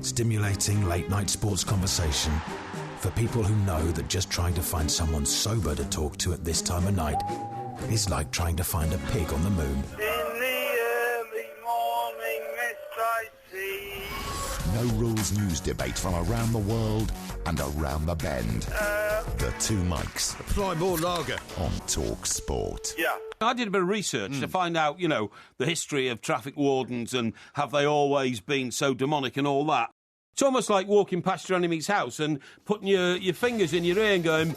Stimulating late-night sports conversation for people who know that just trying to find someone sober to talk to at this time of night is like trying to find a pig on the moon. In the early morning mist I see. No rules news debate from around the world and around the bend. The Two Mics. Flyboard lager. On Talk Sport. Yeah. I did a bit of research to find out, the history of traffic wardens and have they always been so demonic and all that. It's almost like walking past your enemy's house and putting your fingers in your ear and going...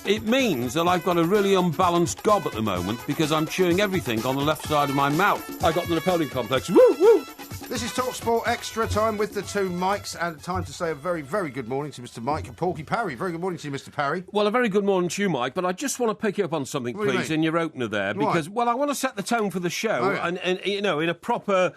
It means that I've got a really unbalanced gob at the moment because I'm chewing everything on the left side of my mouth. I got the Napoleon complex. Woo, woo! This is TalkSport Extra Time with the Two Mics, and time to say a very, very good morning to Mr. Mike and Porky Parry. Very good morning to you, Mr. Parry. Well, a very good morning to you, Mike, but I just want to pick you up on something, please, in your opener there, because, I want to set the tone for the show, and in a proper,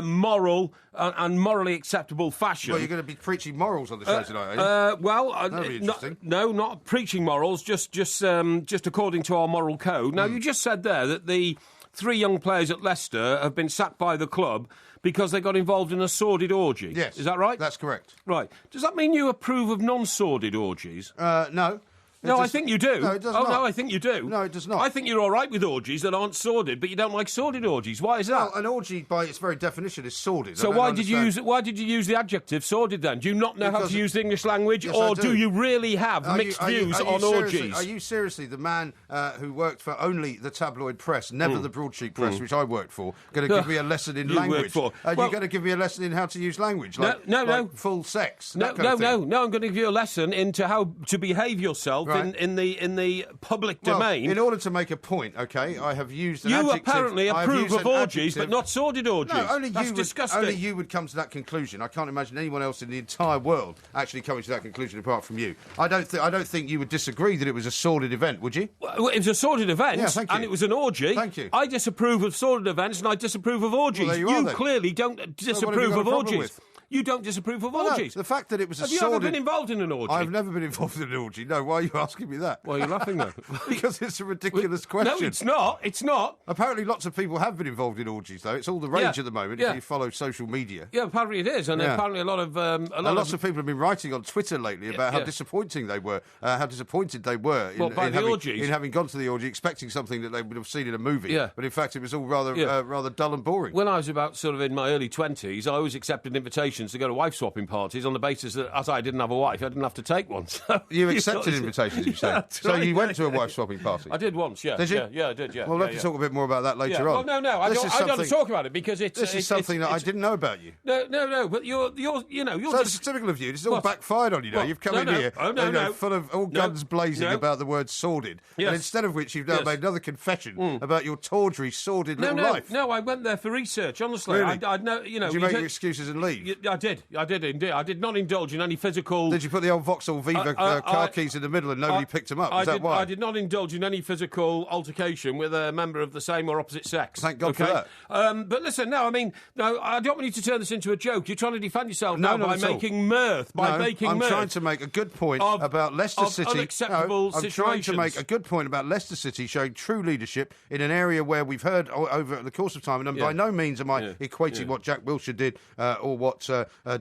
moral and morally acceptable fashion. Well, you're going to be preaching morals on the show tonight, are you? That'd be interesting. Not preaching morals, just according to our moral code. Now, you just said there that the 3 young players at Leicester have been sacked by the club because they got involved in a sordid orgy. Yes. Is that right? That's correct. Right. Does that mean you approve of non-sordid orgies? No. No, I think you do. No, it does not. No, I think you do. No, it does not. I think you're all right with orgies that aren't sordid, but you don't like sordid orgies. Why is that? Well, an orgy, by its very definition, is sordid. So why did you use the adjective sordid then? Do you not know how to use the English language, yes, or do you really have mixed views on orgies? Are you seriously the man who worked for only the tabloid press, never the broadsheet press, which I worked for, going to give me a lesson in language? You're going to give me a lesson in how to use language? No. Full sex? No. I'm going to give you a lesson into how to behave yourself in the public domain. In order to make a point, okay, I have used an adjective. You apparently approve of orgies, but not sordid orgies. No, That's disgusting. Only you would come to that conclusion. I can't imagine anyone else in the entire world actually coming to that conclusion apart from you. I don't think you would disagree that it was a sordid event, would you? Well, it was a sordid event, thank you. and it was an orgy. Thank you. I disapprove of sordid events, and I disapprove of orgies. Well, there you are, clearly don't disapprove of orgies. You don't disapprove of orgies. No, the fact that it was a sordid... Have you ever been involved in an orgy? I've never been involved in an orgy. No, why are you asking me that? Why are you laughing, though? Because it's a ridiculous question. No, it's not. It's not. Apparently lots of people have been involved in orgies, though. It's all the rage at the moment if you follow social media. Yeah, apparently it is. And apparently a lot of... lots of people have been writing on Twitter lately about how disappointing they were, how disappointed they were in having gone to the orgy, expecting something that they would have seen in a movie. Yeah. But in fact, it was all rather dull and boring. When I was about sort of in my early 20s, I always accepted invitations to go to wife-swapping parties on the basis that, as I didn't have a wife, I didn't have to take one. So you accepted invitations, you say? So you went to a wife-swapping party? I did once, yeah. Did you? Yeah, I did, yeah. Well, we'll have to talk a bit more about that later on. Well, no, I don't want to talk about it because it's... This is something that I didn't know about you. No, but you're So it's typical of you. This is all backfired on you now. You've come in here full of all guns blazing about the word sordid. Yes. And instead of which, you've now made another confession about your tawdry, sordid little life. No, I went there for research, honestly. Really? Did you make your excuses and leave? I did indeed. I did not indulge in any physical... Did you put the old Vauxhall Viva car keys in the middle and nobody picked them up? Is that why? I did not indulge in any physical altercation with a member of the same or opposite sex. Thank God for that. But listen, I don't want you to turn this into a joke. You're trying to defend yourself by making mirth. I'm trying to make a good point about Leicester City. Unacceptable I'm situations. trying to make a good point about Leicester City showing true leadership in an area where we've heard over the course of time, and by no means am I equating what Jack Wilshere did or what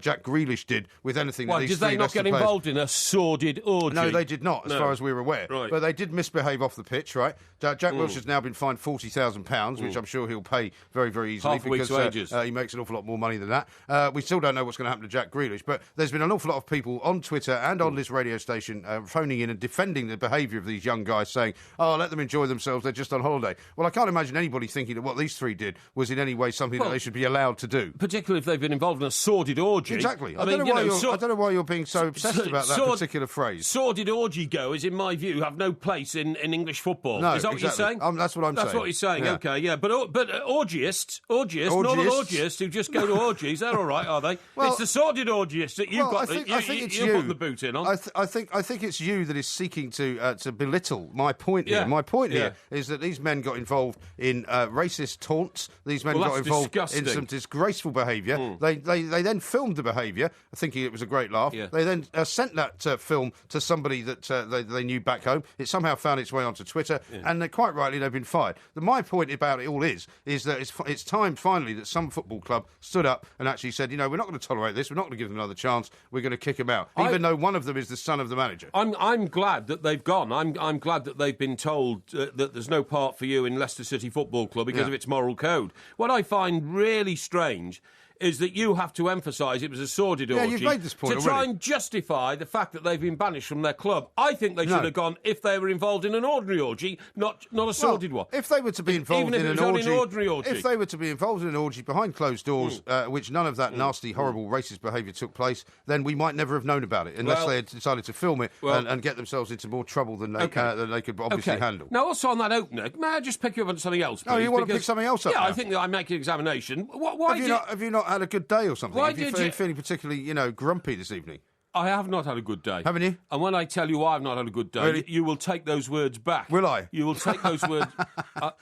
Jack Grealish did with anything that these did they not get involved in a sordid orgy? No, they did not, as far as we're aware. Right. But they did misbehave off the pitch, right? Jack Wilshere's now been fined £40,000, which I'm sure he'll pay very, very easily Half a week's wages. He makes an awful lot more money than that. We still don't know what's going to happen to Jack Grealish, but there's been an awful lot of people on Twitter and on this radio station phoning in and defending the behaviour of these young guys, saying, let them enjoy themselves, they're just on holiday. Well, I can't imagine anybody thinking that what these 3 did was in any way something that they should be allowed to do. Particularly if they've been involved in a sordid orgy. Exactly. I don't know why you're being so obsessed about that particular phrase. Sordid orgy goers, in my view, have no place in English football. No, is that exactly. what you're saying? That's what I'm saying. That's what you're saying, okay, yeah. But orgiists, normal orgiists who just go to orgies, they're all right, are they? Well, it's the sordid orgiists that you've got you put the boot in on. I think it's you that is seeking to belittle my point here. My point here is that these men got involved in racist taunts. These men got involved in some disgraceful behaviour. They then then filmed the behaviour, thinking it was a great laugh. Yeah. They then sent that film to somebody that they knew back home. It somehow found its way onto Twitter, and quite rightly they've been fired. My point about it all is that it's time finally that some football club stood up and actually said, we're not going to tolerate this. We're not going to give them another chance. We're going to kick them out, even though one of them is the son of the manager. I'm glad that they've gone. I'm glad that they've been told that there's no part for you in Leicester City Football Club because of its moral code. What I find really strange is that you have to emphasise it was a sordid orgy you've made this point to already. try and justify the fact that they've been banished from their club. I think they should have gone if they were involved in an ordinary orgy, not a sordid one. If they were to be involved in an ordinary orgy, if they were to be involved in an orgy behind closed doors, which none of that nasty, horrible, racist behaviour took place, then we might never have known about it unless they had decided to film it and get themselves into more trouble than they could obviously handle. Now, also on that opener, may I just pick you up on something else, please? Oh, you want to pick something else up? Yeah, now? I think that I make an examination. Why have you not had a good day or something? Why Have you did you... feeling particularly, grumpy this evening? I have not had a good day. Haven't you? And when I tell you I've not had a good day, Really? you will take those words back. Will I? You will take those words,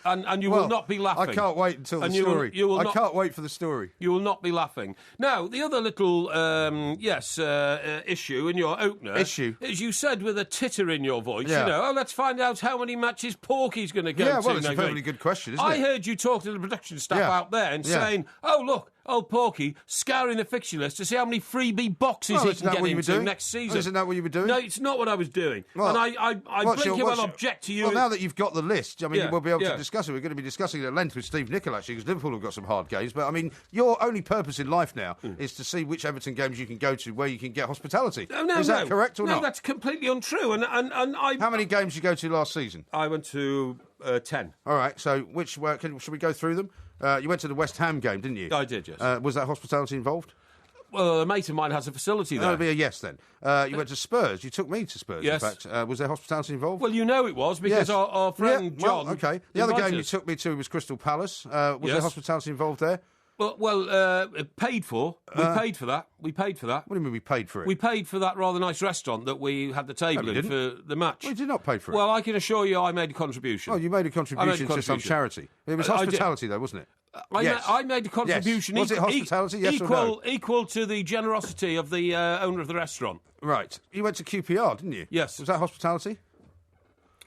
and you will not be laughing. I can't wait until the story. I can't wait for the story. You will not be laughing. Now, the other little, issue in your opener... Issue? Is you said with a titter in your voice, Yeah. let's find out how many matches Porky's going to go to. Yeah, well, it's a next perfectly week. good question, isn't I it? heard you talk to the production staff Yeah. out there and Yeah. saying, oh, look, old Porky scouring the fixture list to see how many freebie boxes he isn't can that get what you were into doing? next season. Oh, isn't that what you were doing? No, it's not what I was doing. Well, and I blink will object to you. Well, now that you've got the list, we'll be able to Yeah. discuss it. We're going to be discussing it at length with Steve Nicol, actually, because Liverpool have got some hard games. But, your only purpose in life now is to see which Everton games you can go to where you can get hospitality. Is that correct or not? No, that's completely untrue. And I... How many games did you go to last season? I went to 10. All right, so should we go through them? You went to the West Ham game, didn't you? I did, yes. Was that hospitality involved? Well, a mate of mine has a facility there. That would be a yes then. You went to Spurs. You took me to Spurs, Yes. in fact. Was there hospitality involved? Well, you know it was, because Yes. our friend John... okay. The other game invited you us. took me to was Crystal Palace. Was there hospitality involved there? Well, paid for. We paid for that. We paid for that. What do you mean we paid for it? We paid for that rather nice restaurant that we had the table we in didn't. for the match. We did not pay for it. Well, I can assure you I made a contribution. Oh, you made a contribution to some charity. It was I did. hospitality, though, wasn't it? I made a contribution. Yes. Was it hospitality, yes or no? Equal to the generosity of the owner of the restaurant. Right. You went to QPR, didn't you? Yes. Was that hospitality?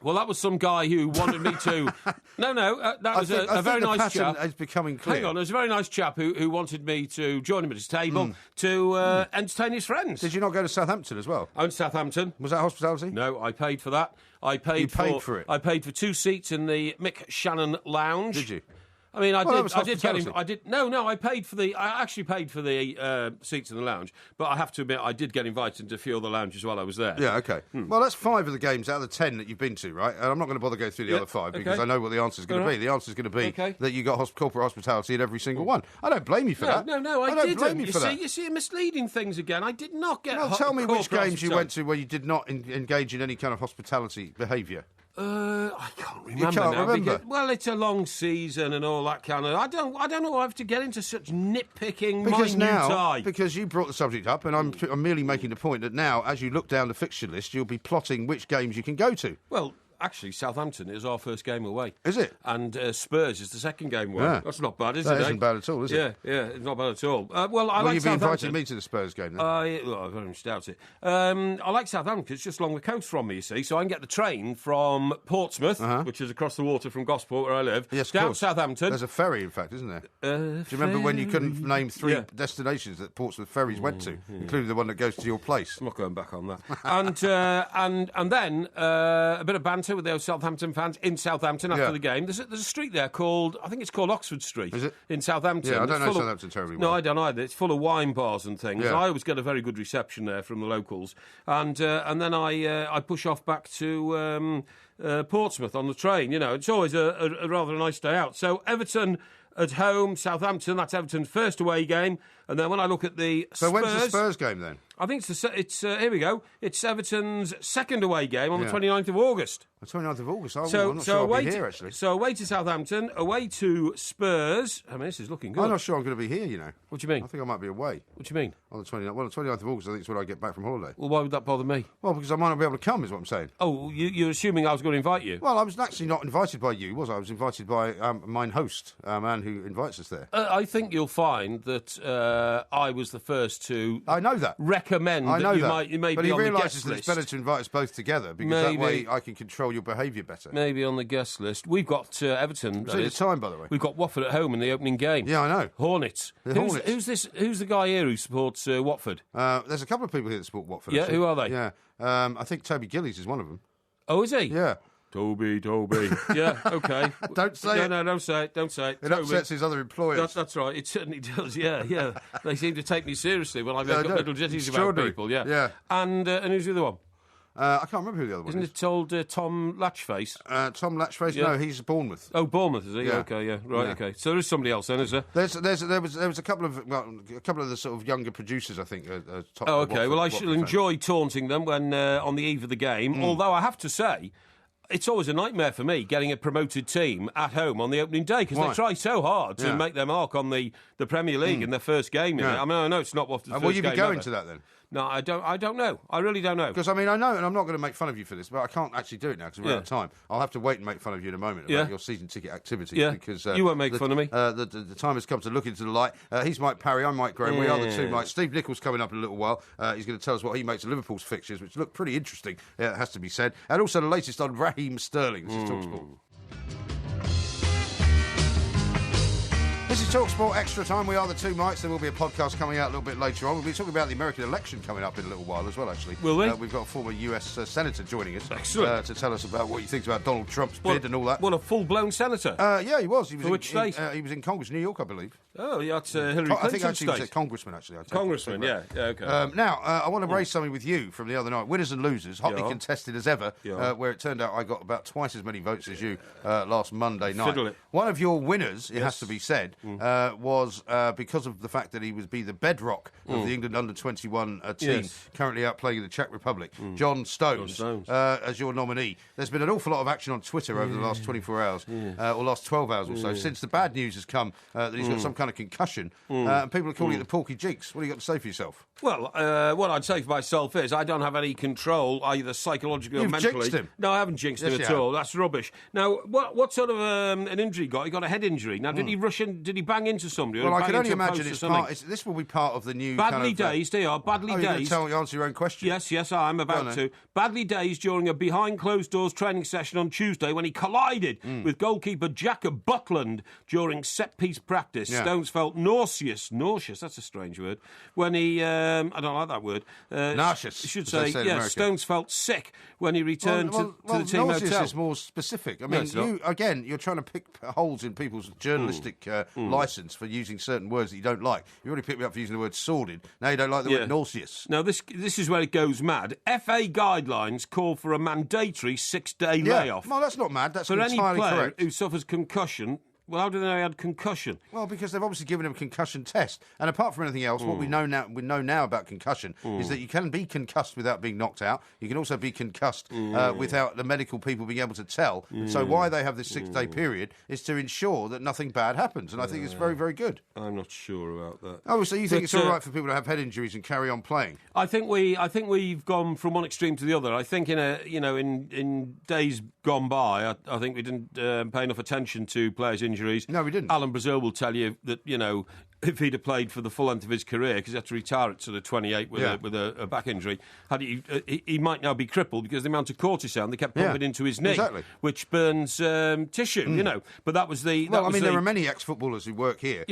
Well, that was some guy who wanted me to... No, that was a very nice chap. Is becoming clear. Hang on, there was a very nice chap who wanted me to join him at his table to entertain his friends. Did you not go to Southampton as well? I went to Southampton. Was that hospitality? No, I paid for that. I paid You paid for it? I paid for 2 seats in the Mick Shannon Lounge. Did you? I mean, I Well, that was did get him. hospitality. I actually paid for the seats in the lounge, but I have to admit, I did get invited into a few other lounges while I was there. Yeah, okay. Well, that's 5 of the games out of the 10 that you've been to, right? And I'm not going to bother going through the other 5 because I know what the answer's going to be. The answer's going to be that you got corporate hospitality at every single one. I don't blame you for that. No, I don't didn't. blame you for that. You see, misleading things again. I did not get. Well, tell me which corporate games you went to where you did not engage in any kind of hospitality behaviour. I can't remember. You can't now remember? Because, well, it's a long season and all that kind of. I don't know why I have to get into such nitpicking, minutiae. Because you brought the subject up, and I'm merely making the point that now, as you look down the fixture list, you'll be plotting which games you can go to. Well, actually, Southampton is our first game away. Is it? And Spurs is the second game away. Yeah. That's not bad, is it? That isn't bad at all, is it? Yeah, it's not bad at all. Well, I Will like you be Southampton. inviting me to the Spurs game then? I very much doubt it. I like Southampton because it's just along the coast from me, you see, so I can get the train from Portsmouth, which is across the water from Gosport, where I live, Yes, of down course. Southampton. There's a ferry, in fact, isn't there? Do you remember when you couldn't name 3 destinations that Portsmouth ferries went to, including the one that goes to your place? I'm not going back on that. and then a bit of banter with those Southampton fans in Southampton after the game. There's a street there called, I think it's called Oxford Street. Is it? In Southampton. Yeah, I don't It's know full Southampton terribly well. No, I don't either. It's full of wine bars and things. Yeah. I always get a very good reception there from the locals. And then I push off back to Portsmouth on the train. You know, it's always a rather nice day out. So Everton at home, Southampton, that's Everton's first away game. And then when I look at the Spurs... So when's the Spurs game then? I think it's here we go. It's Everton's second away game on the 29th of August. The 29th of August. I'm not sure I'll be here, actually. So away to Southampton, away to Spurs. I mean, this is looking good. I'm not sure I'm going to be here, you know. What do you mean? I think I might be away. What do you mean? On the 29th. Well, the 29th of August, I think it's when I get back from holiday. Well, why would that bother me? Well, because I might not be able to come, is what I'm saying. Oh, you're assuming I was going to invite you? Well, I was actually not invited by you, was I? I was invited by mine host, a man who invites us there. I think you'll find that I was the first to... I know that. Recommend I know that you may but be on the guest list. But he realises that it's better to invite us both together, because that way I can control your behaviour better. Maybe on the guest list. We've got Everton. See the time, by the way. We've got Watford at home in the opening game. Yeah, I know. Hornets. Hornets. Who's the guy here who supports Watford? There's a couple of people here that support Watford. Yeah, actually. who are they? Yeah, I think Toby Gillies is one of them. Oh, is he? Yeah. Toby. Yeah, OK. Don't say it. No, don't say it. It upsets his other employers. That's right. It certainly does, yeah. They seem to take me seriously when I make up little jitties about people, yeah. And who's the other one? I can't remember who the other one Isn't it told Tom Latchface? Tom Latchface? Yeah. No, he's Bournemouth. Oh, Bournemouth, is he? Yeah. OK, yeah. Right, Yeah. OK. So there is somebody else then, is there? There was a couple of the sort of younger producers, I think. Top Oh, OK. Well, I shall Watford enjoy taunting them when on the eve of the game, although I have to say... It's always a nightmare for me getting a promoted team at home on the opening day because they try so hard to make their mark on the Premier League in their first game. Yeah. I mean, I know it's not what the first game will you be going ever. to that then? No, I don't know. I really don't know. Because, I mean, I know, and I'm not going to make fun of you for this, but I can't actually do it now because we're out of time. I'll have to wait and make fun of you in a moment about your season ticket activity. Yeah, because you won't make fun of me. The time has come to look into the light. He's Mike Parry, I'm Mike Graham. We are the two Mikes. Steve Nichols coming up in a little while. He's going to tell us what he makes of Liverpool's fixtures, which look pretty interesting, it has to be said. And also the latest on Raheem Sterling. This is TalkSport. This is TalkSport Extra Time. We are the two Mikes. There will be a podcast coming out a little bit later on. We'll be talking about the American election coming up in a little while as well, actually. Will we? We've got a former US Senator joining us. Excellent. To tell us about what he thinks about Donald Trump's bid and all that. What a full-blown senator. Yeah, he was. For which state? He was in Congress, New York, I believe. Oh, yeah, that's Hillary Clinton's I think actually state. he was a congressman, actually. Congressman, yeah, OK. Now, I want to raise something with you from the other night. Winners and losers, hotly contested as ever, where it turned out I got about twice as many votes as you last Monday night. Fiddle it. One of your winners, it has to be said, was because of the fact that he would be the bedrock of the England under-21 team, currently out playing in the Czech Republic, John Stones, as your nominee. There's been an awful lot of action on Twitter over the last 24 hours, or last 12 hours or so, since the bad news has come that he's got some kind of concussion, and people are calling it the Porky Jinx. What do you got to say for yourself? Well, what I'd say for myself is I don't have any control, either psychologically or mentally. You've jinxed him. No, I haven't jinxed him at all. That's rubbish. Now, what sort of an injury he got? He got a head injury. Now, did he rush in? Did he bang into somebody? Well, I can only imagine it's part. This will be part of the new. Badly dazed, they are. Badly dazed. You're going to answer your own question? Yes, I'm about to. Badly dazed during a behind closed doors training session on Tuesday when he collided with goalkeeper Jack Butland during set piece practice. Yeah. Stones felt nauseous. That's a strange word. When he, I don't like that word. Nauseous. I should say, yes. Stones felt sick when he returned to the team nauseous hotel. is more specific. I mean, you're trying to pick holes in people's journalistic licence for using certain words that you don't like. You already picked me up for using the word sordid. Now you don't like the word nauseous. Now, this is where it goes mad. FA guidelines call for a mandatory 6-day layoff. Well, that's not mad. That's for entirely any player correct. who suffers concussion. Well, how do they know he had concussion? Well, because they've obviously given him a concussion test. And apart from anything else, what we know now about concussion is that you can be concussed without being knocked out. You can also be concussed without the medical people being able to tell. So why they have this 6-day period is to ensure that nothing bad happens. And I think it's very, very good. I'm not sure about that. Oh, so you think it's all right for people to have head injuries and carry on playing? I think we've gone from one extreme to the other. I think in days gone by, I think we didn't pay enough attention to players' injuries. No, we didn't. Alan Brazil will tell you that, if he'd have played for the full length of his career, because he had to retire at sort of 28 with a back injury, he might now be crippled because the amount of cortisone they kept pumping into his knee, which burns tissue, But that was the... there are many ex-footballers who work here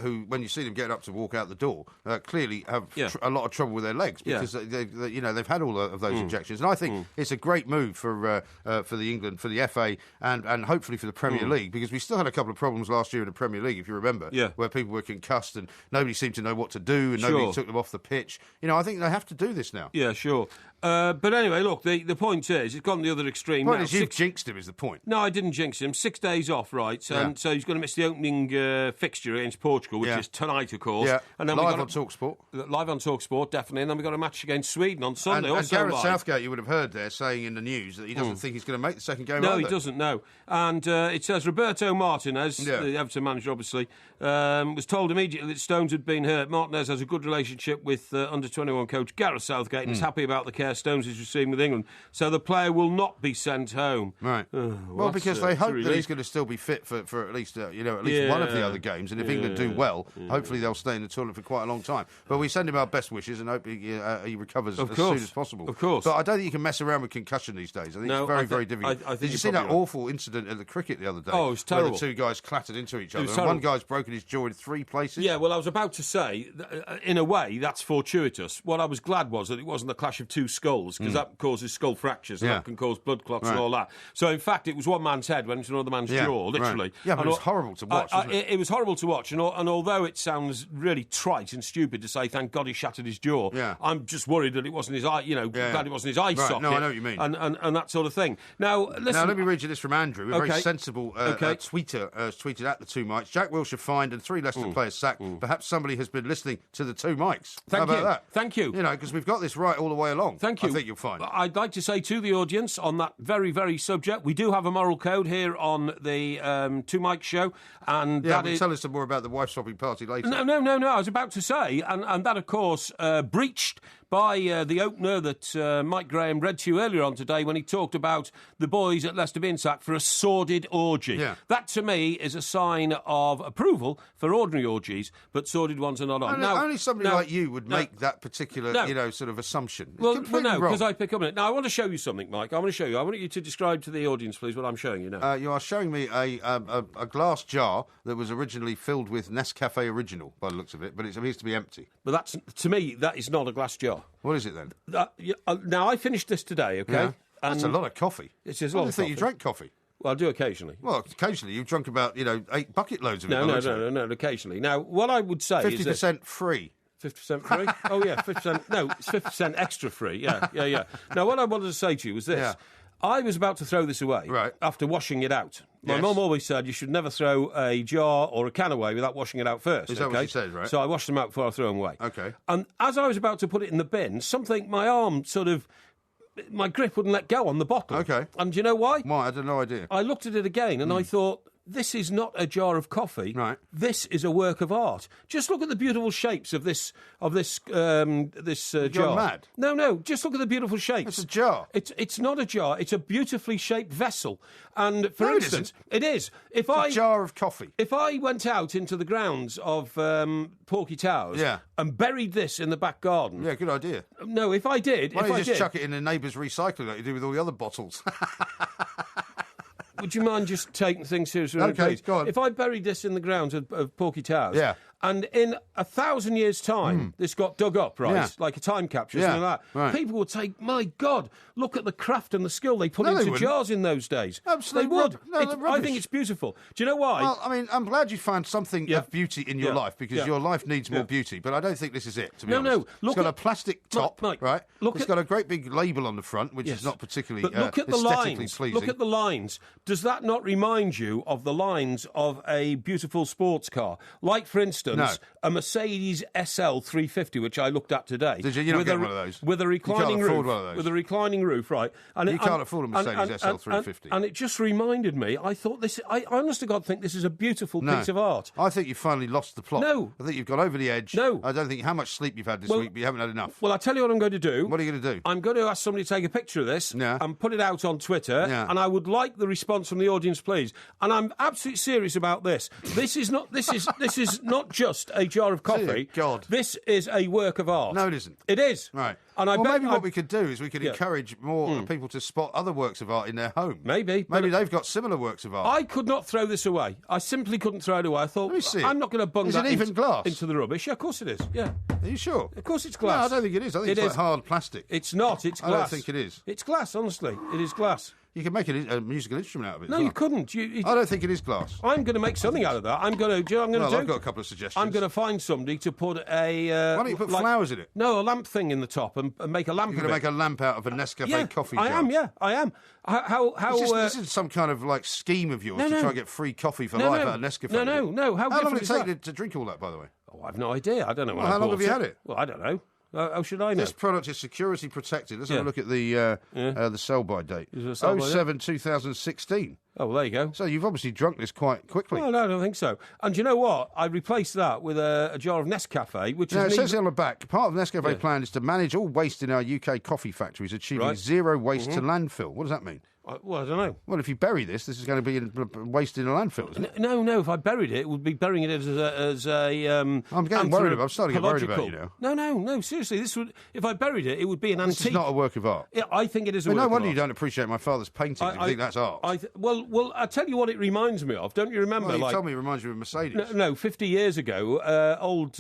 who, when you see them getting up to walk out the door, clearly have a lot of trouble with their legs because they've had all of those injections. And I think it's a great move for the England, for the FA, and hopefully for the Premier League, because we still had a couple of problems last year in the Premier League, if you remember, where people were concussed and nobody seemed to know what to do and nobody took them off the pitch. I think they have to do this now. Yeah, sure. But anyway, look, the point is, it's gone the other extreme The now. point is, you've jinxed him, is the point. No, I didn't jinx him. 6 days off, right? And so he's going to miss the opening fixture against Portugal, which is tonight, of course. Yeah. And then live on TalkSport. Live on TalkSport, definitely. And then we've got a match against Sweden on Sunday. And also Gareth live. Southgate, you would have heard there, saying in the news that he doesn't think he's going to make the second game. No, either. he doesn't, no. And it says Roberto Martinez, the Everton manager, obviously, was told immediately that Stones had been hurt. Martinez has a good relationship with under-21 coach Gareth Southgate and is happy about the care Stones is receiving with England. So the player will not be sent home. Right. Well, because they hope that he's going to still be fit for at least one of the other games. And if England do well, hopefully they'll stay in the tournament for quite a long time. But we send him our best wishes and hope he recovers as soon as possible. Of course. But I don't think you can mess around with concussion these days. I think it's very, very difficult. Did you see that awful incident at the cricket the other day? Oh, it was terrible. Where the two guys clattered into each other. And one guy's broken his jaw in 3 places. Yeah, well, I was about to say, in a way, that's fortuitous. What I was glad was that it wasn't the clash of two skulls, because that causes skull fractures and that can cause blood clots and all that. So, in fact, it was one man's head went into another man's jaw, literally. Right. Yeah, but it was horrible to watch, wasn't it? It was horrible to watch, and although it sounds really trite and stupid to say, thank God he shattered his jaw, I'm just worried that it wasn't his eye, glad it wasn't his eye socket. No, I know what you mean. And that sort of thing. Now, listen. Now, let me read you this from Andrew, a very sensible tweeter, tweeted at the Two Mics. Jack Wilshere fined and 3 Leicester players sacked. Perhaps somebody has been listening to the Two Mics. How about that? Thank you. Because we've got this right all the way along. Thank you. I think you'll find. I'd like to say to the audience on that very, very subject, we do have a moral code here on the Two Mics show. And tell us some more about the wife-swapping party later. No. I was about to say, and that, of course, breached by the opener that Mike Graham read to you earlier on today when he talked about the boys at Leicester being sacked for a sordid orgy. Yeah. That, to me, is a sign of approval for ordinary orgies, but sordid ones are not on. Only somebody like you would make that particular, sort of assumption. Well, no, because I pick up on it. Now, I want to show you something, Mike. I want you to describe to the audience, please, what I'm showing you now. You are showing me a glass jar that was originally filled with Nescafe Original, by the looks of it, but it appears to be empty. But that's, to me, that is not a glass jar. What is it then? Now, I finished this today, OK? Yeah. That's a lot of coffee. It's a lot of I didn't think you drank coffee. Well, I do occasionally. Well, occasionally you've drunk about 8 bucket loads of it. No, occasionally. Now, what I would say 50% is 50% free. 50% free? Oh, yeah, 50%. No, it's 50% extra free. Yeah. Now, what I wanted to say to you was this. Yeah. I was about to throw this away after washing it out. My mum always said you should never throw a jar or a can away without washing it out first. Is that what she said, right? So I washed them out before I threw them away. Okay. And as I was about to put it in the bin, my arm my grip wouldn't let go on the bottle. Okay. And do you know why? Why? I had no idea. I looked at it again and I thought, this is not a jar of coffee. Right. This is a work of art. Just look at the beautiful shapes of this jar. You're mad. No. Just look at the beautiful shapes. It's a jar. It's not a jar. It's a beautifully shaped vessel. And for instance, it is. It's a jar of coffee. If I went out into the grounds of Porky Towers and buried this in the back garden. Yeah, good idea. No, if I did, why don't you just chuck it in the neighbour's recycling like you do with all the other bottles? Would you mind just taking things seriously? Okay, go on. If I buried this in the grounds of Porky Towers, and in 1,000 years' time, this got dug up, like a time capsule, something like that, right. People would say, my God, look at the craft and the skill they put into jars in those days. Absolutely. They would. I think it's beautiful. Do you know why? Well, I mean, I'm glad you found something of beauty in your life, because your life needs more beauty, but I don't think this is it, to be honest. Look, it's got a plastic top, Mike, right? It's got a great big label on the front, which is not particularly aesthetically pleasing. Look at the lines. Does that not remind you of the lines of a beautiful sports car? Like, for instance, a Mercedes SL 350, which I looked at today. Did you? You're not getting one of those. With a reclining roof. One of those. With a reclining roof, right? And you can't afford a Mercedes SL 350. And it just reminded me, I thought this, I honest to God think this is a beautiful piece of art. I think you finally lost the plot. No. I think you've gone over the edge. No. I don't think how much sleep you've had this week, but you haven't had enough. Well, I'll tell you what I'm going to do. What are you going to do? I'm going to ask somebody to take a picture of this and put it out on Twitter, and I would like the response from the audience, please. And I'm absolutely serious about this. This is not just a jar of coffee. God. This is a work of art. No, it isn't. It is. Right. And maybe what we could do is we could encourage more people to spot other works of art in their home. Maybe they've got similar works of art. I could not throw this away. I simply couldn't throw it away. I thought, I'm not going to bung that into the rubbish. Yeah, of course it is. Yeah. Are you sure? Of course it's glass. No, I don't think it is. I think it's like hard plastic. It's not. It's glass. I don't think it is. It's glass, honestly. It is glass. You can make a musical instrument out of it. No, as well. you couldn't. I don't think it is glass. I'm going to make something out of that. I've got a couple of suggestions. I'm going to find somebody to put a... Why don't you put flowers in it? No, a lamp thing in the top and make a lamp. You're going to make a lamp out of a Nescafe coffee jar? I am. How? This is some kind of like scheme of yours to try and get free coffee for life out of Nescafe. No. How long did it take to drink all that, by the way? Oh, I've no idea. I don't know. How long have you had it? Well, I don't know. How should I know? This product is security protected. Let's have a look at the sell-by date. 07/2016. Oh, well, there you go. So you've obviously drunk this quite quickly. Well, no, I don't think so. And do you know what? I replaced that with a jar of Nescafe, which Now, is... it says on the back, part of the Nescafe plan is to manage all waste in our UK coffee factories, achieving zero waste to landfill. What does that mean? Well, I don't know. Well, if you bury this is going to be waste in a landfill, isn't it? No. If I buried it, it would be burying it as a. I'm getting worried about. I'm starting to get worried about you now. No. Seriously, if I buried it, it would be an antique. This is not a work of art. Yeah, I think it is a work no of art. wonder you don't appreciate my father's painting. You think that's art. Well, I tell you what it reminds me of. Don't you remember? Well, you told me it reminds you of Mercedes. No, 50 years ago, old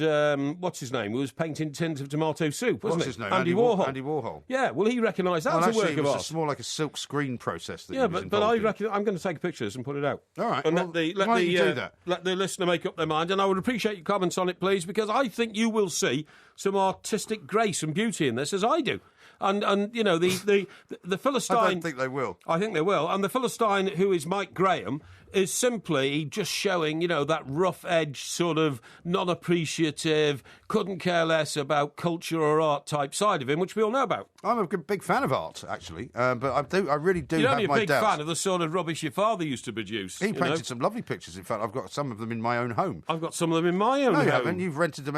what's his name was painting tins of tomato soup, wasn't What's his name? Andy Warhol. Andy Warhol. Yeah. Well, he recognised that as a work of art. It's more like a silk screen process. That But I reckon I'm going to take pictures and put it out. All right. And why don't you do that? Let the listener make up their mind, and I would appreciate your comments on it, please, because I think you will see some artistic grace and beauty in this, as I do. And you know the Philistine. I don't think they will. I think they will. And the Philistine, who is Mike Graham, is simply just showing, that rough edge, sort of non-appreciative, couldn't care less about culture or art type side of him, which we all know about. I'm a big fan of art, actually, but I really do You're have only my a big doubts. fan of the sort of rubbish your father used to produce. He painted some lovely pictures. In fact, I've got some of them in my own home. I've got some of them in my own home. No, you haven't. You've rented them.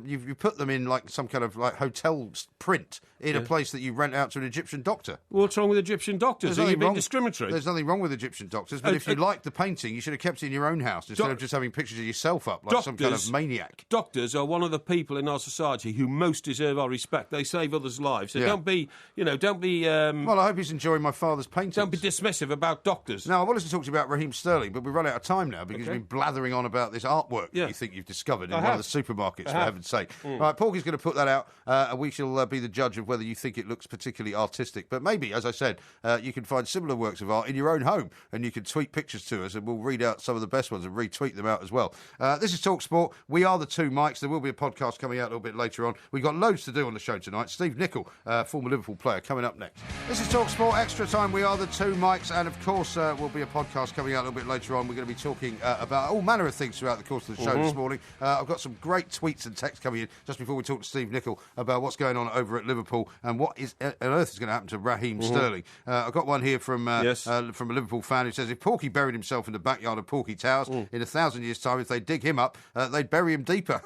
You've put them in like some kind of like hotel print in a place that you rent out to an Egyptian doctor. What's wrong with Egyptian doctors? Are you being discriminatory? There's nothing wrong with Egyptian doctors, but if you liked the painting, you should have kept it in your own house instead of just having pictures of yourself up like some kind of maniac. Doctors are one of the people in our society who most deserve our respect. They save others' lives. So don't be. Well, I hope he's enjoying my father's paintings. Don't be dismissive about doctors. Now, I wanted to talk to you about Raheem Sterling, but we've run out of time now because you've been blathering on about this artwork that you think you've discovered in one of the supermarkets, for heaven's sake. Right, Porky's going to put that out, and we shall be the judge of whether you think it looks particularly artistic. But maybe, as I said, you can find similar works of art in your own home, and you can tweet pictures to us, and we'll read out some of the best ones and retweet them out as well. This is TalkSport. We are the two mics. There will be a podcast coming out a little bit later on. We've got loads to do on the show tonight. Steve Nicol, former Liverpool player, coming up next. This is TalkSport Extra Time. We are the two mics, and of course, will be a podcast coming out a little bit later on. We're going to be talking about all manner of things throughout the course of the show this morning. I've got some great tweets and texts coming in just before we talk to Steve Nicol about what's going on over at Liverpool and what on earth is going to happen to Raheem Sterling. I've got one here from a Liverpool fan who says, if Porky buried himself in the backyard of Porky Towers, in 1,000 years' time, if they dig him up, they'd bury him deeper.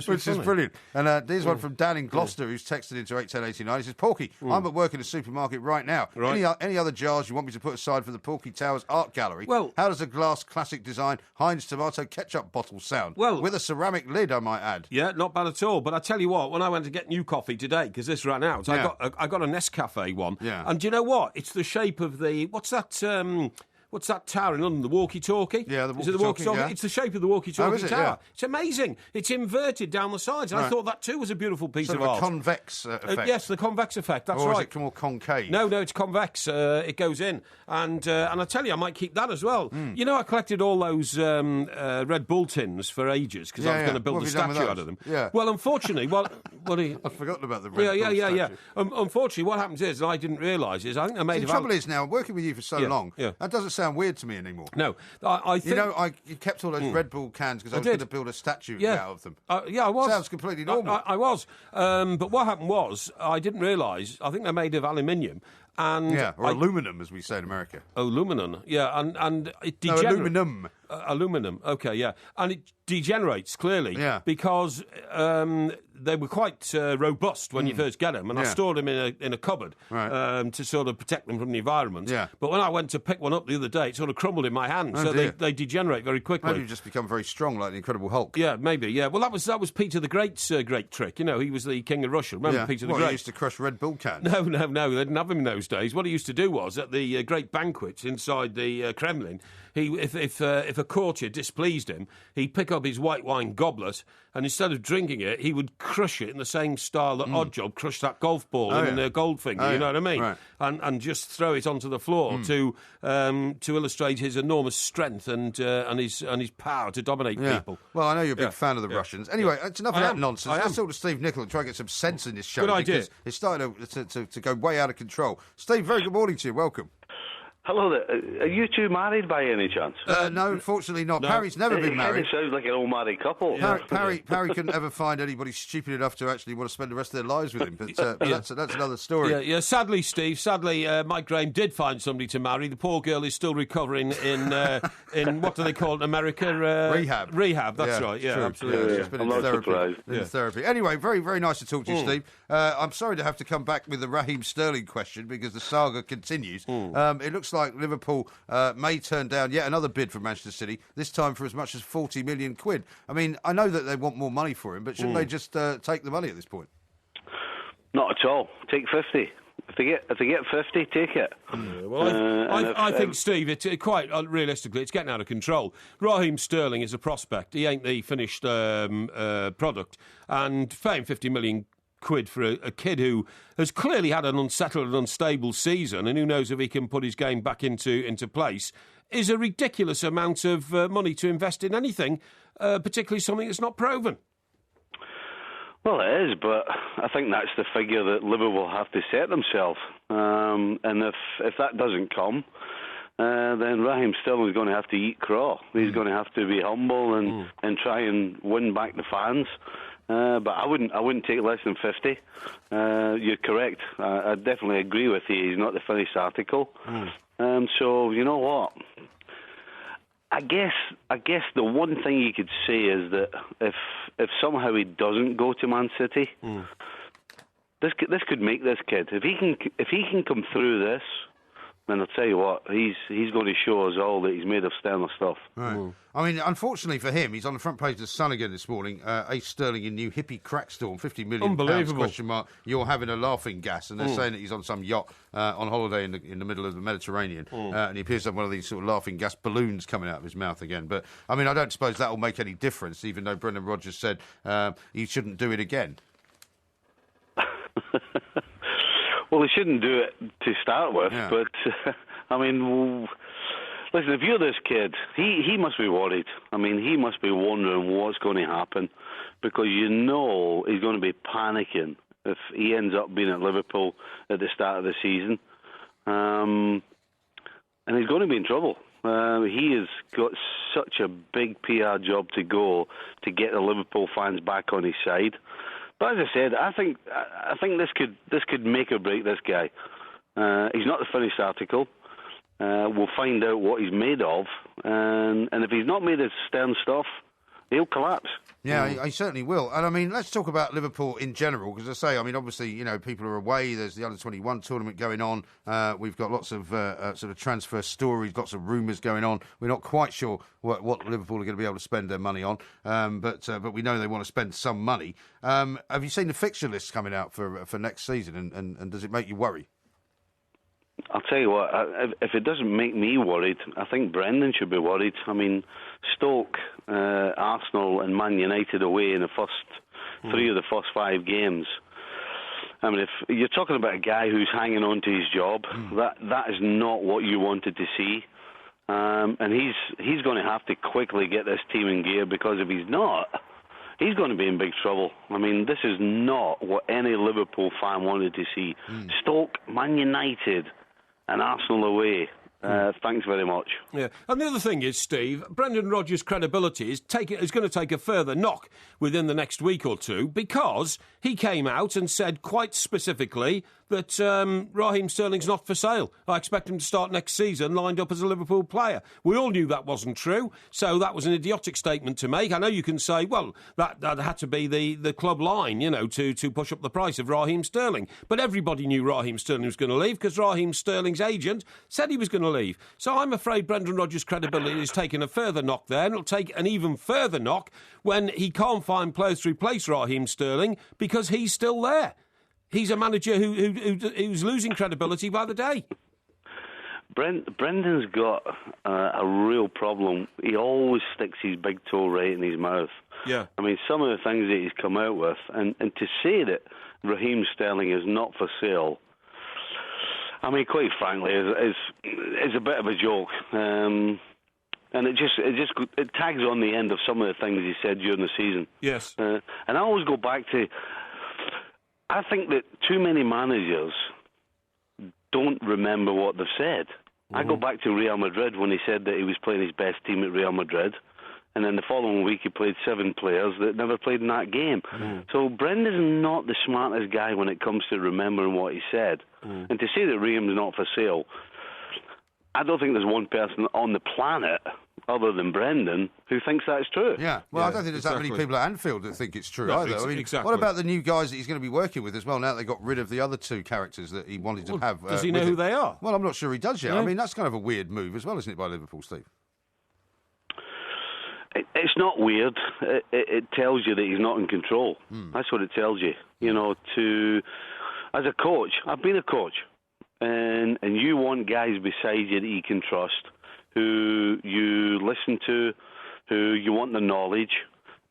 Which is brilliant. And here's one from Dan in Gloucester who's texted into 81089. He says, Porky, I'm at work in a supermarket right now. Right. Any other jars you want me to put aside for the Porky Towers Art Gallery? Well, how does a glass classic design Heinz tomato ketchup bottle sound? Well, with a ceramic lid, I might add. Yeah, not bad at all. But I tell you what, when I went to get new coffee today, because this ran out, I got a Nescafe one. Yeah. And do you know what? It's the shape of the... What's that tower in London? The walkie-talkie? Yeah, the walkie-talkie. Is it the walkie-talkie? Yeah. It's the shape of the walkie-talkie tower. Yeah. It's amazing. It's inverted down the sides. And I thought that too was a beautiful piece of art. A convex effect. Yes, the convex effect. That's right. Or is it more concave? No, it's convex. It goes in, and I tell you, I might keep that as well. You know, I collected all those Red Bull tins for ages because I was going to build a statue out of them. Yeah. Well, unfortunately, I've forgotten about the Red Bull statue. Unfortunately, what happens is, and I didn't realise, is I think I made. The trouble is now, working with you for so long, that doesn't sound weird to me anymore. No, I think... You kept all those Red Bull cans because I was going to build a statue out of them. I was. Sounds completely normal. I was. But what happened was, I didn't realise, I think they're made of aluminium. And or aluminum, as we say in America. Aluminum, and it degenerates. No, aluminum. Aluminum, okay, yeah. And it degenerates, clearly, because they were quite robust when you first get them, and I stored them in a cupboard to sort of protect them from the environment. Yeah. But when I went to pick one up the other day, it sort of crumbled in my hand, so they degenerate very quickly. Maybe you've just become very strong, like the Incredible Hulk. Yeah, maybe, yeah. Well, that was Peter the Great's great trick. You know, he was the king of Russia. Remember Peter the Great? He used to crush Red Bull cans. No, they didn't have him in those days. What he used to do was, at the great banquets inside the Kremlin, if a courtier displeased him, he'd pick up his white wine goblet and instead of drinking it, he would crush it in the same style that Oddjob crushed that golf ball in Goldfinger. You know what I mean? Right. And just throw it onto the floor to illustrate his enormous strength and his power to dominate people. Well, I know you're a big fan of the Russians. Anyway, it's enough of that nonsense. I am. Let's talk to Steve Nicol and try and get some sense in this show. Good idea. Because it's starting to go way out of control. Steve, very good morning to you. Welcome. Hello there. Are you two married by any chance? No, unfortunately not. No. Parry's never been married. It sounds like an old married couple. Parry couldn't ever find anybody stupid enough to actually want to spend the rest of their lives with him. But that's another story. Yeah. Sadly, Steve. Mike Graham did find somebody to marry. The poor girl is still recovering in what do they call it in America? Rehab. Rehab. That's right. Yeah, true. absolutely. She's been I'm in not therapy. surprised. Therapy. Anyway, very, very nice to talk to you, Steve. I'm sorry to have to come back with the Raheem Sterling question because the saga continues. It looks like Liverpool may turn down yet another bid from Manchester City, this time for as much as 40 million quid. I mean, I know that they want more money for him, but shouldn't they just take the money at this point? Not at all. Take 50. If they get 50, take it. I think, Steve, quite realistically, it's getting out of control. Raheem Sterling is a prospect. He ain't the finished product. And paying 50 million quid for a kid who has clearly had an unsettled and unstable season, and who knows if he can put his game back into place, is a ridiculous amount of money to invest in anything, particularly something that's not proven. Well, it is, but I think that's the figure that Liverpool have to set themselves. And if that doesn't come, then Raheem Sterling's going to have to eat crow. He's going to have to be humble and try and win back the fans. But I wouldn't take less than 50. You're correct. I definitely agree with you. He's not the finished article. So you know what? I guess the one thing you could say is that if somehow he doesn't go to Man City, this could make this kid. If he can come through this, then I'll tell you what, he's going to show us all that he's made of stainless stuff. Right. I mean, unfortunately for him, he's on the front page of the Sun again this morning. Ace Sterling in new hippie crack storm, 50 million pounds, question mark. You're having a laughing gas, and they're saying that he's on some yacht on holiday in the middle of the Mediterranean, and he appears to have one of these sort of laughing gas balloons coming out of his mouth again. But I mean, I don't suppose that will make any difference, even though Brendan Rodgers said he shouldn't do it again. Well, he shouldn't do it to start with, but I mean, listen, if you're this kid, he must be worried. I mean, he must be wondering what's going to happen, because you know he's going to be panicking if he ends up being at Liverpool at the start of the season, and he's going to be in trouble. He has got such a big PR job to go to get the Liverpool fans back on his side. But as I said, I think this could make or break this guy. He's not the finished article. We'll find out what he's made of, and if he's not made of stern stuff, he'll collapse. Yeah, he certainly will. And I mean, let's talk about Liverpool in general, because I say, I mean, obviously, you know, people are away. There's the Under-21 tournament going on. We've got lots of sort of transfer stories, lots of rumours going on. We're not quite sure what Liverpool are going to be able to spend their money on, but we know they want to spend some money. Have you seen the fixture list coming out for next season, and does it make you worry? I'll tell you what, if it doesn't make me worried, I think Brendan should be worried. I mean, Stoke, Arsenal and Man United away in the first three of the first 5 games. I mean, if you're talking about a guy who's hanging on to his job, that is not what you wanted to see. And he's going to have to quickly get this team in gear, because if he's not, he's going to be in big trouble. I mean, this is not what any Liverpool fan wanted to see. Stoke, Man United and Arsenal away. Thanks very much. Yeah, and the other thing is, Steve, Brendan Rodgers' credibility is going to take a further knock within the next week or two, because he came out and said quite specifically that Raheem Sterling's not for sale. I expect him to start next season lined up as a Liverpool player. We all knew that wasn't true, so that was an idiotic statement to make. I know you can say, well, that had to be the club line, you know, to push up the price of Raheem Sterling. But everybody knew Raheem Sterling was going to leave, because Raheem Sterling's agent said he was going to leave. So I'm afraid Brendan Rodgers' credibility is taking a further knock there, and it'll take an even further knock when he can't find players to replace Raheem Sterling, because he's still there. He's a manager who's losing credibility by the day. Brendan's got a real problem. He always sticks his big toe right in his mouth. Yeah. I mean, some of the things that he's come out with, and to say that Raheem Sterling is not for sale, I mean, quite frankly, is a bit of a joke. And it tags on the end of some of the things he said during the season. Yes. And I always go back to, I think that too many managers don't remember what they've said. I go back to Real Madrid when he said that he was playing his best team at Real Madrid, and then the following week he played 7 players that never played in that game. So Brendan's not the smartest guy when it comes to remembering what he said. And to say that Raheem's not for sale, I don't think there's one person on the planet other than Brendan who thinks that's true. Yeah, well, I don't think there's that many people at Anfield that think it's true either. I mean, exactly. What about the new guys that he's going to be working with as well? Now they got rid of the other 2 characters that he wanted to have. Does he know who they are? Well, I'm not sure he does yet. Yeah. I mean, that's kind of a weird move as well, isn't it, by Liverpool, Steve? It's not weird. It tells you that he's not in control. That's what it tells you. You know, as a coach, I've been a coach, and you want guys beside you that you can trust, who you listen to, who you want the knowledge,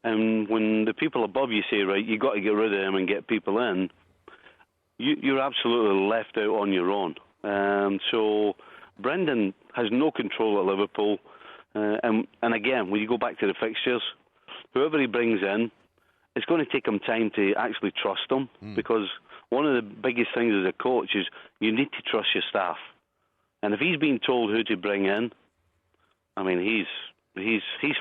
and when the people above you say, right, you got to get rid of them and get people in, you're absolutely left out on your own. So Brendan has no control at Liverpool. And again, when you go back to the fixtures, whoever he brings in, it's going to take him time to actually trust them, because one of the biggest things as a coach is you need to trust your staff. And if he's being told who to bring in, I mean, he's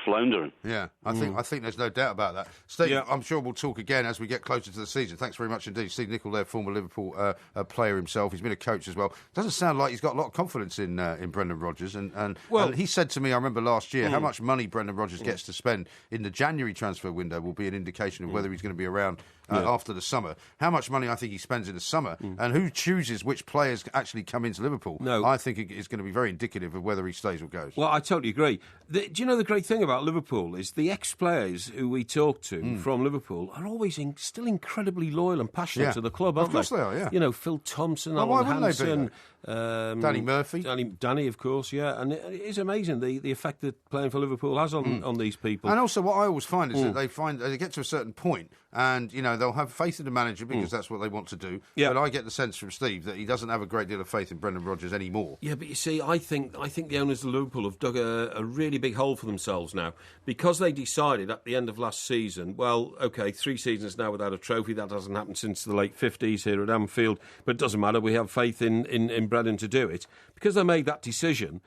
floundering. Yeah, I think there's no doubt about that. Steve, I'm sure we'll talk again as we get closer to the season. Thanks very much indeed. Steve Nicol there, former Liverpool player himself. He's been a coach as well. Doesn't sound like he's got a lot of confidence in Brendan Rodgers. And he said to me, I remember last year, how much money Brendan Rodgers gets to spend in the January transfer window will be an indication of whether he's going to be around after the summer. How much money I think he spends in the summer and who chooses which players actually come into Liverpool, I think it is going to be very indicative of whether he stays or goes. Well, I totally agree. Do you know the great thing about Liverpool is the ex-players who we talk to from Liverpool are always still incredibly loyal and passionate to the club, aren't they? Of course they are, yeah. You know, Phil Thompson, Well, Alan why wouldn't they be, Hansen, Danny Murphy. Danny, of course, yeah. And it is amazing the effect that playing for Liverpool has on these people. And also what I always find is that they get to a certain point and, you know, they'll have faith in the manager because that's what they want to do. Yeah. But I get the sense from Steve that he doesn't have a great deal of faith in Brendan Rodgers anymore. Yeah, but you see, I think the owners of Liverpool have dug a really big hole for themselves now, because they decided at the end of last season, well, OK, 3 seasons now without a trophy. That hasn't happened since the late 50s here at Anfield, but it doesn't matter. We have faith in Brendan to do it. Because they made that decision,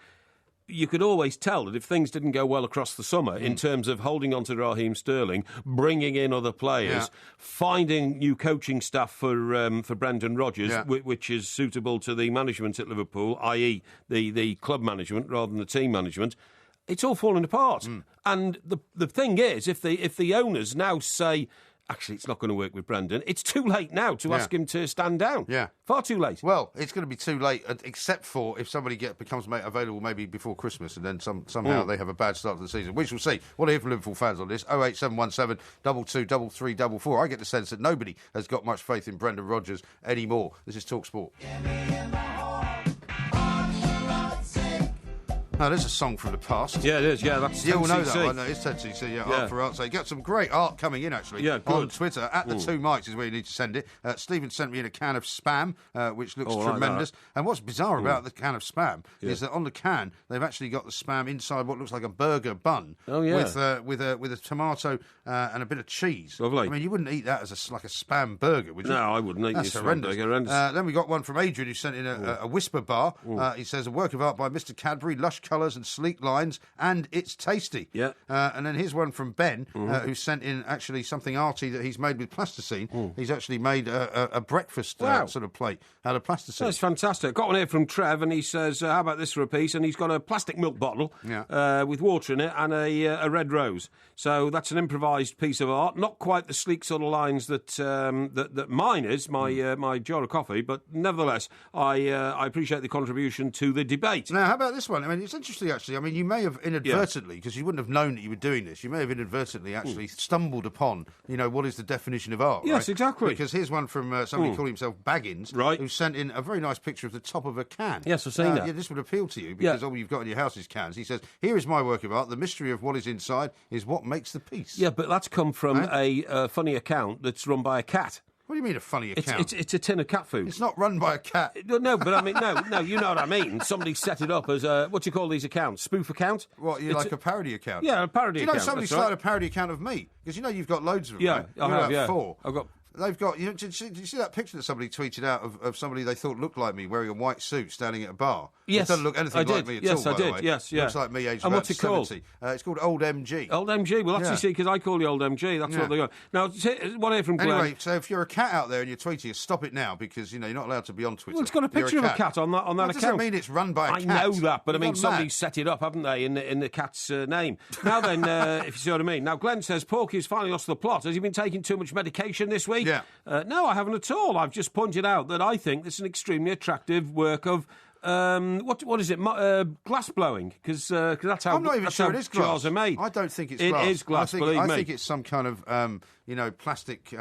you could always tell that if things didn't go well across the summer in terms of holding on to Raheem Sterling, bringing in other players, finding new coaching staff for Brendan Rodgers, which is suitable to the management at Liverpool, i.e. the club management rather than the team management, it's all falling apart. And the thing is, if the owners now say, actually, it's not going to work with Brendan, it's too late now to ask him to stand down. Yeah. Far too late. Well, it's going to be too late, except for if somebody becomes available maybe before Christmas and then somehow they have a bad start to the season. We shall see. Want to hear from Liverpool fans on this? 08717 22 3344. I get the sense that nobody has got much faith in Brendan Rodgers anymore. This is Talk Sport. No, there's a song from the past. Yeah, it is. Yeah, that's you all know 10cc. that one. No, it's 10cc, Art for Art's sake. Got some great art coming in, actually, on Twitter. At the 2 mics is where you need to send it. Stephen sent me in a can of Spam, which looks tremendous. And what's bizarre about the can of Spam is that on the can, they've actually got the Spam inside what looks like a burger bun with a tomato and a bit of cheese. Lovely. I mean, you wouldn't eat that as like a Spam burger, would you? No, I wouldn't eat That's horrendous. Then we got one from Adrian who sent in a whisper bar. He says, a work of art by Mr. Cadbury, lush colours and sleek lines, and it's tasty. Yeah. And then here's one from Ben, who sent in actually something arty that he's made with plasticine. He's actually made a breakfast sort of plate out of plasticine. That's fantastic. Got one here from Trev, and he says, how about this for a piece? And he's got a plastic milk bottle with water in it and a red rose. So that's an improvised piece of art. Not quite the sleek sort of lines that mine is, my jar of coffee, but nevertheless, I appreciate the contribution to the debate. Now, how about this one? I mean, It's interesting, actually. I mean, you may have inadvertently, because you wouldn't have known that you were doing this, you may have inadvertently actually stumbled upon, what is the definition of art, Yes, right? exactly. Because here's one from somebody calling himself Baggins, right, who sent in a very nice picture of the top of a can. Yes, I've seen that. Yeah, this would appeal to you, because all you've got in your house is cans. He says, here is my work of art. The mystery of what is inside is what makes the piece. Yeah, but that's come from a funny account that's run by a cat. What do you mean a funny account? It's a tin of cat food. It's not run by a cat. No, but I mean, no, you know what I mean. Somebody set it up as a, what do you call these accounts? Spoof account? What, like a parody account? Yeah, a parody account. Do you know somebody started a parody account of me? Because you've got loads of them, yeah, right? I have, about 4. I've got... They've got... did you see that picture that somebody tweeted out of somebody they thought looked like me wearing a white suit standing at a bar? Yes, it doesn't look anything like me at all, by the way. Yes, yeah. Looks like me, aged and about what's it 70. called? It's called Old MG. Old MG. Well, actually, see, because I call you Old MG. That's what they got. Now, one here from Glenn. Anyway, so if you're a cat out there and you're tweeting, stop it now, because, you're not allowed to be on Twitter. Well, it's got a picture of a cat on that account. That doesn't mean it's run by a cat. I know that, but I mean, somebody set it up, haven't they, in the cat's name. Now then, if you see what I mean. Now, Glenn says, Porky's finally lost the plot. Has he been taking too much medication this week? Yeah. No, I haven't at all. I've just pointed out that I think this is an extremely attractive work of... what is it? Glass blowing, because that's how. I'm not even sure it is glass. Jars are made. I don't think it's glass. It is glass. I think it's some kind of plastic.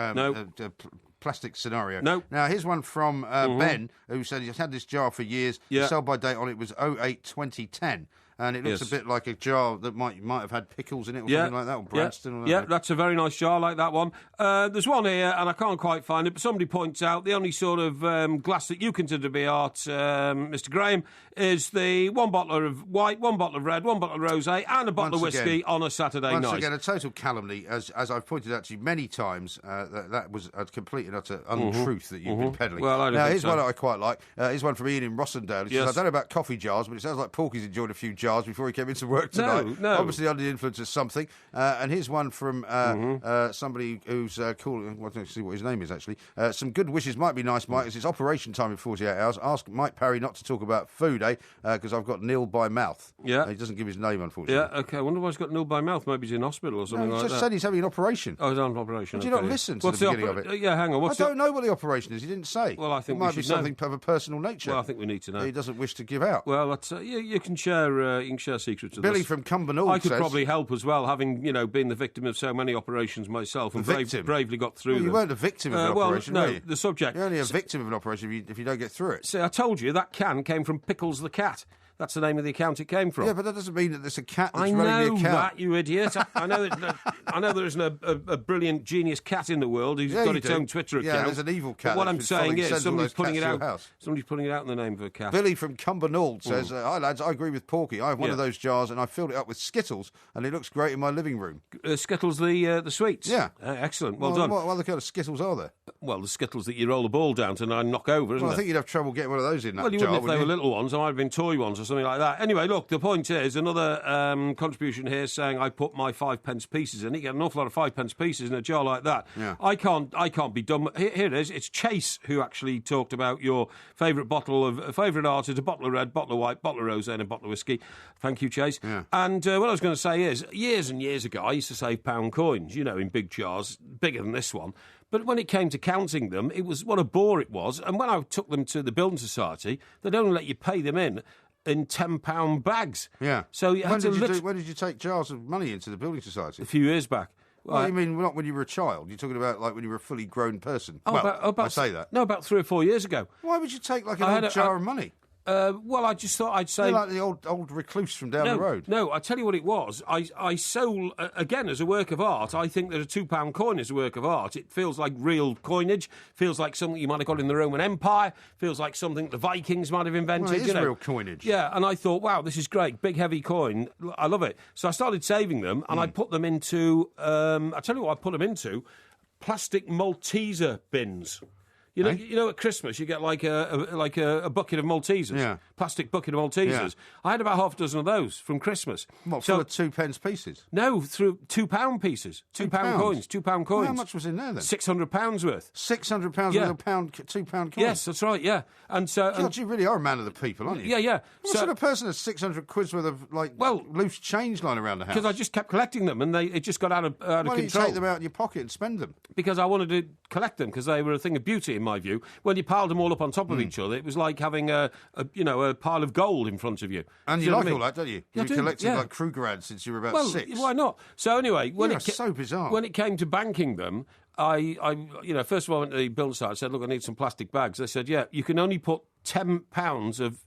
Plastic scenario. No. Now here's one from Ben, who said he's had this jar for years. Yeah. The sell-by date on it was 08/2010. And it looks a bit like a jar that might have had pickles in it or something like that, or Branston. Yeah, that's a very nice jar, like that one. There's one here, and I can't quite find it, but somebody points out the only sort of glass that you consider to be art, Mr. Graham, is the 1 bottle of white, 1 bottle of red, 1 bottle of rosé, and a bottle of whiskey on a Saturday night. Once again, a total calumny, as I've pointed out to you many times, that was a complete and utter untruth that you've been peddling. Well, I don't think here's so. one that I quite like. Here's one from Ian in Rossendale. He says, I don't know about coffee jars, but it sounds like Porky's enjoyed a few jars before he came into work tonight. No. Obviously under the influence of something. And here's one from somebody who's calling... Well, let's see what his name is, actually. Some good wishes might be nice, Mike, as it's operation time in 48 hours. Ask Mike Parry not to talk about food, because I've got nil by mouth. Yeah. He doesn't give his name, unfortunately. Yeah, OK. I wonder why he's got nil by mouth. Maybe he's in hospital or something like that. He just said he's having an operation. Oh, he's on operation. Did you not listen to the beginning of it? Yeah, hang on. I don't know what the operation is. He didn't say. Well, I think it might we be should something of a personal nature. Well, I think we need to know. That he doesn't wish to give out. Well, that's, you can share secrets with Billy us. from Cumbernauld I could says, probably help as well, having been the victim of so many operations myself and bravely got through them. You weren't a victim of an operation, were you? The subject. You're only a victim of an operation if you don't get through it. See, I told you that can came from Pickles the cat. That's the name of the account it came from. Yeah, but that doesn't mean that there's a cat that's I running the account. know that, you idiot. I know there isn't a brilliant genius cat in the world who's got its own Twitter account. Yeah, there's an evil cat. But what I'm saying is somebody's putting it out. House. Somebody's putting it out in the name of a cat. Billy from Cumbernauld says, "Hi lads, I agree with Porky. I have one of those jars and I filled it up with Skittles, and it looks great in my living room." Skittles, the sweets. Yeah, excellent. Well done. What other kind of Skittles are there? Well, the Skittles that you roll a ball down to and knock over, isn't I think you'd have trouble getting one of those in that jar. Well, you wouldn't if they were little ones. It might have been toy ones or something like that. Anyway, look, the point is, another contribution here saying I put my 5p pieces in. You get an awful lot of 5p pieces in a jar like that. Yeah. I can't be done. Here it is. It's Chase who actually talked about your favourite art is a bottle of red, bottle of white, bottle of rosé and a bottle of whiskey. Thank you, Chase. Yeah. And what I was going to say is, years and years ago, I used to save £1 coins, in big jars, bigger than this one. But when it came to counting them, it was what a bore it was. And when I took them to the Building Society, they'd only let you pay them in £10 bags. Yeah. So you had when did you take jars of money into the Building Society? A few years back. Well, you mean not when you were a child? You're talking about like when you were a fully grown person. I say that. No, about 3 or 4 years ago. Why would you take like an old jar of money? Well, I just thought I'd say... You're like the old recluse from down the road. No, I tell you what it was. I sold, again, as a work of art, I think that a £2 coin is a work of art. It feels like real coinage, feels like something you might have got in the Roman Empire, feels like something the Vikings might have invented. Well, it is real coinage. Yeah, and I thought, wow, this is great. Big, heavy coin. I love it. So I started saving them, and I put them into... I tell you what I put them into. Plastic Malteser bins. You know, at Christmas you get like a bucket of Maltesers, plastic bucket of Maltesers. Yeah. I had about half a dozen of those from Christmas. What, full of 2p pieces? No, through £2 pieces, £2 coins, £2 coins. Well, how much was in there then? £600 worth. £600 worth of £2 coins. Yes, that's right. Yeah, and so God, you really are a man of the people, aren't you? Yeah. What sort of person has 600 quid's worth of loose change lying around the house? Because I just kept collecting them, and it just got out of control. Why don't you take them out in your pocket and spend them? Because I wanted to collect them because they were a thing of beauty in in my view. When you piled them all up on top of each other, it was like having a pile of gold in front of you. And you like all that, don't you? Yeah, You've collected like Krugerrand since you were about 6. Why not? So anyway, so bizarre. When it came to banking them, I first of all, I went to the building site. I said, look, I need some plastic bags. They said, yeah, you can only put £10 of,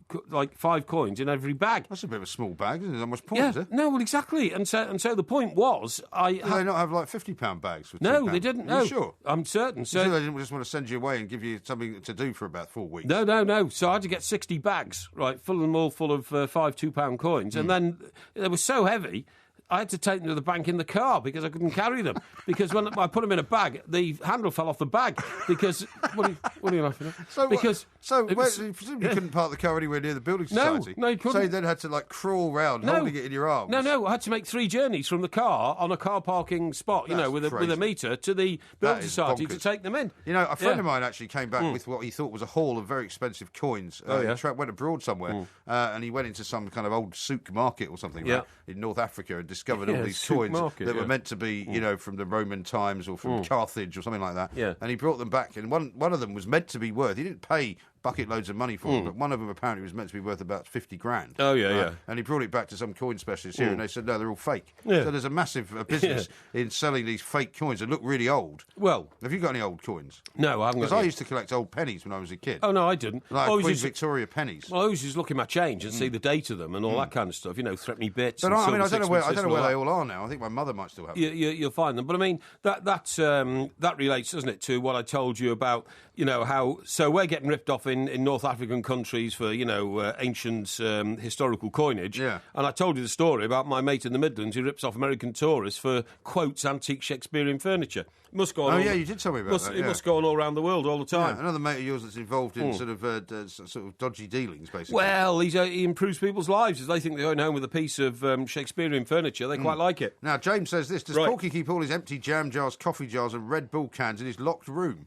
5 coins in every bag. That's a bit of a small bag, isn't it? How much point is it? No, well, exactly. And so the point was... Did they not have, £50 bags with No, £10? they didn't, Are no. you sure? I'm certain. So they didn't just want to send you away and give you something to do for about 4 weeks? No. So I had to get 60 bags, right, full of 5 £2 coins. And then they were so heavy... I had to take them to the bank in the car because I couldn't carry them. Because when I put them in a bag, the handle fell off the bag. Because what are you laughing at? You presumably couldn't park the car anywhere near the building society. No, you couldn't. So you then had to crawl round, holding it in your arms. No. I had to make 3 journeys from the car on a car parking spot, with a meter to the building society to take them in. A friend of mine actually came back with what he thought was a haul of very expensive coins. He went abroad somewhere and he went into some kind of old souk market or something in North Africa and discovered all these coins that were meant to be, from the Roman times or from Carthage or something like that. Yeah. And he brought them back, and one of them was meant to be worth. He didn't pay bucket loads of money for them, but one of them apparently was meant to be worth about 50 grand. Oh, yeah. And he brought it back to some coin specialist here, and they said, no, they're all fake. Yeah. So there's a massive business in selling these fake coins that look really old. Well... Have you got any old coins? No, I haven't got Because I used to collect old pennies when I was a kid. Oh, no, I didn't. Like Queen Victoria pennies. Well, I always just look at my change and see the date of them and all that kind of stuff, threepenny bits. But I don't know where they all are now. I think my mother might still have them. You'll find them. But I mean, that relates, doesn't it, to what I told you about, how... So we're getting ripped off in North African countries for, ancient historical coinage. Yeah. And I told you the story about my mate in the Midlands who rips off American tourists for, quotes, antique Shakespearean furniture. It must go on. You did tell me about that. It must go on all around the world all the time. Yeah, another mate of yours that's involved in sort of dodgy dealings, basically. Well, he improves people's lives. As they think they're going home with a piece of Shakespearean furniture, they quite like it. Now, James says this: does Porky keep all his empty jam jars, coffee jars, and Red Bull cans in his locked room?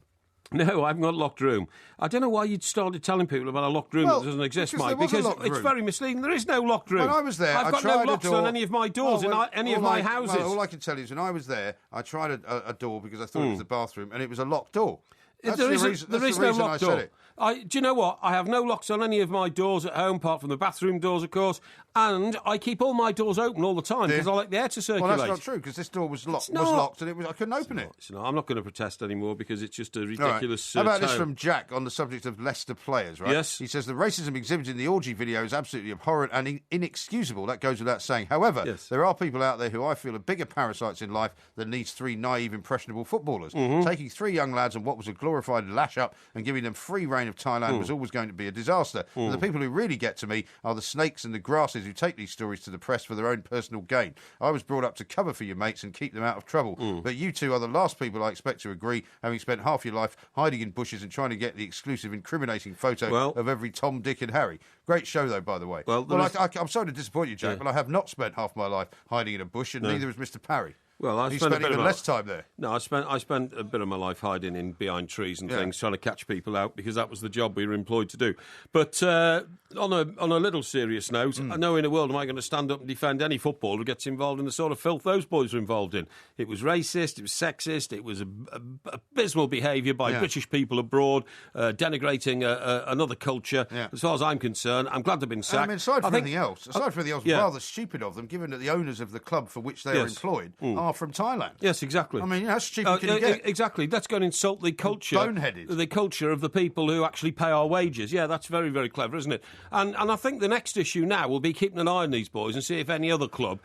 No, I haven't got a locked room. I don't know why you'd started telling people about a locked room that doesn't exist, Mike, because it's very misleading. There is no locked room. When I was there, I've got no locks on any of my doors in any of my houses. Well, all I can tell you is when I was there, I tried a door because I thought it was the bathroom, and it was a locked door. There is no locked door. Do you know what? I have no locks on any of my doors at home, apart from the bathroom doors, of course. And I keep all my doors open all the time because I like the air to circulate. Well, that's not true because this door was locked, and I couldn't open it. I'm not going to protest anymore because it's just a ridiculous. How about this from Jack on the subject of Leicester players? Right? Yes. He says the racism exhibited in the orgy video is absolutely abhorrent and inexcusable. That goes without saying. However, there are people out there who I feel are bigger parasites in life than needs 3 naive, impressionable footballers. Taking 3 young lads on what was a glorified lash up and giving them free reign of Thailand was always going to be a disaster. And the people who really get to me are the snakes and the grasses who take these stories to the press for their own personal gain. I was brought up to cover for your mates and keep them out of trouble. But you two are the last people I expect to agree, having spent half your life hiding in bushes and trying to get the exclusive incriminating photo of every Tom, Dick and Harry. Great show, though, by the way. I'm sorry to disappoint you, Jack, but I have not spent half my life hiding in a bush, and neither has Mr. Parry. Well, I spent even less time there. No, I spent a bit of my life hiding in behind trees and things, trying to catch people out because that was the job we were employed to do. But on a little serious note, I know in a world am I going to stand up and defend any footballer who gets involved in the sort of filth those boys were involved in. It was racist, it was sexist, it was abysmal behaviour by British people abroad, denigrating another culture. Yeah. As far as I'm concerned, I'm glad they've been sacked. I mean, aside from anything else, rather stupid of them, given that the owners of the club for which they are employed are from Thailand. Yes, exactly. I mean, how stupid can you get? Exactly. Let's go and insult the culture. Boneheaded. The culture of the people who actually pay our wages. Yeah, that's very, very clever, isn't it? And I think the next issue now will be keeping an eye on these boys and see if any other club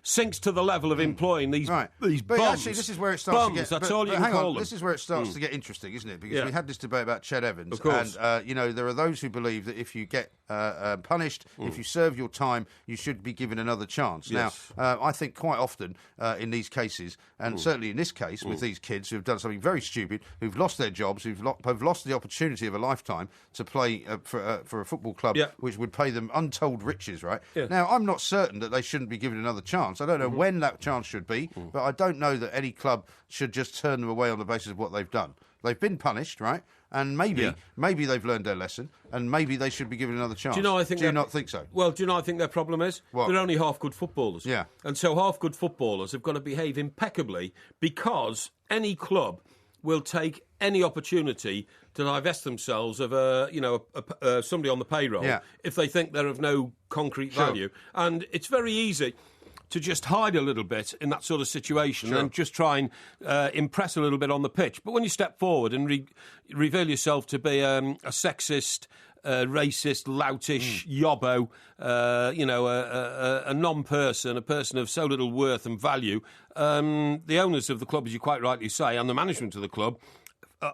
sinks to the level of employing these bums. But actually, this is where it starts to get... That's all you can call them. This is where it starts to get interesting, isn't it? Because we had this debate about Ched Evans. Of course. And, there are those who believe that if you get punished, if you serve your time, you should be given another chance. Yes. Now, I think quite often in these cases, and certainly in this case with these kids who have done something very stupid, who've lost their jobs, have lost the opportunity of a lifetime to play for a football club which would pay them untold riches, right? Yeah. Now, I'm not certain that they shouldn't be given another chance. I don't know when that chance should be, but I don't know that any club should just turn them away on the basis of what they've done. They've been punished, right? And maybe they've learned their lesson, and maybe they should be given another chance. Do you not think so? Well, do you know what I think their problem is? What? They're only half-good footballers. Yeah. And so half-good footballers have got to behave impeccably because any club will take any opportunity to divest themselves of somebody on the payroll if they think they're of no concrete value. And it's very easy to just hide a little bit in that sort of situation and just try and impress a little bit on the pitch. But when you step forward and reveal yourself to be a sexist, racist, loutish yobbo, a non-person, a person of so little worth and value, the owners of the club, as you quite rightly say, and the management of the club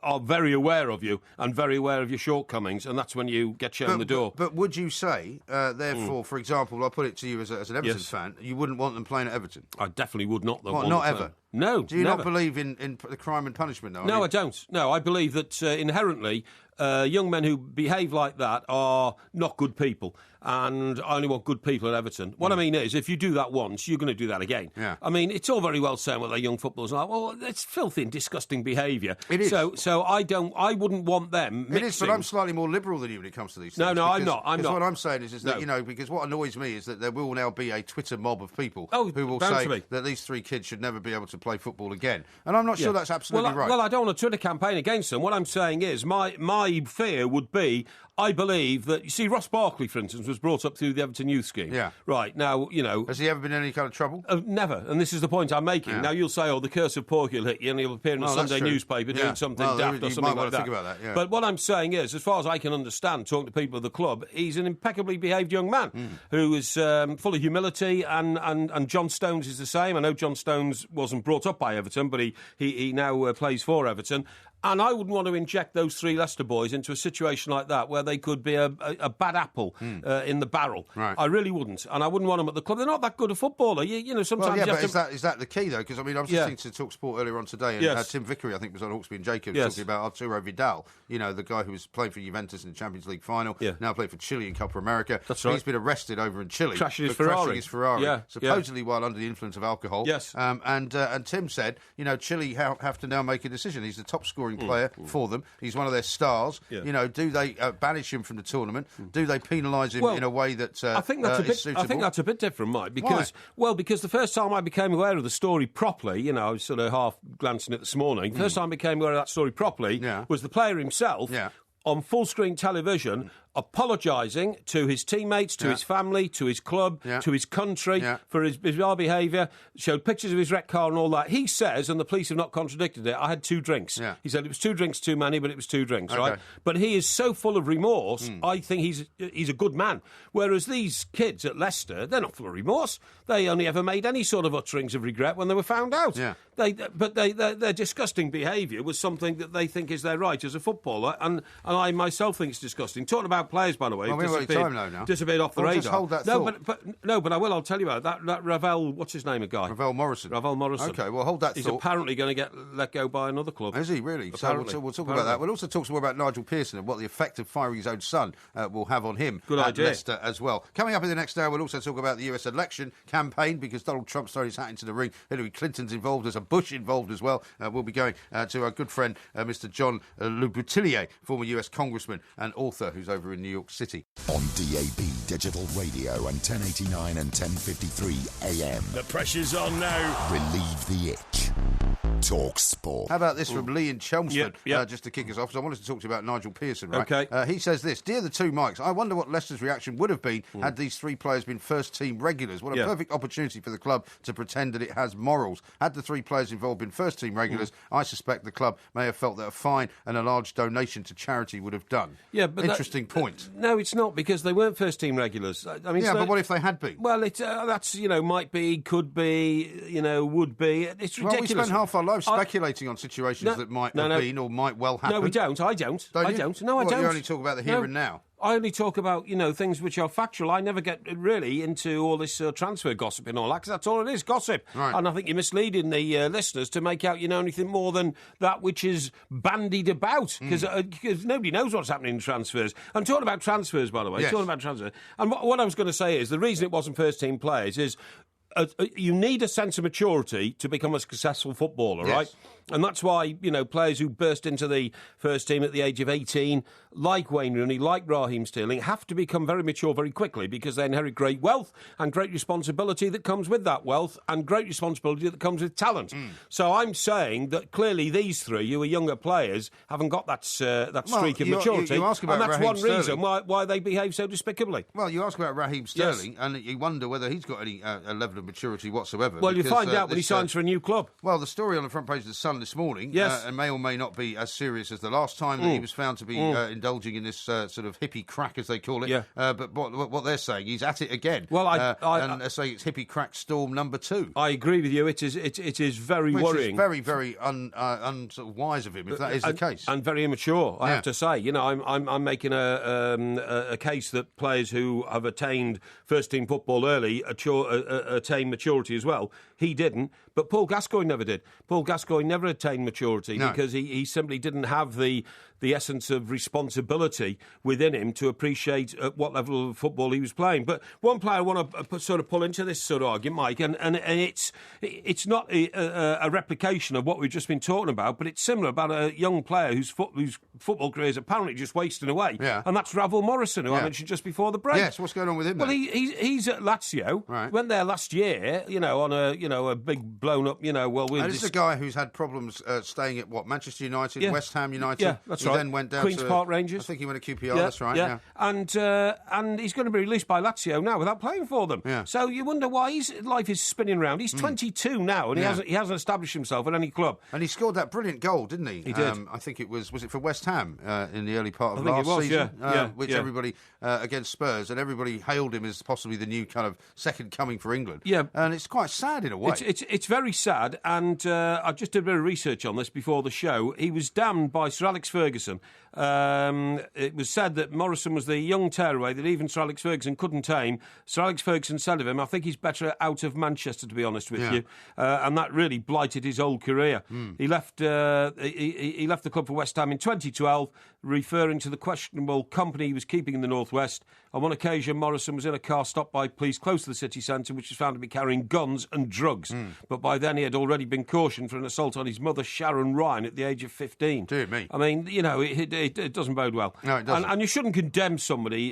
are very aware of you and very aware of your shortcomings, and that's when you get shown the door. But would you say, therefore, for example, I'll put it to you as an Everton fan, you wouldn't want them playing at Everton? I definitely would not. Not ever? No, Do you never. not believe in the crime and punishment, though? No, I don't. No, I believe that inherently young men who behave like that are not good people, and I only want good people at Everton. What I mean is, if you do that once, you're going to do that again. Yeah. I mean, it's all very well saying, well, they're young footballers. Well, it's filthy and disgusting behaviour. It is. So I wouldn't want them mixing. It is, but I'm slightly more liberal than you when it comes to these things. No, I'm not. What I'm saying is that, because what annoys me is that there will now be a Twitter mob of people who will say that these three kids should never be able to play football again. And I'm not sure that's absolutely right. Well, I don't want a Twitter campaign against them. What I'm saying is my fear would be, I believe that, you see, Ross Barkley, for instance, was brought up through the Everton Youth Scheme. Yeah. Right, now, Has he ever been in any kind of trouble? Never, and this is the point I'm making. Yeah. Now, you'll say, the curse of Porky will hit you, and he'll appear in a Sunday newspaper doing something daft or something like that. Think about that. But what I'm saying is, as far as I can understand, talking to people at the club, he's an impeccably behaved young man who is full of humility, and John Stones is the same. I know John Stones wasn't brought up by Everton, but he now plays for Everton. And I wouldn't want to inject those three Leicester boys into a situation like that where they could be a bad apple in the barrel. Right. I really wouldn't. And I wouldn't want them at the club. They're not that good a footballer. Sometimes is that the key, though? Because, I was listening to Talk Sport earlier on today, and Tim Vickery, I think, was on Hawksby and Jacobs talking about Arturo Vidal, the guy who was playing for Juventus in the Champions League final, now playing for Chile in Copa America. That's right. He's been arrested over in Chile crashing his Ferrari, supposedly while under the influence of alcohol. Yes. And Tim said, Chile have to now make a decision. He's the top scoring player for them. He's one of their stars. Yeah. Do they banish him from the tournament? Do they penalise him in a way that I think that's suitable? I think that's a bit different, Mike, because the first time I became aware of the story properly, I was sort of half glancing at it this morning. The first time I became aware of that story properly was the player himself on full-screen television apologising to his teammates, to his family, to his club, to his country for his bizarre behaviour, showed pictures of his wrecked car and all that. He says, and the police have not contradicted it, I had 2 drinks. Yeah. He said it was 2 drinks too many, but it was 2 drinks, right? But he is so full of remorse, I think he's a good man. Whereas these kids at Leicester, they're not full of remorse. They only ever made any sort of utterings of regret when they were found out. Yeah. Their disgusting behaviour was something that they think is their right as a footballer, and I myself think it's disgusting. Talking about players, by the way, disappeared off the radar. Just hold that thought. But I will. I'll tell you about that Ravel. What's his name? A guy. Ravel Morrison. Okay, well, hold that He's thought. apparently going to get let go by another club. Is he really? Apparently. So we'll talk about that. We'll also talk some more about Nigel Pearson and what the effect of firing his own son will have on him. Good idea. Leicester as well. Coming up in the next hour, we'll also talk about the US election campaign, because Donald Trump's thrown his hat into the ring. Hillary Clinton's involved. There's a Bush involved as well. We'll be going to our good friend, Mr. John Lubutilier, former US congressman and author, who's over in New York City. On DAB Digital Radio and 1089 and 1053 AM. The pressure's on now. Relieve the itch. Talk Sport. How about this from Lee in Chelmsford, Yep. just to kick us off, because I wanted to talk to you about Nigel Pearson, right? Okay. He says this: Dear the two Mikes, I wonder what Leicester's reaction would have been had these 3 players been first-team regulars. What a perfect opportunity for the club to pretend that it has morals. Had the 3 players involved been first-team regulars, I suspect the club may have felt that a fine and a large donation to charity would have done. Yeah, but interesting point. No, it's not, because they weren't first-team regulars. I mean, but what if they had been? Well, that's might be, could be, would be. It's ridiculous. Well, we spend half our lives speculating on situations that might have been or might well happen. No, we don't. I don't. Don't I you? don't. No, I don't. You only talk about the here and now. I only talk about, things which are factual. I never get really into all this transfer gossip and all that, because that's all it is, gossip. Right. And I think you're misleading the listeners to make out you know anything more than that which is bandied about, because nobody knows what's happening in transfers. I'm talking about transfers, by the way. Yes. Talking about transfers. And what I was going to say is the reason it wasn't first-team players is you need a sense of maturity to become a successful footballer, right? And that's why, players who burst into the first team at the age of 18, like Wayne Rooney, like Raheem Sterling, have to become very mature very quickly because they inherit great wealth and great responsibility that comes with that wealth and great responsibility that comes with talent. So I'm saying that clearly these three, who are younger players, haven't got that streak of maturity. You ask about and that's Raheem one Sterling. reason why they behave so despicably. Well, you ask about Raheem Sterling, and you wonder whether he's got any level of maturity whatsoever. Well, you because, find out when he signs for a new club. Well, the story on the front page of The Sun this morning and may or may not be as serious as the last time that he was found to be indulging in this sort of hippie crack, as they call it. But what they're saying, he's at it again. Well, and they're saying it's hippie crack storm number 2. I agree with you. It is very worrying. It's very, very sort of wise of him, if that is the case. And very immature, I have to say. I'm making a case that players who have attained first-team football early attain maturity as well. He didn't, but Paul Gascoigne never did. Paul Gascoigne never attained maturity because he simply didn't have the essence of responsibility within him to appreciate at what level of football he was playing. But one player I want to sort of pull into this sort of argument, Mike, and it's not a replication of what we've just been talking about, but it's similar about a young player whose football career is apparently just wasting away, and that's Ravel Morrison, who I mentioned just before the break. Yes, what's going on with him? Well, he's at Lazio. Right. Went there last year, on a big blown up. This is a guy who's had problems staying at Manchester United, West Ham United. Yeah, that's right. He then went down Queen's to Park Rangers. I think he went to QPR. That's right. Yeah. And he's going to be released by Lazio now without playing for them. Yeah. So you wonder why his life is spinning around. He's 22 now, and he hasn't established himself at any club. And he scored that brilliant goal, didn't he? He did. I think it was it for West Ham in the early part of I think last it was, season, which everybody against Spurs, and everybody hailed him as possibly the new kind of second coming for England. Yeah, and it's quite sad in a way. It's very sad, and I just did a bit of research on this before the show. He was damned by Sir Alex Ferguson. It was said that Morrison was the young tearaway that even Sir Alex Ferguson couldn't tame. Sir Alex Ferguson said of him, I think he's better out of Manchester, to be honest with you. And that really blighted his whole career. He left he left the club for West Ham in 2012, referring to the questionable company he was keeping in the Northwest. On one occasion, Morrison was in a car stopped by police close to the city centre, which was found to be carrying guns and drugs. But by then he had already been cautioned for an assault on his mother, Sharon Ryan, at the age of 15. Dear me. I mean, it doesn't bode well. No, it doesn't. And you shouldn't condemn somebody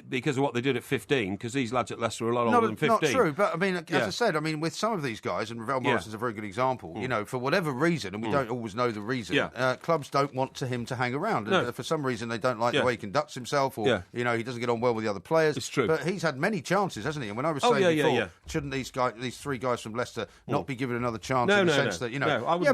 because of what they did at 15, because these lads at Leicester are a lot older than 15. Not true, but I mean, as I said, with some of these guys, and Ravel Morrison's a very good example, for whatever reason, and we don't always know the reason, clubs don't want him to hang around. No. For some reason, they don't like the way he conducts himself, or, he doesn't get on well with the other players. It's true. But he's had many chances, hasn't he? And when I was saying before, shouldn't these three guys from Leicester not be given another chance in the sense that,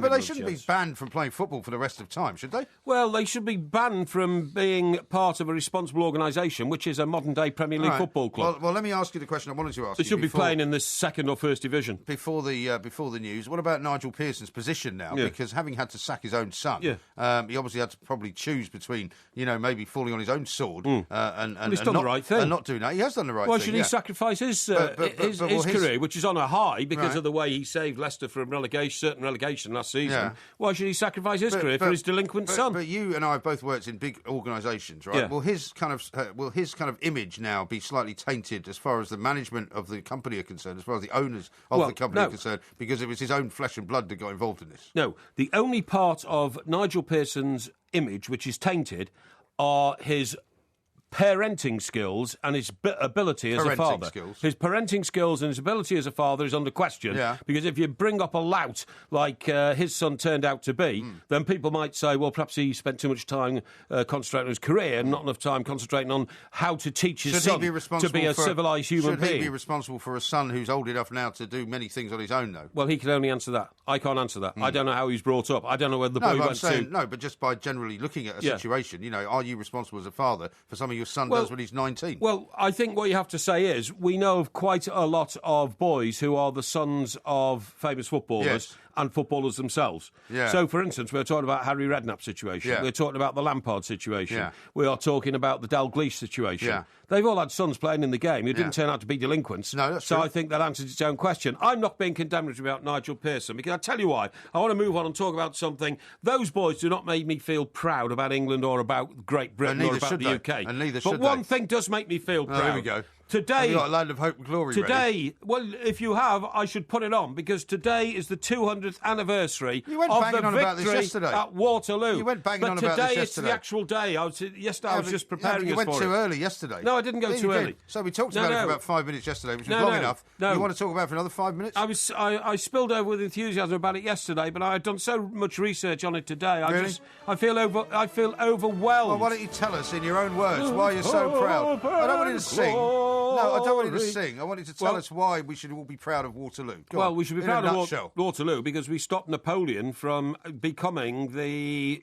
but they shouldn't be banned from playing football for the rest of time, should they? Well, they should be banned from being part of a responsible organisation, which is a modern-day Premier League football club. Well, let me ask you the question I wanted to ask you. They should be playing in the second or first division. Before the news, what about Nigel Pearson's position now? Because having had to sack his own son, he obviously had to probably choose between, maybe falling on his own sword and he's done the right thing. And not doing that. He has done the right thing. Why should he sacrifice his career, which is on a high because of the way he saved Leicester from certain relegation last season? Yeah. Why should he sacrifice his career for his delinquent son? But you and I have both worked in big organisations, right? Yeah. Will his kind of image now be slightly tainted as far as the management of the company are concerned, as far as the owners of the company are concerned, because it was his own flesh and blood that got involved in this? No, the only part of Nigel Pearson's image which is tainted are his parenting skills and his ability as a father. His parenting skills and his ability as a father is under question. Yeah. Because if you bring up a lout like his son turned out to be, then people might say, well, perhaps he spent too much time concentrating on his career and not enough time concentrating on how to teach his son to be a civilised human being. Should he be responsible for a son who's old enough now to do many things on his own, though? Well, he can only answer that. I can't answer that. I don't know how he's brought up. I don't know whether the boy went to... No, but just by generally looking at a situation, are you responsible as a father for something your son does when he's 19? Well, I think what you have to say is we know of quite a lot of boys who are the sons of famous footballers and footballers themselves. Yeah. So, for instance, we're talking about Harry Redknapp's situation. Yeah. We're talking about the Lampard situation. Yeah. We are talking about the Dalglish situation. Yeah. They've all had sons playing in the game who didn't turn out to be delinquents. No, that's true. I think that answers its own question. I'm not being condemnatory about Nigel Pearson because I'll tell you why. I want to move on and talk about something. Those boys do not make me feel proud about England or about Great Britain or about the UK. And neither should they. But one thing does make me feel proud. There we go. Today, have you got a Land of Hope and Glory today, ready? well, if you have, I should put it on because today is the 200th anniversary You went of banging the on about this victory yesterday. at Waterloo. You went banging but on about this today it's the yesterday. actual day. I was just preparing you us went for too it. early yesterday. No, I didn't go Yeah, too you did. early. So we talked about it for about 5 minutes yesterday, which was No, long no, enough. no. You want to talk about it for another 5 minutes? I spilled over with enthusiasm about it yesterday, but I had done so much research on it today. Really? I feel overwhelmed. Well, why don't you tell us in your own words why you're so proud? I don't want you to sing. No, I don't want you to sing. I want you to tell us why we should all be proud of Waterloo. Go on, we should be in proud a of nutshell. Waterloo because we stopped Napoleon from becoming the...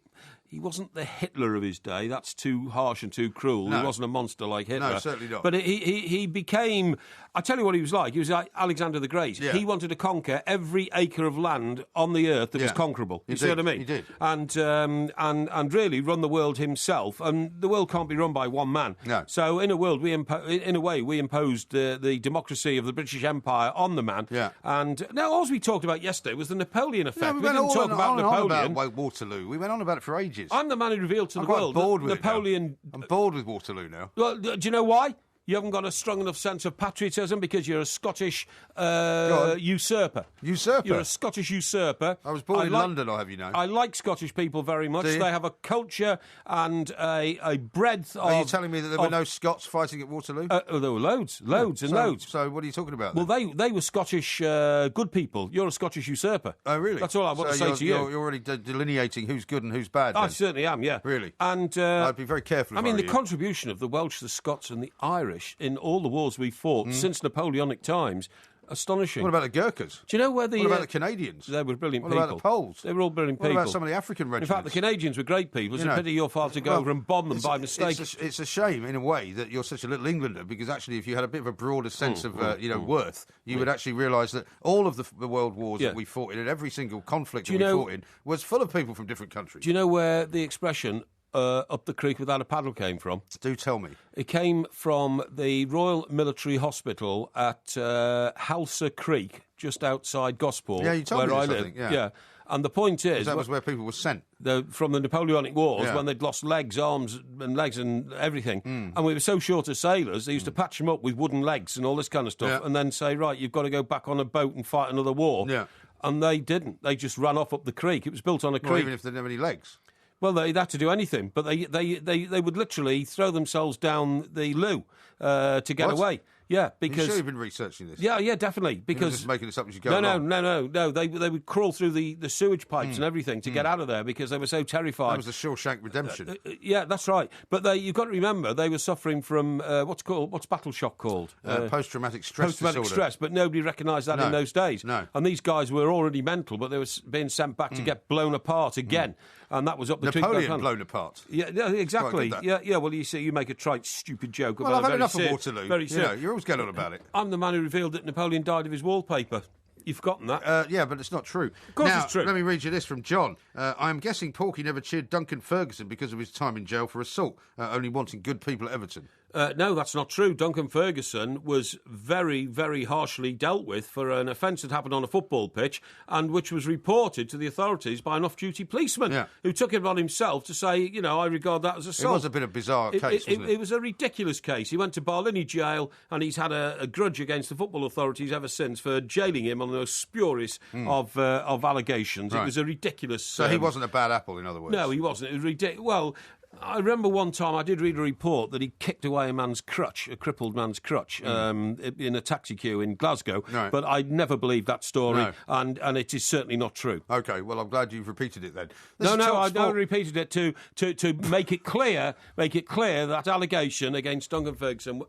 He wasn't the Hitler of his day. That's too harsh and too cruel. No. He wasn't a monster like Hitler. No, certainly not. But he became... I tell you what he was like. He was like Alexander the Great. Yeah. He wanted to conquer every acre of land on the earth that was conquerable. You see what I mean? He did. And really run the world himself. And the world can't be run by one man. No. So in a way, we imposed the democracy of the British Empire on the man. Yeah. And now all we talked about yesterday was the Napoleon effect. No, we went didn't talk on about and on Napoleon. about Waterloo. We went on about it for ages. I'm the man who revealed to I'm the quite world bored that with Napoleon... it now. I'm bored with Waterloo now. Well, do you know why? You haven't got a strong enough sense of patriotism because you're a Scottish usurper. Usurper? You're a Scottish usurper. I was born in London, I'll have you know. I like Scottish people very much. Do you? They have a culture and a breadth of... Are you telling me that there were no Scots fighting at Waterloo? there were loads and loads. So what are you talking about Well, then? they were Scottish good people. You're a Scottish usurper. Oh, really? That's all I want to say to you. You're already delineating who's good and who's bad, I then. certainly am, yeah. Really? And I'd be very careful if I mean, I were the you. contribution of the Welsh, the Scots and the Irish in all the wars we fought since Napoleonic times, astonishing. What about the Gurkhas? Do you know where the... What about the Canadians? They were brilliant What people. about the Poles? They were all brilliant What people. about some of the African In regiments? fact, the Canadians were great people. It's a pity your father to go over and bomb them by mistake. It's a shame, in a way, that you're such a little Englander, because actually, if you had a bit of a broader sense of worth, you would actually realise that all of the world wars that we fought in, and every single conflict that we fought in, was full of people from different countries. Do you know where the expression up the creek without a paddle came from? Do tell me. It came from the Royal Military Hospital at Halsa Creek, just outside Gosport, Yeah, you told where me I this, I live. think, yeah. And the point is... That was where people were sent. From the Napoleonic Wars, Yeah. when they'd lost legs, arms and legs and everything. And we were so short of sailors, they used to patch them up with wooden legs and all this kind of stuff, Yeah. and then say, right, you've got to go back on a boat and fight another war. Yeah. And they didn't. They just ran off up the creek. It was built on a Well, creek. even if they didn't have any legs. Well, they'd had to do anything, but they would literally throw themselves down the loo to get What? away. Yeah, Are because... you sure you've been researching this? Yeah, definitely. You're not Because just making this up as you go no, along. no. They would crawl through the sewage pipes and everything to get out of there because they were so terrified. That was the Shawshank Redemption. Yeah, that's right. But you've got to remember they were suffering from what's battle shock called? Post-traumatic stress Post-traumatic disorder. stress, but nobody recognised that No. in those days. No. And these guys were already mental, but they were being sent back to get blown apart again. And that was up the creek. Napoleon blown apart. Yeah, exactly. Quite good, Yeah. Well, you see, you make a trite, stupid joke Well, about I've had a very enough of ser- Waterloo. Very You know, you're always going on about it. I'm the man who revealed that Napoleon died of his wallpaper. You've forgotten that. Yeah, but it's not true. Of course now, it's true. Let me read you this from John. I'm guessing Porky never cheered Duncan Ferguson because of his time in jail for assault, only wanting good people at Everton. No, that's not true. Duncan Ferguson was very, very harshly dealt with for an offence that happened on a football pitch and which was reported to the authorities by an off-duty policeman who took it on himself to say, I regard that as assault. It was a bit of a bizarre case, wasn't it? It was a ridiculous case. He went to Barlinnie jail and he's had a grudge against the football authorities ever since for jailing him on the most spurious of allegations. Right. It was a ridiculous... So he wasn't a bad apple, in other words? No, he wasn't. It was ridiculous. Well... I remember one time I did read a report that he kicked away a man's crutch, a crippled man's crutch, in a taxi queue in Glasgow. Right. But I never believed that story, No. and it is certainly not true. OK, well, I'm glad you've repeated it then. I repeated it to make it clear that allegation against Duncan Ferguson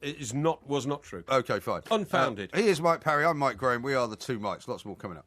was not true. OK, fine. Unfounded. He is Mike Parry, I'm Mike Graham. We are the two Mikes. Lots more coming up.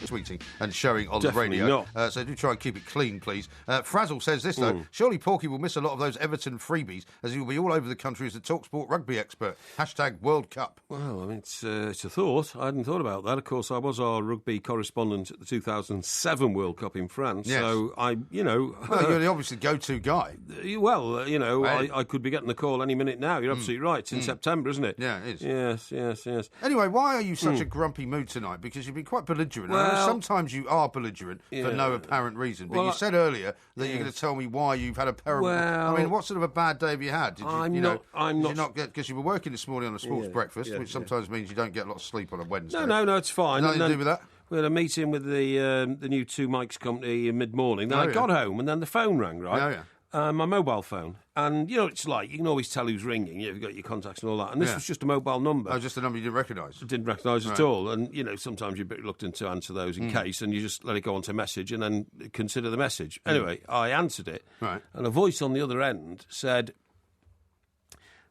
Tweeting and showing on Definitely the radio. not. So do try and keep it clean, please. Frazzle says this, though. Surely Porky will miss a lot of those Everton freebies as he will be all over the country as a TalkSport rugby expert. # World Cup. Well, I mean, it's a thought. I hadn't thought about that. Of course, I was our rugby correspondent at the 2007 World Cup in France. Yes. So Well, you're the obviously go-to guy. Well, Right. I could be getting the call any minute now. You're absolutely right. It's in September, isn't it? Yeah, it is. Yes. Anyway, why are you such a grumpy mood tonight? Because you've been quite belligerent. And I sometimes you are belligerent for no apparent reason. But you said earlier that you're going to tell me why you've had a terrible... Well, I mean, what sort of a bad day have you had? Did you, I'm not... Because you were working this morning on a sports breakfast, which sometimes means you don't get a lot of sleep on a Wednesday. No, it's fine. Nothing to do with that? We had a meeting with the new Two Mics company in mid-morning. Then I got home, and then the phone rang, right? Oh, yeah. My mobile phone. And, you know, it's like, you can always tell who's ringing. You've got your contacts and all that. And this was just a mobile number. Oh, just a number you didn't recognise? Didn't recognise at all. And, you know, sometimes you're a bit reluctant to answer those in case, and you just let it go onto message and then consider the message. Anyway, I answered it, and a voice on the other end said,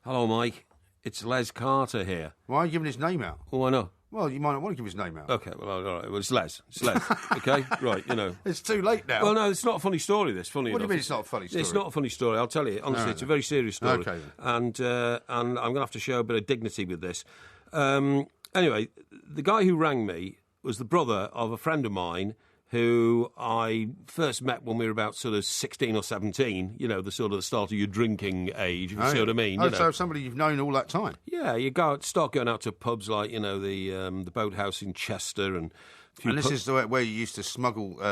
"Hello, Mike. It's Les Carter here." Why are you giving his name out? Oh, why not? Well, you might not want to give his name out. Okay, well, all right. Well, it's Les. It's Les. Okay, right, you know. It's too late now. Well, no, it's not a funny story, this, funny What enough. do you mean it's not a funny story? It's not a funny story, I'll tell you. Honestly, it's a very serious story. Okay. And I'm going to have to show a bit of dignity with this. Anyway, the guy who rang me was the brother of a friend of mine who I first met when we were about sort of 16 or 17, you know, the sort of the start of your drinking age, if you see what I mean. You know. So somebody you've known all that time? Yeah, you start going out to pubs like, you know, the Boathouse in Chester and... And this is where you used to smuggle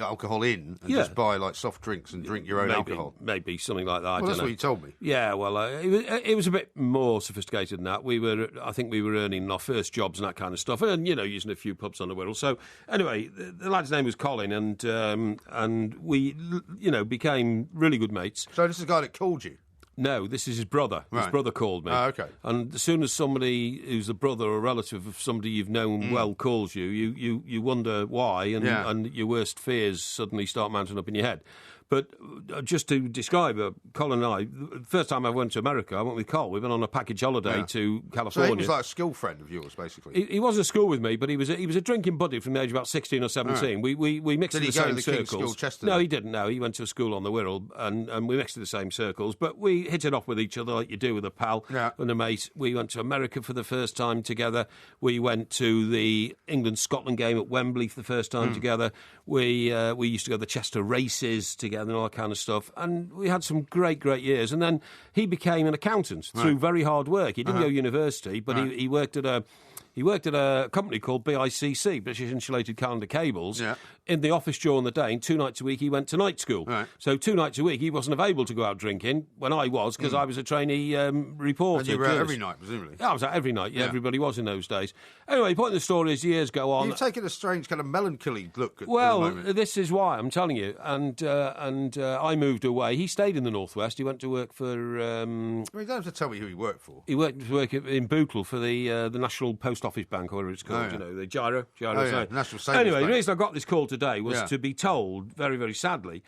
alcohol in and just buy like soft drinks and drink your own alcohol. Maybe something like that. Well, that's what you told me. Yeah, well, it was a bit more sophisticated than that. I think we were earning our first jobs and that kind of stuff, and you know, using a few pubs on the Wirral. So anyway, the lad's name was Colin, and we, you know, became really good mates. So this is the guy that called you. No, this is his brother. Right. His brother called me. Oh, okay. And as soon as somebody who's a brother or a relative of somebody you've known well calls you, you wonder why, and your worst fears suddenly start mounting up in your head. But just to describe Colin and I, the first time I went to America, I went with Col. We went on a package holiday to California. So he was like a school friend of yours, basically? He wasn't at school with me, but he was a drinking buddy from the age of about 16 or 17. Right. We mixed in the same circles. Did he go to the King's School, Chester? No, he didn't. No, he went to a school on the Wirral, and we mixed in the same circles. But we hit it off with each other like you do with a pal and a mate. We went to America for the first time together. We went to the England-Scotland game at Wembley for the first time together. We used to go to the Chester races together and all that kind of stuff. And we had some great years. And then he became an accountant through very hard work. He didn't go to university, but he worked at a company called BICC, British Insulated Calendar Cables, in the office during the day, and 2 nights a week he went to night school. Right. So 2 nights a week he wasn't able to go out drinking when I was, because I was a trainee reporter. And you were out every night, presumably? Yeah, I was out every night. Yeah, everybody was in those days. Anyway, the point of the story is years go on. You've taken a strange kind of melancholy look at the moment. This is why, I'm telling you. And I moved away. He stayed in the Northwest. He went to work for... you don't have to tell me who he worked for. He went to work in Bootle for the National Post Office Bank, or whatever it's called, you know, the Gyro. National Savings Anyway, Bank. the reason I got this call today was to be told, very, very sadly,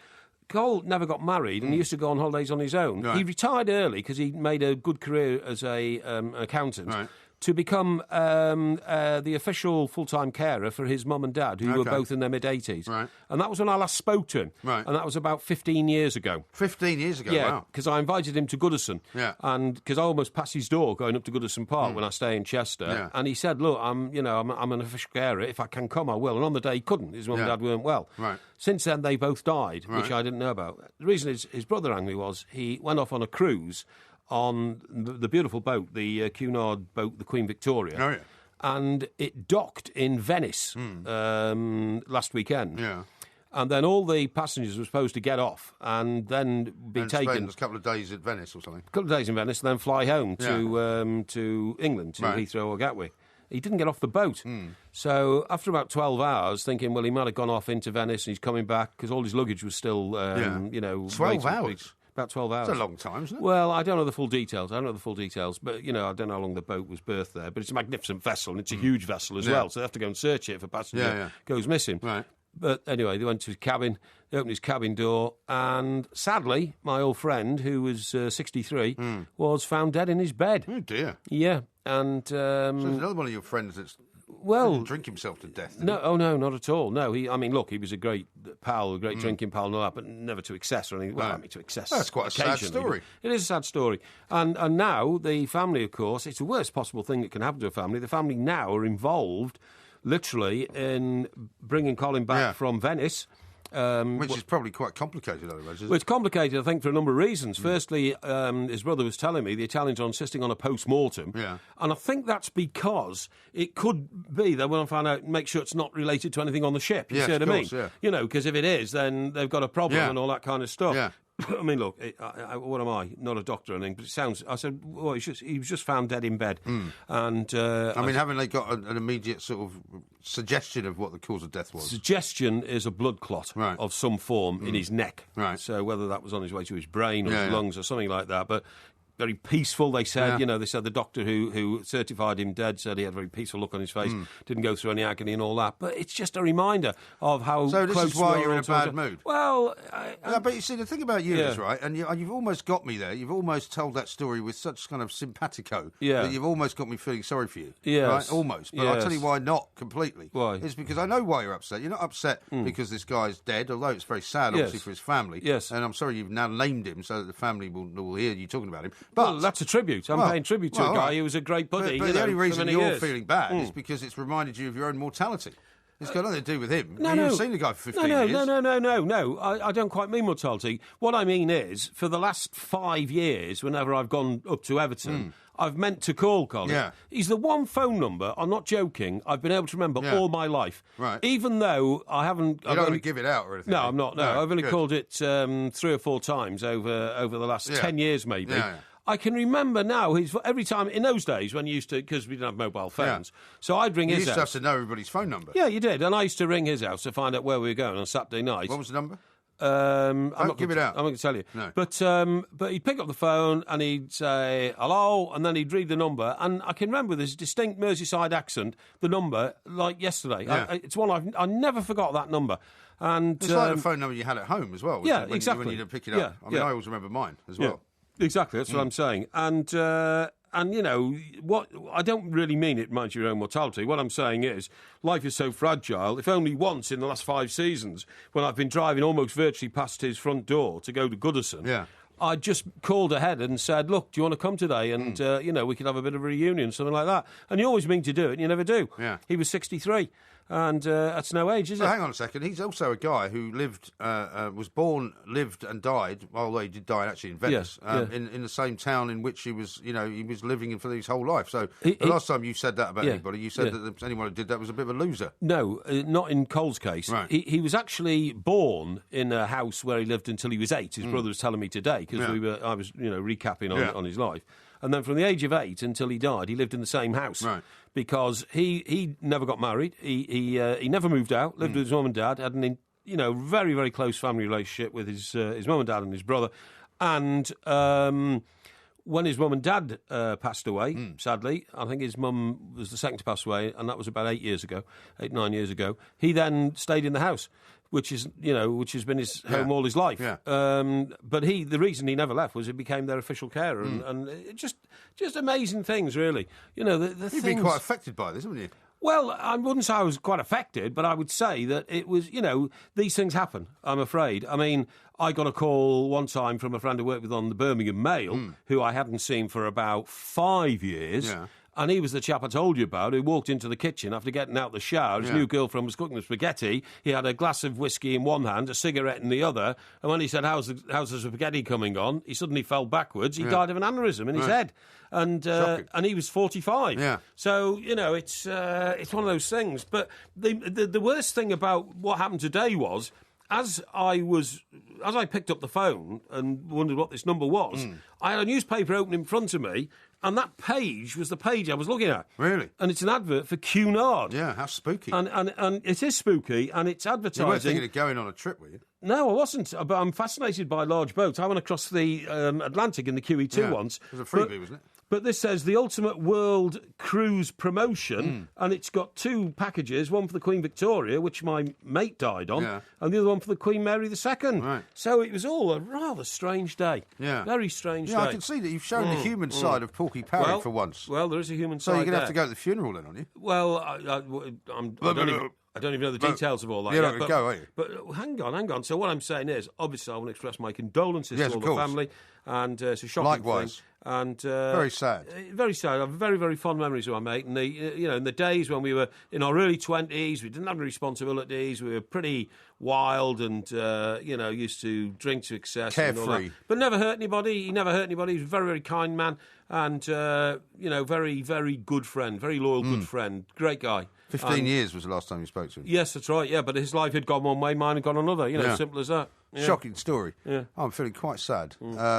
Cole never got married and he used to go on holidays on his own. Right. He retired early because he made a good career as an accountant. Right. To become the official full-time carer for his mum and dad, who were both in their mid-80s. Right. And that was when I last spoke to him. Right. And that was about 15 years ago. 15 years ago, yeah, wow. because I invited him to Goodison. Yeah. And because I almost passed his door going up to Goodison Park when I stay in Chester. Yeah. And he said, look, I'm an official carer. If I can come, I will. And on the day he couldn't. His mum and dad weren't well. Right. Since then, they both died, which I didn't know about. The reason his brother rang me was he went off on a cruise on the beautiful boat, the Cunard boat, the Queen Victoria. Oh, yeah. And it docked in Venice last weekend. Yeah. And then all the passengers were supposed to get off and then be taken... spend a couple of days at Venice or something. A couple of days in Venice and then fly home to England, to Heathrow or Gatwick. He didn't get off the boat. So after about 12 hours, thinking, well, he might have gone off into Venice and he's coming back because all his luggage was still, 12 hours? About 12 hours. That's a long time, isn't it? Well, I don't know the full details. But, I don't know how long the boat was berthed there. But it's a magnificent vessel, and it's a huge vessel as well. So they have to go and search it if a passenger goes missing. Right. But anyway, they went to his cabin, they opened his cabin door, and sadly, my old friend, who was 63, was found dead in his bed. Oh, dear. Yeah, and... so there's another one of your friends that's... didn't drink himself to death. No, not at all. No, he was a great pal, a great drinking pal and all that, but never to excess or anything. Well, I mean, to excess. That's quite a sad story. It is a sad story. And now the family, of course, it's the worst possible thing that can happen to a family. The family now are involved, literally, in bringing Colin back from Venice Which is probably quite complicated, otherwise, isn't Well, it's complicated, I think, for a number of reasons. Firstly, his brother was telling me the Italians are insisting on a post-mortem. Yeah. And I think that's because it could be that when I find out, make sure it's not related to anything on the ship. You Yes, see what of I mean? course, yeah. You know, because if it is, then they've got a problem Yeah. and all that kind of stuff. Yeah. I mean, look, what am I? Not a doctor or anything, but it sounds... I said, well, he was just found dead in bed. And I mean, haven't they got an immediate sort of suggestion of what the cause of death was? Suggestion is a blood clot Right. of some form in his neck. Right. So whether that was on his way to his brain or Yeah, his yeah. lungs or something like that, but very peaceful, they said. Yeah. You know, they said the doctor who certified him dead said he had a very peaceful look on his face, didn't go through any agony and all that. But it's just a reminder of how So this close is why we are you're in all a to bad each- mood? Well, Yeah, but you see, the thing about you Yeah. is, right, and you've almost got me there. You've almost told that story with such kind of simpatico Yeah. that you've almost got me feeling sorry for you. Yes. Right? Almost. But I'll tell you Yes. why not completely. Why? It's because I know why you're upset. You're not upset because this guy's dead, although it's very sad, obviously, Yes. for his family. Yes. And I'm sorry you've now named him so that the family will hear you talking about him. But well, that's a tribute. I'm Well, paying tribute to well, a guy all right. who was a great buddy. But you the know, only for reason many you're years. feeling bad is because it's reminded you of your own mortality. It's got nothing to do with him. No, You've no. seen the guy for 15 no, years. No. I don't quite mean mortality. What I mean is, for the last 5 years, whenever I've gone up to Everton, I've meant to call Colin. Yeah. He's the one phone number, I'm not joking, I've been able to remember Yeah. all my life. Right. Even though I haven't... You don't want to give it out or anything? No, do you? I'm not. No, I've only good. called it 3 or 4 times over the last Yeah. 10 years, maybe. Yeah, yeah. I can remember now, every time, in those days when you used to, because we didn't have mobile phones, so I'd ring You his used to have house. to know everybody's phone number. Yeah, you did. And I used to ring his house to find out where we were going on Saturday night. What was the number? I'm not give gonna it out. I'm not going to tell you. No. But he'd pick up the phone and he'd say hello, and then he'd read the number. And I can remember with his distinct Merseyside accent the number like yesterday. Yeah. It's one I never forgot that number. And It's like the phone number you had at home as well. yeah, when, exactly. When you didn't pick it up. Yeah, I mean, yeah. I always remember mine as yeah, well. exactly. That's what I'm saying. And you know what? I don't really mean it reminds you of your own mortality. What I'm saying is, life is so fragile. If only once in the last 5 seasons, when I've been driving almost virtually past his front door to go to Goodison, Yeah. I just called ahead and said, "Look, do you want to come today? And you know, we could have a bit of a reunion, something like that." And you always mean to do it, and you never do. Yeah. He was 63, and that's no age, is So it? hang on a second. He's also a guy who was born, lived, and died. Although he did die actually in Venice, Yeah. in the same town in which he was living in for his whole life. So He- the last time you said that about Yeah, anybody, you said yeah. that anyone who did that was a bit of a loser. No, not in Cole's case. Right. He was actually born in a house where he lived until he was 8. His brother was telling me today because Yeah. I was recapping Yeah. on his life, and then from the age of 8 until he died, he lived in the same house. Right. Because he never got married. He never moved out. Lived with his mum and dad. Had an very, very close family relationship with his mum and dad and his brother, and. When his mum and dad passed away, sadly, I think his mum was the second to pass away, and that was about 9 years ago. He then stayed in the house, which has been his home all his life. Yeah. But the reason he never left was he became their official carer, and it just amazing things, really. You know, the You've things. been quite affected by this, haven't you? Well, I wouldn't say I was quite affected, but I would say that it was, these things happen, I'm afraid. I mean, I got a call one time from a friend I worked with on the Birmingham Mail, who I hadn't seen for about 5 years. Yeah. And he was the chap I told you about who walked into the kitchen after getting out the shower. His new girlfriend was cooking the spaghetti. He had a glass of whiskey in one hand, a cigarette in the other. And when he said, how's the spaghetti coming on? He suddenly fell backwards. He died of an aneurysm in his head. And he was 45. Yeah. So, it's one of those things. But the worst thing about what happened today was, as I picked up the phone and wondered what this number was, I had a newspaper open in front of me, and that page was the page I was looking at. Really? And it's an advert for Cunard. Yeah, how spooky. And it is spooky, and it's advertising. You weren't thinking of going on a trip, were you? No, I wasn't, but I'm fascinated by large boats. I went across the Atlantic in the QE2 once. It was a freebie, wasn't it? But this says the Ultimate World Cruise Promotion, and it's got 2 packages, one for the Queen Victoria, which my mate died on, and the other one for the Queen Mary II. Right. So it was all a rather strange day. Yeah. Very strange day. Yeah, I can see that you've shown the human side of Porky Parry for once. Well, there is a human So side you're going to there. have to go to the funeral then, aren't you? Well, I don't even know the details of all that You're yet. not gonna go, are you? But hang on. So what I'm saying is, obviously, I want to express my condolences Yes, to all of the course. family, and it's a shocking Likewise. thing. And very sad. Very sad. I have very, very fond memories of my mate. And in the days when we were in our early 20s, we didn't have any responsibilities. We were pretty wild and used to drink to excess. Carefree. And all that. But never hurt anybody. He never hurt anybody. He was a very, very kind man and very, very good friend, very loyal, good friend, great guy. 15 years was the last time you spoke to him. Yes, that's right. Yeah, but his life had gone one way, mine had gone another. Simple as that. Yeah. Shocking story. Yeah. I'm feeling quite sad.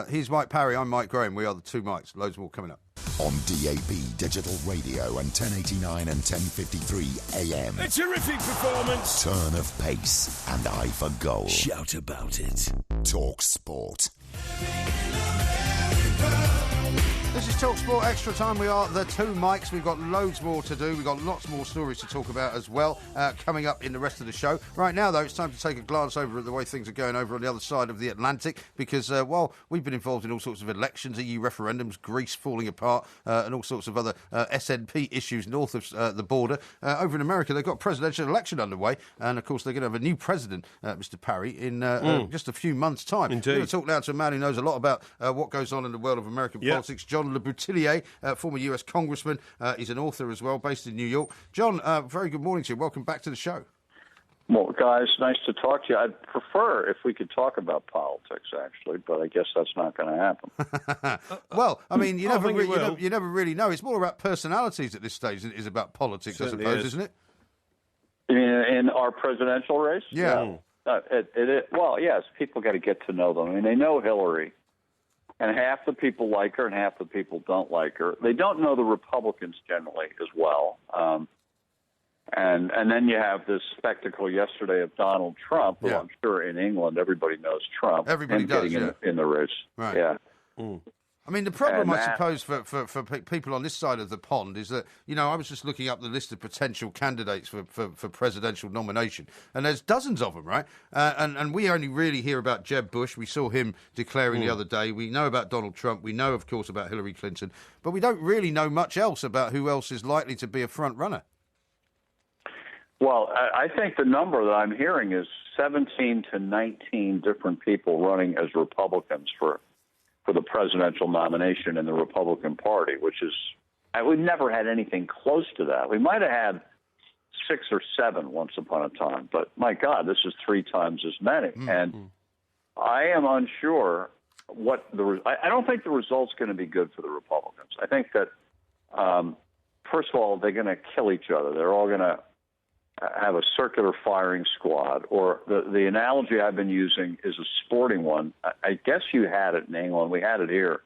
He's Mike Parry, I'm Mike Graham. We are the two Mikes. Loads more coming up. On DAB, digital radio and 1089 and 1053 AM. A terrific performance. Turn of pace and eye for goal. Shout about it. Talk Sport. This is TalkSport Extra Time. We are the two Mikes. We've got loads more to do. We've got lots more stories to talk about as well coming up in the rest of the show. Right now, though, it's time to take a glance over at the way things are going over on the other side of the Atlantic because, while we've been involved in all sorts of elections, EU referendums, Greece falling apart, and all sorts of other SNP issues north of the border, over in America, they've got a presidential election underway. And, of course, they're going to have a new president, Mr. Parry, in just a few months' time. Indeed. We're going to talk now to a man who knows a lot about what goes on in the world of American politics, John Le Boutillier, former US congressman. He's an author as well, based in New York. John, very good morning to you. Welcome back to the show. Well, guys, nice to talk to you. I'd prefer if we could talk about politics, actually, but I guess that's not going to happen. Well, I mean, you never really know. It's more about personalities at this stage than it is about politics, I suppose, isn't it? In our presidential race? Yeah. Well, yes, people got to get to know them. I mean, they know Hillary. And half the people like her and half the people don't like her. They don't know the Republicans generally as well. And then you have this spectacle yesterday of Donald Trump, who I'm sure in England everybody knows Trump. Everybody does, getting in the race. Right. Yeah. I mean, the problem, I suppose, for people on this side of the pond is that, I was just looking up the list of potential candidates for presidential nomination, and there's dozens of them, right? And we only really hear about Jeb Bush. We saw him declaring the other day. We know about Donald Trump. We know, of course, about Hillary Clinton. But we don't really know much else about who else is likely to be a front runner. Well, I think the number that I'm hearing is 17 to 19 different people running as Republicans for the presidential nomination in the Republican Party, which is, we've never had anything close to that. We might have had 6 or 7 once upon a time, but my God, this is 3 times as many. And I am unsure I don't think the result's going to be good for the Republicans. I think that, first of all, they're going to kill each other. They're all going to have a circular firing squad, or the analogy I've been using is a sporting one. I guess you had it in England. We had it here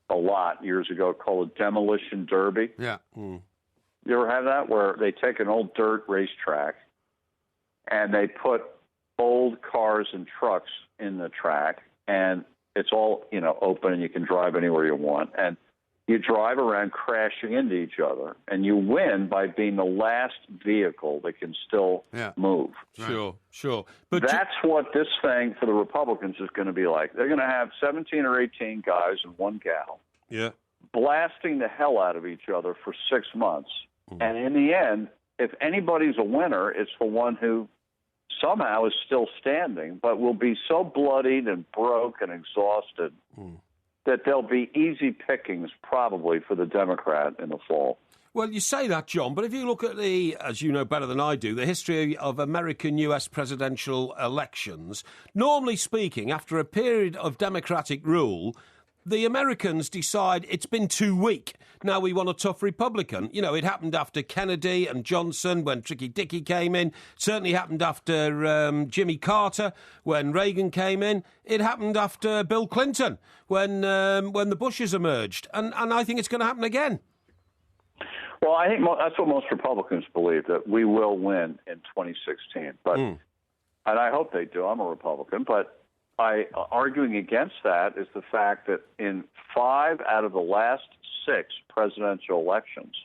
a lot years ago, called a demolition derby. Yeah. You ever have that, where they take an old dirt racetrack and they put old cars and trucks in the track, and it's all open and you can drive anywhere you want, and you drive around crashing into each other, and you win by being the last vehicle that can still move. Sure. But that's what this thing for the Republicans is going to be like. They're going to have 17 or 18 guys and one gal blasting the hell out of each other for 6 months. And in the end, if anybody's a winner, it's the one who somehow is still standing, but will be so bloodied and broke and exhausted that there'll be easy pickings probably for the Democrat in the fall. Well, you say that, John, but if you look at as you know better than I do, the history of American US presidential elections, normally speaking, after a period of Democratic rule, the Americans decide it's been too weak. Now we want a tough Republican. It happened after Kennedy and Johnson when Tricky Dicky came in. Certainly happened after Jimmy Carter when Reagan came in. It happened after Bill Clinton when the Bushes emerged. And I think it's going to happen again. Well, I think that's what most Republicans believe, that we will win in 2016. But and I hope they do. I'm a Republican, but arguing against that is the fact that in 5 out of the last 6 presidential elections,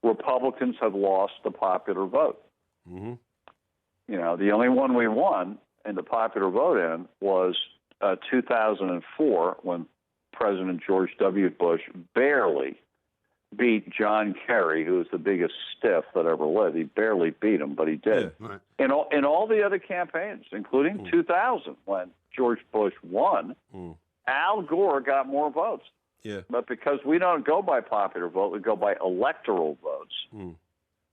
Republicans have lost the popular vote. The only one we won in the popular vote in was 2004, when President George W. Bush barely beat John Kerry, who was the biggest stiff that ever lived. He barely beat him, but he did. Yeah, right. In all the other campaigns, including 2000, when George Bush won, Al Gore got more votes. Yeah. But because we don't go by popular vote, we go by electoral votes.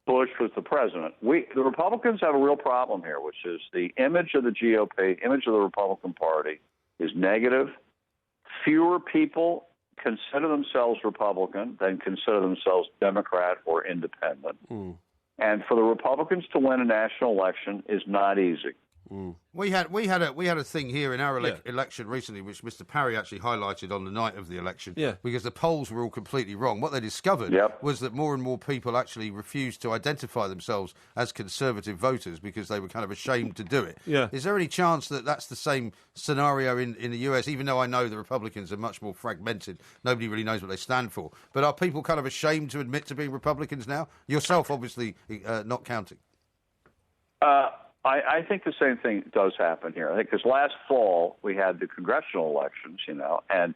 Bush was the president. The Republicans have a real problem here, which is the image of the GOP, image of the Republican Party is negative. Fewer people consider themselves Republican than consider themselves Democrat or independent. And for the Republicans to win a national election is not easy. We had a thing here in our election recently, which Mr. Parry actually highlighted on the night of the election, because the polls were all completely wrong. What they discovered was that more and more people actually refused to identify themselves as Conservative voters because they were kind of ashamed to do it. Is there any chance that that's the same scenario in the US, even though I know the Republicans are much more fragmented, nobody really knows what they stand for, but are people kind of ashamed to admit to being Republicans now? Yourself, obviously, not counting. I think the same thing does happen here. I think because last fall we had the congressional elections, and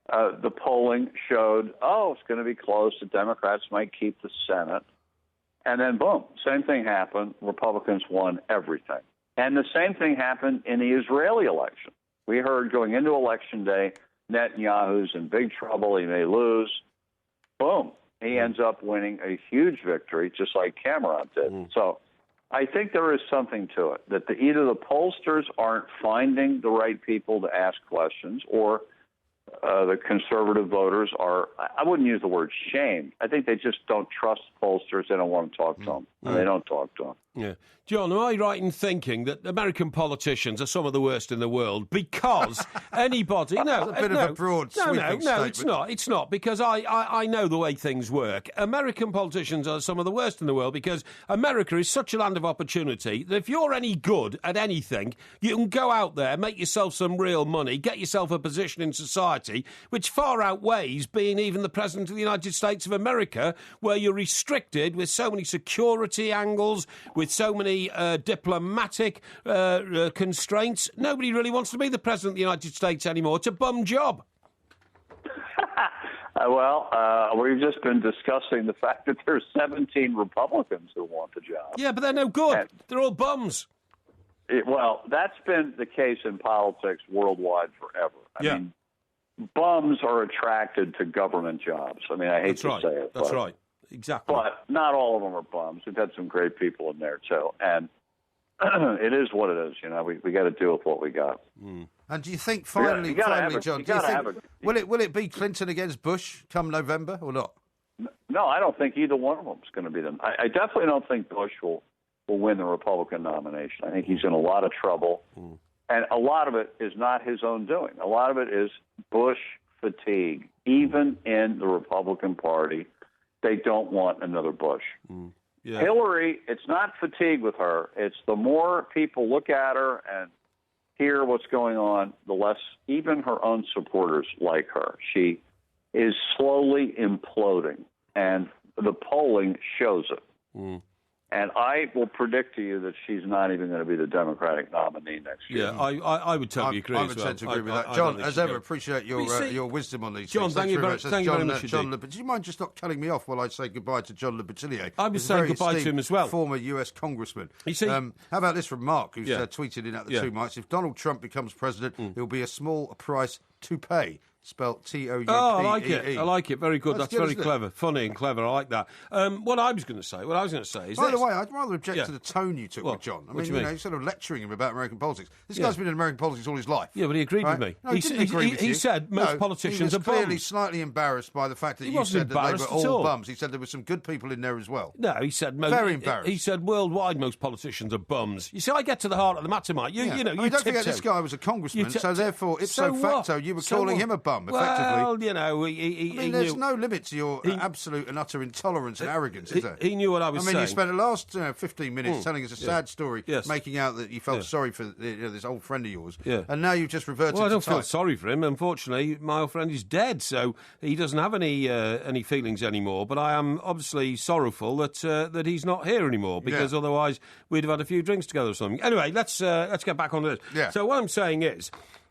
the polling showed, it's going to be close. The Democrats might keep the Senate. And then, boom, same thing happened. Republicans won everything. And the same thing happened in the Israeli election. We heard going into Election Day, Netanyahu's in big trouble. He may lose. Boom. He ends up winning a huge victory, just like Cameron did. So I think there is something to it, that either the pollsters aren't finding the right people to ask questions, or the conservative voters are, I wouldn't use the word shame. I think they just don't trust pollsters. They don't want to talk to them. And they don't talk to them. Yeah. John, am I right in thinking that American politicians are some of the worst in the world because anybody... No, a bit of a broad sweeping statement. It's not, because I know the way things work. American politicians are some of the worst in the world because America is such a land of opportunity that if you're any good at anything, you can go out there, make yourself some real money, get yourself a position in society, which far outweighs being even the President of the United States of America, where you're restricted with so many security angles, with so many diplomatic constraints. Nobody really wants to be the President of the United States anymore. It's a bum job. We've just been discussing the fact that there's 17 Republicans who want the job. Yeah, but they're no good. They're all bums. That's been the case in politics worldwide forever. I mean, bums are attracted to government jobs. I mean, I hate to say it. That's right. Exactly. But not all of them are bums. We've had some great people in there, too. And it is what it is. We got to deal with what we got. And do you think finally, John, will it be Clinton against Bush come November or not? No, I don't think either one of them is going to be them. I definitely don't think Bush will win the Republican nomination. I think he's in a lot of trouble. And a lot of it is not his own doing. A lot of it is Bush fatigue. Even in the Republican Party, they don't want another Bush. Hillary, it's not fatigue with her. It's the more people look at her and hear what's going on, the less even her own supporters like her. She is slowly imploding, and the polling shows it. And I will predict to you that she's not even going to be the Democratic nominee next year. Yeah, I would totally agree. I would tend to agree with that. John, as ever, appreciate your wisdom on these things. Thank you very much. John, do you mind just not cutting me off while I say goodbye to John Le Batellier? I was saying goodbye to him as well. Former US Congressman. You see, how about this from Mark, who's tweeted in at the 2 mics? If Donald Trump becomes president, it will be a small price to pay. Spelled Toupee. Oh, I like it. I like it. Very good. That's very clever. Funny and clever. I like that. What I was going to say is By the way, I'd rather object to the tone you took with John. I mean, you're sort of lecturing him about American politics. This guy's been in American politics all his life. Yeah, but he agreed with me. No, he didn't agree with you. He said most politicians are bums. He was clearly slightly embarrassed by the fact that you said that they were all bums. He said there were some good people in there as well. No, he said very embarrassed. He said worldwide most politicians are bums. You see, I get to the heart of the matter, Mike. You don't forget this guy was a congressman, so therefore, ipso facto, you were calling him a bum, effectively. There's no limit to your absolute and utter intolerance and arrogance, is there? He knew what I was saying. You spent the last 15 minutes telling us a sad story, making out that you felt sorry for this old friend of yours, and now you've just reverted to I don't feel sorry for him. Unfortunately, my old friend is dead, so he doesn't have any feelings anymore, but I am obviously sorrowful that he's not here anymore, because otherwise we'd have had a few drinks together or something. Anyway, let's get back on this. Yeah. So what I'm saying is,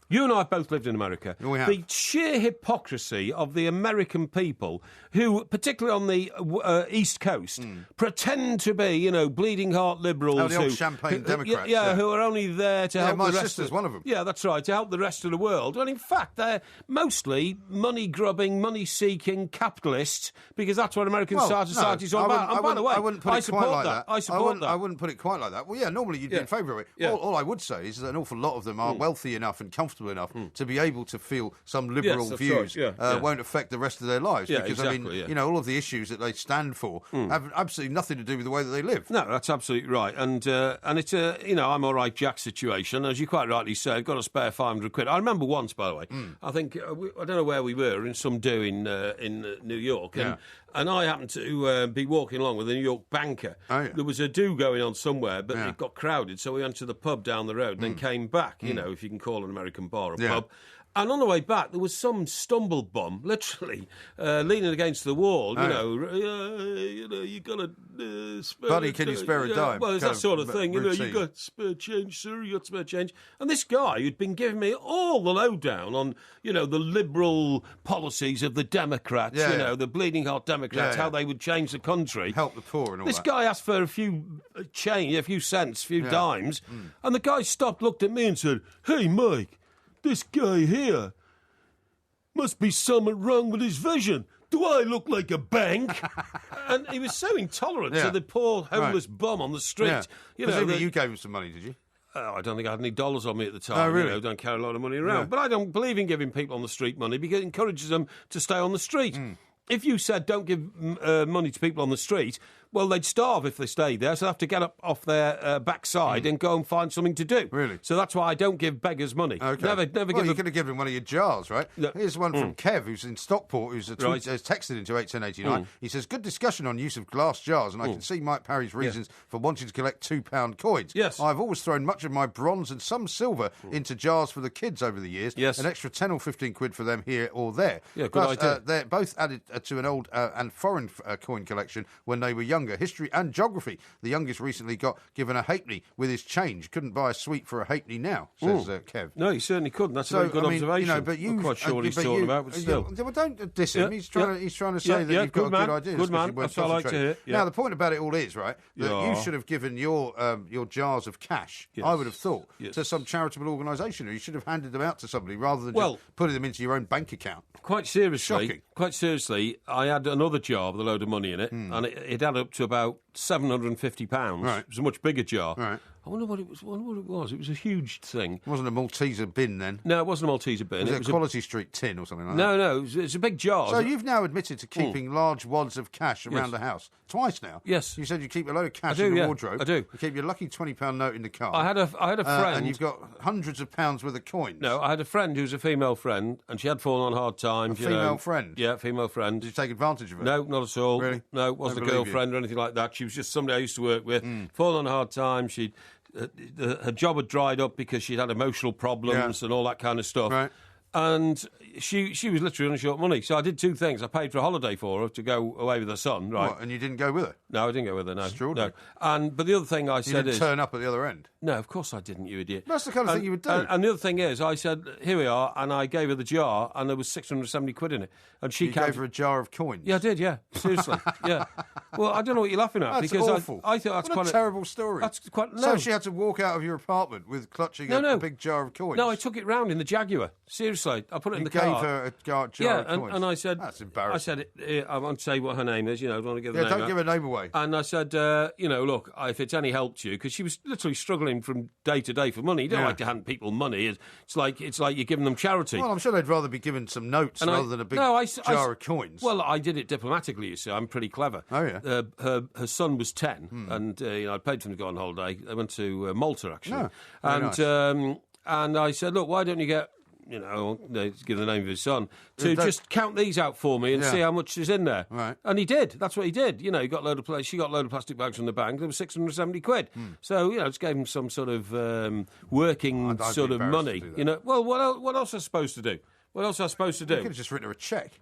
You and I have both lived in America. We have. The sheer hypocrisy of the American people who, particularly on the East Coast, pretend to be, bleeding heart liberals. Oh, the old champagne Democrats. Who are only there to help my the rest sister's of one of them. Yeah, that's right, to help the rest of the world. And in fact, they're mostly money-grubbing, money-seeking capitalists, because that's what American society is all about. And by the way, I support that. I support that. I wouldn't put it quite like that. Well, yeah, normally you'd be in favour of it. Yeah. All I would say is that an awful lot of them are wealthy enough and comfortable enough to be able to feel some liberal views won't affect the rest of their lives. Yeah, because, exactly, all of the issues that they stand for have absolutely nothing to do with the way that they live. No, that's absolutely right. And it's a, I'm all right, Jack situation. As you quite rightly said, got to spare £500. I remember once, by the way, I think, I don't know where we were, in some do in New York. And I happened to be walking along with a New York banker. Oh, yeah. There was a do going on somewhere, but it got crowded, so we went to the pub down the road and then came back, if you can call an American bar a pub. And on the way back, there was some stumble bum, literally, leaning against the wall, you got to spare... Buddy, can you spare a dime? Well, it's that sort of thing, you got spare change, sir, you got spare change. And this guy who'd been giving me all the lowdown on, the liberal policies of the Democrats, the bleeding heart Democrats, how they would change the country. Help the poor and all this that. This guy asked for a few cents, a few dimes, and the guy stopped, looked at me and said, "Hey, Mike, this guy here must be something wrong with his vision. Do I look like a bank?" And he was so intolerant to the poor homeless bum on the street. Yeah. You gave him some money, did you? I don't think I had any dollars on me at the time. Oh, really? Don't carry a lot of money around. But I don't believe in giving people on the street money because it encourages them to stay on the street. If you said don't give money to people on the street, well, they'd starve if they stayed there, so they have to get up off their backside and go and find something to do. Really? So that's why I don't give beggars money. Okay. Never give you could have given him one of your jars, right? No. Here's one from Kev, who's in Stockport, who's texted into 1889. He says, "Good discussion on use of glass jars, and I can see Mike Parry's reasons for wanting to collect £2 coins. Yes. I've always thrown much of my bronze and some silver into jars for the kids over the years. Yes. An extra 10 or 15 quid for them here or there. Yeah, good idea. They're both added to an old and foreign coin collection when they were younger. History and geography. The youngest recently got given a halfpenny with his change. Couldn't buy a sweet for a halfpenny now," says Kev. No, he certainly couldn't. That's a very good observation. But I'm quite sure what he's talking about, but still. Well, don't diss him. He's trying to say that you've got a good idea. Good man. That's what I like to hear. Yeah. Now, the point about it all is, right, that you should have given your jars of cash, I would have thought, to some charitable organisation, or you should have handed them out to somebody rather than just putting them into your own bank account. Quite seriously, Shocking. I had another jar with a load of money in it, and it added up to about £750. Right. It was a much bigger jar. Right. I wonder what it was. It was a huge thing. It wasn't a Malteser bin then? No, it wasn't a Malteser bin. It was a Quality Street tin or something like that? No, it's a big jar. So you've now admitted to keeping large wads of cash around the house. Twice now? Yes. You said you keep a load of cash in the wardrobe. I do. You keep your lucky £20 note in the car. I had a friend... and you've got hundreds of pounds worth of coins. No, I had a friend who's a female friend, and she had fallen on hard times. A female friend? Yeah, female friend. Did you take advantage of her? No, not at all. Really? No, it wasn't a girlfriend or anything like that. She was just somebody I used to work with. Fallen on hard times. Her job had dried up because she'd had emotional problems and all that kind of stuff. Right. And she was literally on short money. So I did two things. I paid for a holiday for her to go away with her son. Right. What, and you didn't go with her? No, I didn't go with her, no. Extraordinary. No. But the other thing I said is... You didn't turn up at the other end? No, of course I didn't, you idiot. That's the kind of thing you would do. And the other thing is, I said, here we are, and I gave her the jar, and there was 670 quid in it. And she gave her a jar of coins? Yeah, I did, yeah. Seriously, yeah. Well, I don't know what you're laughing at. That's because awful. I thought that's quite a terrible story. That's quite... No. So she had to walk out of your apartment with clutching a big jar of coins? No, I took it round in the Jaguar. Seriously. I put it in the car. You gave her a jar of coins? And I said... That's embarrassing. I said, I won't say what her name is, I don't want to give her name don't give her name away. And I said, look, if it's any help to you, because she was literally struggling from day to day for money. You don't like to hand people money. It's like you're giving them charity. Well, I'm sure they'd rather be given some notes rather than a big jar of coins. Well, I did it diplomatically, you see. I'm pretty clever. Oh, yeah. Her son was 10, and I paid for him to go on holiday. I went to Malta, actually. Oh, nice. And I said, look, why don't you get... give the name of his son, to just count these out for me and see how much is in there. Right. And he did. That's what he did. He got she got a load of plastic bags from the bank. There was 670 quid. So, just gave him some sort of working sort of money. Well, what else was I supposed to do? What else was I supposed to do? You could have just written her a cheque.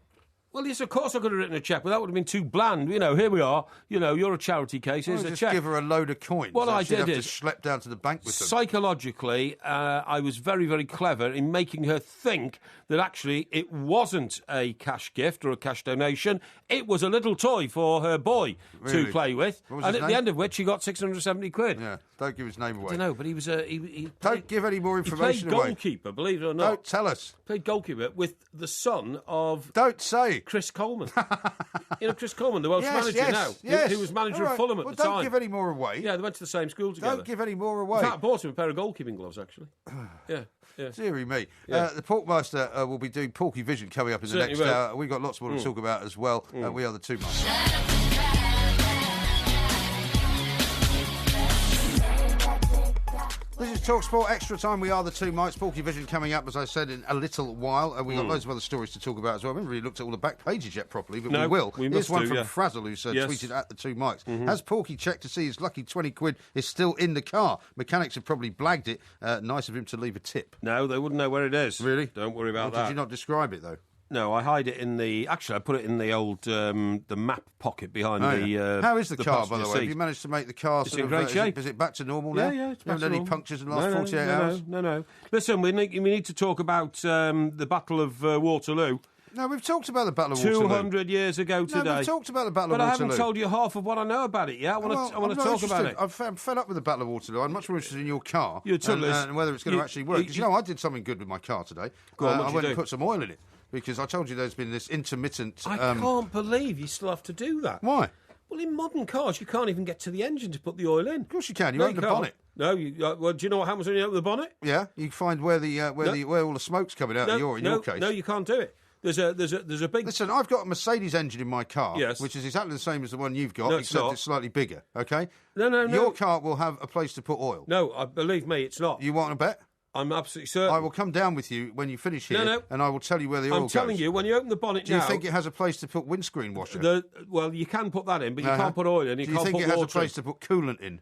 Well, yes, of course I could have written a cheque, but that would have been too bland. You know, here we are. You know, you're a charity case. Here's a just cheque. give her a load of coins. What I she'd did have is... to schlep down to the bank with them. Psychologically, I was very, very clever in making her think that actually it wasn't a cash gift or a cash donation. It was a little toy for her boy to play with. What was and his at name? the end of which he got 670 quid. Yeah, don't give his name away. I don't know, but he was a... He Don't give any more information he played away. goalkeeper, believe it or not. Don't tell us. Played goalkeeper with the son of... Don't say. Chris Coleman. You know Chris Coleman, the Welsh manager now, who was manager of Fulham at the time. Don't give any more away. Yeah, they went to the same school together. Don't give any more away. In fact, I bought him a pair of goalkeeping gloves, actually. Yeah. Deary me. Yeah. The Porkmaster will be doing Porkyvision coming up in the next hour. We've got lots more to talk about as well. We are the Two Mice. This is TalkSport Extra Time. We are the Two Mites. Porkyvision coming up, as I said, in a little while. We've got loads of other stories to talk about as well. We haven't really looked at all the back pages yet properly, but we will. Here's one from Frazzle, who tweeted at the Two Mites. Has Porky checked to see his lucky 20 quid is still in the car? Mechanics have probably blagged it. Nice of him to leave a tip. No, they wouldn't know where it is. Really? Don't worry about that. Did you not describe it, though? No, I hide it in the... Actually, I put it in the old the map pocket behind the... How is the car, by the way? Seat. Have you managed to make the car... It's in great shape. Is it back to normal now? Yeah, it's back to normal. You haven't had any punctures in the last 48 hours? No. Listen, we need to talk about the Battle of Waterloo. No, we've talked about the Battle of Waterloo. 200 years ago today. No, we've talked about the Battle of Waterloo. But I haven't Waterloo. told you half of what I know about it yet. I want to talk about it. I'm fed up with the Battle of Waterloo. I'm much more interested in your car and whether it's going to actually work. Because, I did something good with my car today. I went and put some oil in it. Because I told you there's been this intermittent... I can't believe you still have to do that. Why? Well, in modern cars, you can't even get to the engine to put the oil in. Of course you can. You open the bonnet. No, well, do you know what happens when you open the bonnet? Yeah, you find where all the smoke's coming out in your case. No, you can't do it. There's a big... Listen, I've got a Mercedes engine in my car, which is exactly the same as the one you've got, except it's slightly bigger, okay? No. Your car will have a place to put oil. No, believe me, it's not. You want to bet? I'm absolutely certain. I will come down with you when you finish here, and I will tell you where the oil goes. I'm telling you, when you open the bonnet now... Do you think it has a place to put windscreen washer? Well, you can put that in, but you can't put oil in. Do you think it has a place to put coolant in?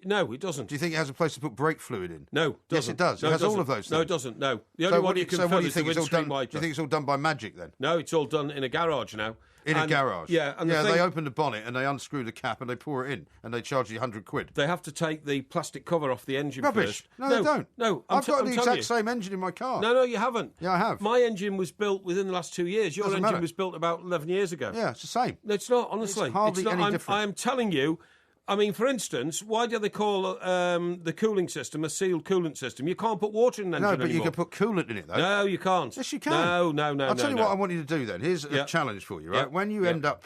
No, it doesn't. Do you think it has a place to put brake fluid in? No, it doesn't. Yes, it does. No, it has all of those things. No, it doesn't. No. The only one you can fill is the windscreen wiper. Do you think it's all done by magic, then? No, it's all done in a garage now. In a garage? Yeah. They open the bonnet and they unscrew the cap and they pour it in and they charge you 100 quid. They have to take the plastic cover off the engine Rubbish. first. No, they don't. No, I've got the exact same engine in my car. No, you haven't. Yeah, I have. My engine was built within the last 2 years. Your engine was built about 11 years ago. Yeah, it's the same. No, it's not, honestly. It's hardly any different. I am telling you... I mean, for instance, why do they call the cooling system a sealed coolant system? You can't put water in an engine anymore. You can put coolant in it, though. No, you can't. Yes, you can. No. I'll tell you what I want you to do, then. Here's a challenge for you, right? Yep. When you end up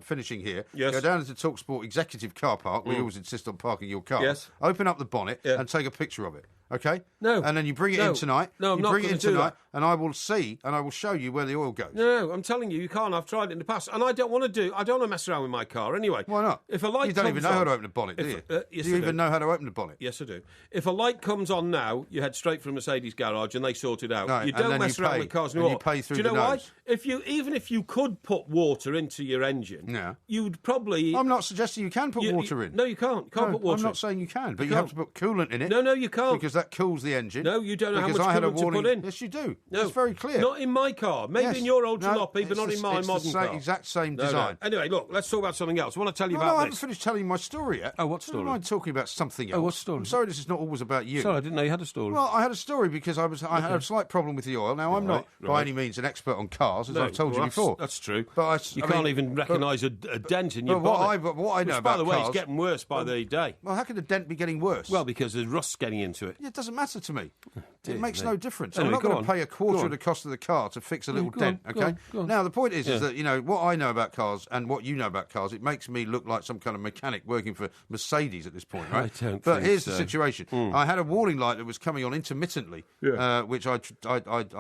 finishing here, go down to the TalkSport Executive Car Park. We always insist on parking your car. Yes. Open up the bonnet and take a picture of it. Okay? No. And then you bring it in tonight. No, I'm you not bring it in tonight, that. and I will see, and I will show you where the oil goes. No, I'm telling you, you can't. I've tried it in the past, and I don't want to mess around with my car anyway. Why not? If a light you don't even know how to open a bonnet, do you? Yes, do you even know how to open the bonnet? Yes, I do. If a light comes on now, you head straight from Mercedes garage, and they sort it out. Right, you don't mess around with cars anymore. And you pay through do you know the why? nose. Even if you could put water into your engine, you'd probably... I'm not suggesting you can put water in. No, you can't. You can't put water in. I'm not saying you can, but you have to put coolant in it. No, you can't. Because that cools the engine. No, you don't know how much coolant to put in. Yes, you do. No, it's very clear. Not in my car. Maybe in your old jalopy, but not in my modern car. It's the exact same design. No. Anyway, look, let's talk about something else. I want to tell you about this. I haven't finished telling you my story yet. Oh, what story? I don't mind talking about something else. Oh, what story? I'm sorry this is not always about you. Sorry, I didn't know you had a story. Well, I had a story because I had a slight problem with the oil. Now, I'm not by any means an expert on cars, as I've told you before. That's true. But you can't even recognise a dent in your bonnet. What I know about by the way, cars, it's getting worse by the day. Well, how can the dent be getting worse? Well, because there's rust getting into it. It doesn't matter to me. It makes no difference. Anyway, I'm not going to pay a quarter of the cost of the car to fix a little dent, okay? Now, the point is that, what I know about cars and what you know about cars, it makes me look like some kind of mechanic working for Mercedes at this point, right? But here's the situation. I had a warning light that was coming on intermittently, which I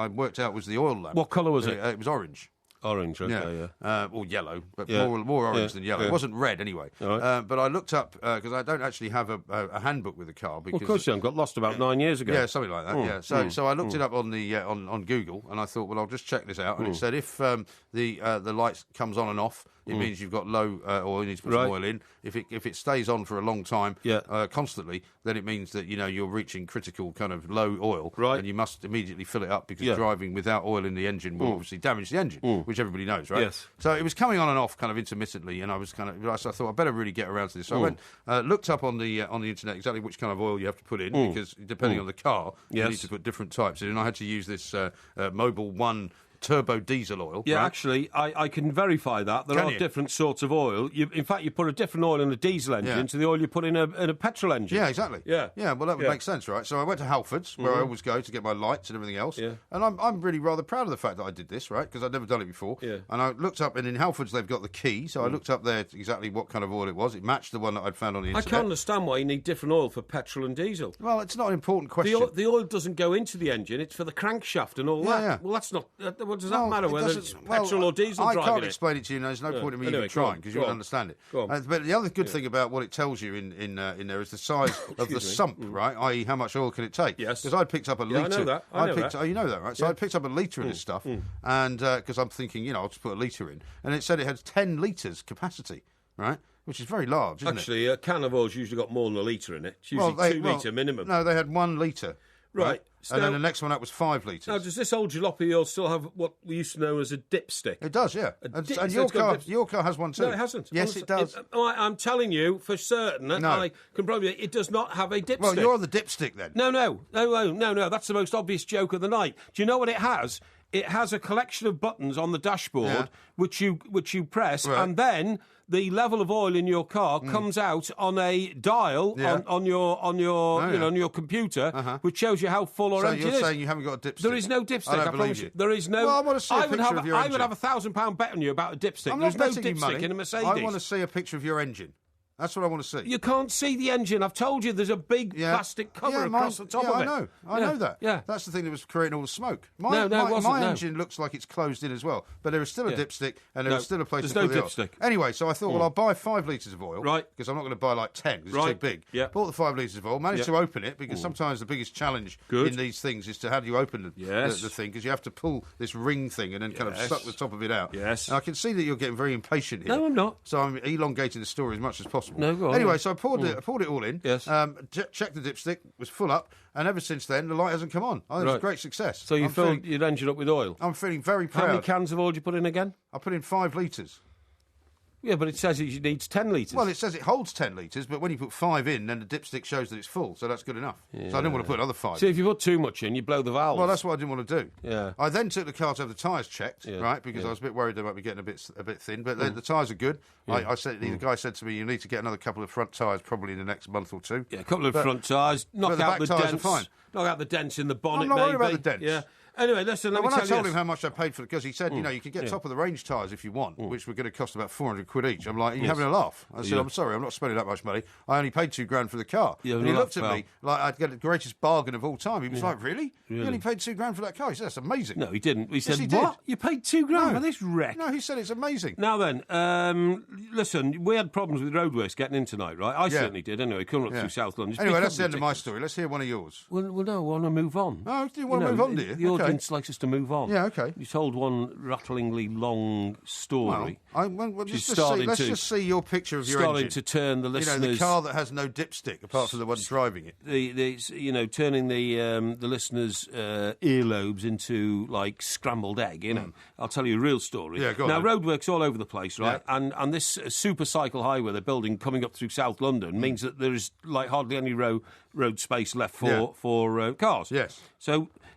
worked out was the oil lamp. What colour was it? It was orange. Orange, okay, or yellow, but more orange than yellow. It wasn't red anyway. Right. But I looked up, because I don't actually have a handbook with the car. Because, of course you haven't. Got lost about 9 years ago. Yeah, something like that, So I looked it up on the on Google, and I thought, well, I'll just check this out. And it said if the light comes on and off, it means you've got low oil, you need to put some oil in. If it stays on for a long time, constantly, then it means that you're reaching critical kind of low oil, and you must immediately fill it up because driving without oil in the engine will obviously damage the engine. which everybody knows, right? Yes. So it was coming on and off kind of intermittently, and I thought I better really get around to this. So I went, looked up on the internet exactly which kind of oil you have to put in, because depending on the car, you need to put different types in, and I had to use this Mobil 1 turbo diesel oil. Yeah, right? actually, I can verify that. There are different sorts of oil. In fact, you put a different oil in a diesel engine to the oil you put in a petrol engine. Yeah, exactly. Yeah. Well, that would make sense, right? So I went to Halfords, where I always go to get my lights and everything else. Yeah. And I'm really rather proud of the fact that I did this, right? Because I'd never done it before. Yeah. And I looked up, and in Halfords they've got the key, so I looked up there exactly what kind of oil it was. It matched the one that I'd found on the internet. I can't understand why you need different oil for petrol and diesel. Well, it's not an important question. The oil doesn't go into the engine, it's for the crankshaft and all that. Yeah. Well, that's not... What does that matter, whether it's petrol or diesel I driving can't explain it to you, and there's no point in me even trying, because you won't understand it. But the other good thing about what it tells you in there is the size of the sump, right? I.e., how much oil can it take? Yes. Because I picked up a litre. I know that. Oh, you know that, right? So I picked up a litre of this stuff, and because I'm thinking, I'll just put a litre in, and it said it had 10 litres capacity, right? Which is very large, isn't it? Actually, a can of oil's usually got more than a litre in it. It's usually 2 litre minimum. No, they had 1 litre. Right. And then the next one up was 5 litres. Now, does this old jalopy oil still have what we used to know as a dipstick? It does, yeah. And your car has one too. No, it hasn't. Yes, it does. I'm telling you for certain. No. I can probably. It does not have a dipstick. Well, you're the dipstick then. No. That's the most obvious joke of the night. Do you know what it has? It has a collection of buttons on the dashboard which you press, and then the level of oil in your car comes out on a dial on your computer, which shows you how full or empty it is. So you're saying you haven't got a dipstick? There is no dipstick. I promise you. There is no. Well, I want to see a picture of your engine. I would have £1,000 bet on you about a dipstick. There's no dipstick in a Mercedes. I want to see a picture of your engine. That's what I want to see. You can't see the engine. I've told you there's a big plastic cover across the top of it. I know that. Yeah. That's the thing that was creating all the smoke. My engine looks like it's closed in as well, but there is still a dipstick and there is still a place to put the oil. Dipstick. Anyway, so I thought, well, I'll buy 5 litres of oil. Right. Because I'm not going to buy like 10 because it's too big. Yeah. Bought the 5 litres of oil, managed to open it because sometimes the biggest challenge in these things is to how do you open the thing, because you have to pull this ring thing and then kind of suck the top of it out. Yes. And I can see that you're getting very impatient here. No, I'm not. So I'm elongating the story as much as possible. No, go on. Anyway, so I poured it all in. Yes. Checked the dipstick, was full up, and ever since then, the light hasn't come on. I think it's a great success. So you filled your engine up with oil? I'm feeling very proud. How many cans of oil did you put in again? I put in 5 litres. Yeah, but it says it needs 10 litres. Well, it says it holds 10 litres, but when you put 5 in, then the dipstick shows that it's full, so that's good enough. Yeah. So I didn't want to put another 5. See, if you put too much in, you blow the valves. Well, that's what I didn't want to do. Yeah. I then took the car to have the tyres checked, right, because I was a bit worried they might be getting a bit thin, but the tyres are good. Yeah. The guy said to me, you need to get another couple of front tyres probably in the next month or 2. Yeah, a couple of front tyres, knock out the dents. Are fine. Knock out the dents in the bonnet, I'm not worried about the dents. Yeah. Anyway, listen, let me tell you. When I told him how much I paid for it, because he said, you can get top-of-the-range tyres if you want, which were going to cost about £400 each. I'm like, are you having a laugh? I said, I'm sorry, I'm not spending that much money. I only paid £2,000 for the car. And he looked at me like I'd get the greatest bargain of all time. He was like, really? You only paid £2,000 for that car? He said, that's amazing. No, he didn't. He said, he what? did. You paid £2,000 for this wreck? No, he said it's amazing. Now then, listen, we had problems with roadworks getting in tonight, right? I certainly did, anyway, coming up through South London. Anyway, that's the end of my story. Let's hear one of yours. Well, no, I want to move on. Oh, do you want to move on, do you? The audience likes us to move on. Yeah, okay. You told one rattlingly long story. Let's just see your picture of your engine. Starting to turn the listeners... the car that has no dipstick, apart from the one driving it. Turning the listeners' earlobes into, like, scrambled egg, I'll tell you a real story. Yeah, go on. Now, roadworks all over the place, right? Yeah. And this super cycle highway they're building coming up through South London means that there is, like, hardly any road space left for cars. Yes.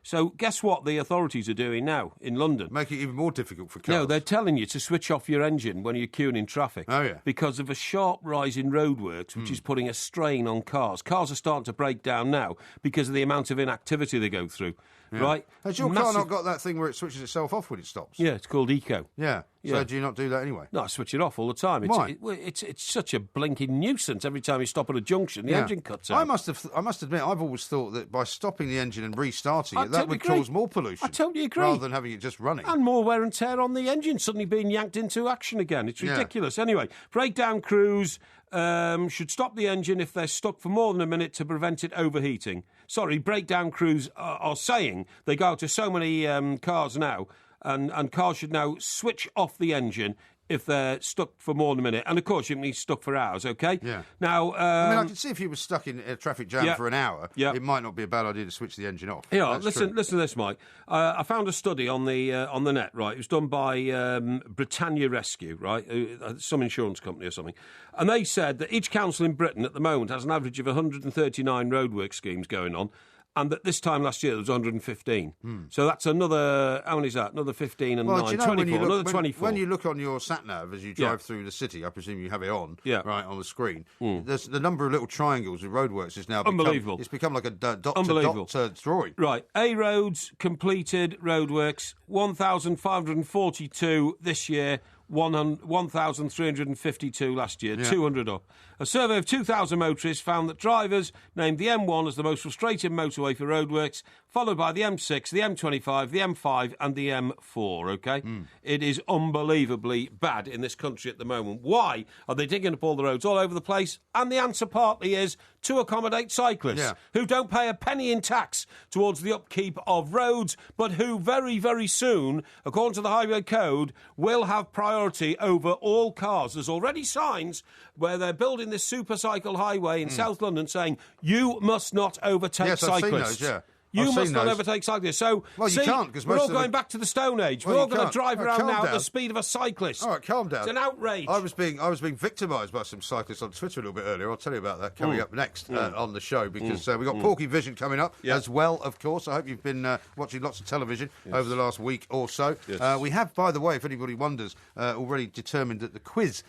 So guess what the authorities are doing now in London? Make it even more difficult for cars. No, they're telling you to switch off your engine when you're queuing in traffic. Oh, yeah. Because of a sharp rise in roadworks, which is putting a strain on cars. Cars are starting to break down now because of the amount of inactivity they go through. Yeah. Right? Has your car not got that thing where it switches itself off when it stops? Yeah, it's called Eco. Yeah. So do you not do that anyway? No, I switch it off all the time. Why? It's such a blinking nuisance. Every time you stop at a junction, the engine cuts out. I must admit, I've always thought that by stopping the engine and restarting it, that would cause more pollution. I totally agree. Rather than having it just running. And more wear and tear on the engine, suddenly being yanked into action again. It's ridiculous. Anyway, breakdown crews should stop the engine if they're stuck for more than a minute to prevent it overheating. Sorry, breakdown crews are saying they go out to so many cars now, and cars should now switch off the engine if they're stuck for more than a minute. And, of course, you can be stuck for hours, OK? Yeah. Now, I can see if you were stuck in a traffic jam for an hour, it might not be a bad idea to switch the engine off. Yeah, listen to this, Mike. I found a study on the net, right? It was done by Britannia Rescue, right? Some insurance company or something. And they said that each council in Britain at the moment has an average of 139 roadwork schemes going on, and that this time last year there was 115. So that's another, how many is that? Another 15 and 9, 24, another 24. When you look on your sat-nav as you drive through the city, I presume you have it on, right, on the screen, the number of little triangles with roadworks is now unbelievable. It's become like a dot-to-dot drawing. Right, A roads completed roadworks, 1,542 this year, 1,352 last year, 200 up. A survey of 2,000 motorists found that drivers named the M1 as the most frustrating motorway for roadworks, followed by the M6, the M25, the M5 and the M4, OK? It is unbelievably bad in this country at the moment. Why are they digging up all the roads all over the place? And the answer partly is to accommodate cyclists who don't pay a penny in tax towards the upkeep of roads, but who very, very soon, according to the Highway Code, will have priority over all cars. There's already signs where they're building this super cycle highway in South London saying, you must not overtake cyclists. I've seen those, You must not overtake cyclists. So, you can't, because we're all going back to the Stone Age. We're all going to drive around now at the speed of a cyclist. All right, calm down. It's an outrage. I was being victimised by some cyclists on Twitter a little bit earlier. I'll tell you about that coming up next on the show, because we've got Porkyvision coming up as well, of course. I hope you've been watching lots of television over the last week or so. Yes. We have, by the way, if anybody wonders, already determined that the quiz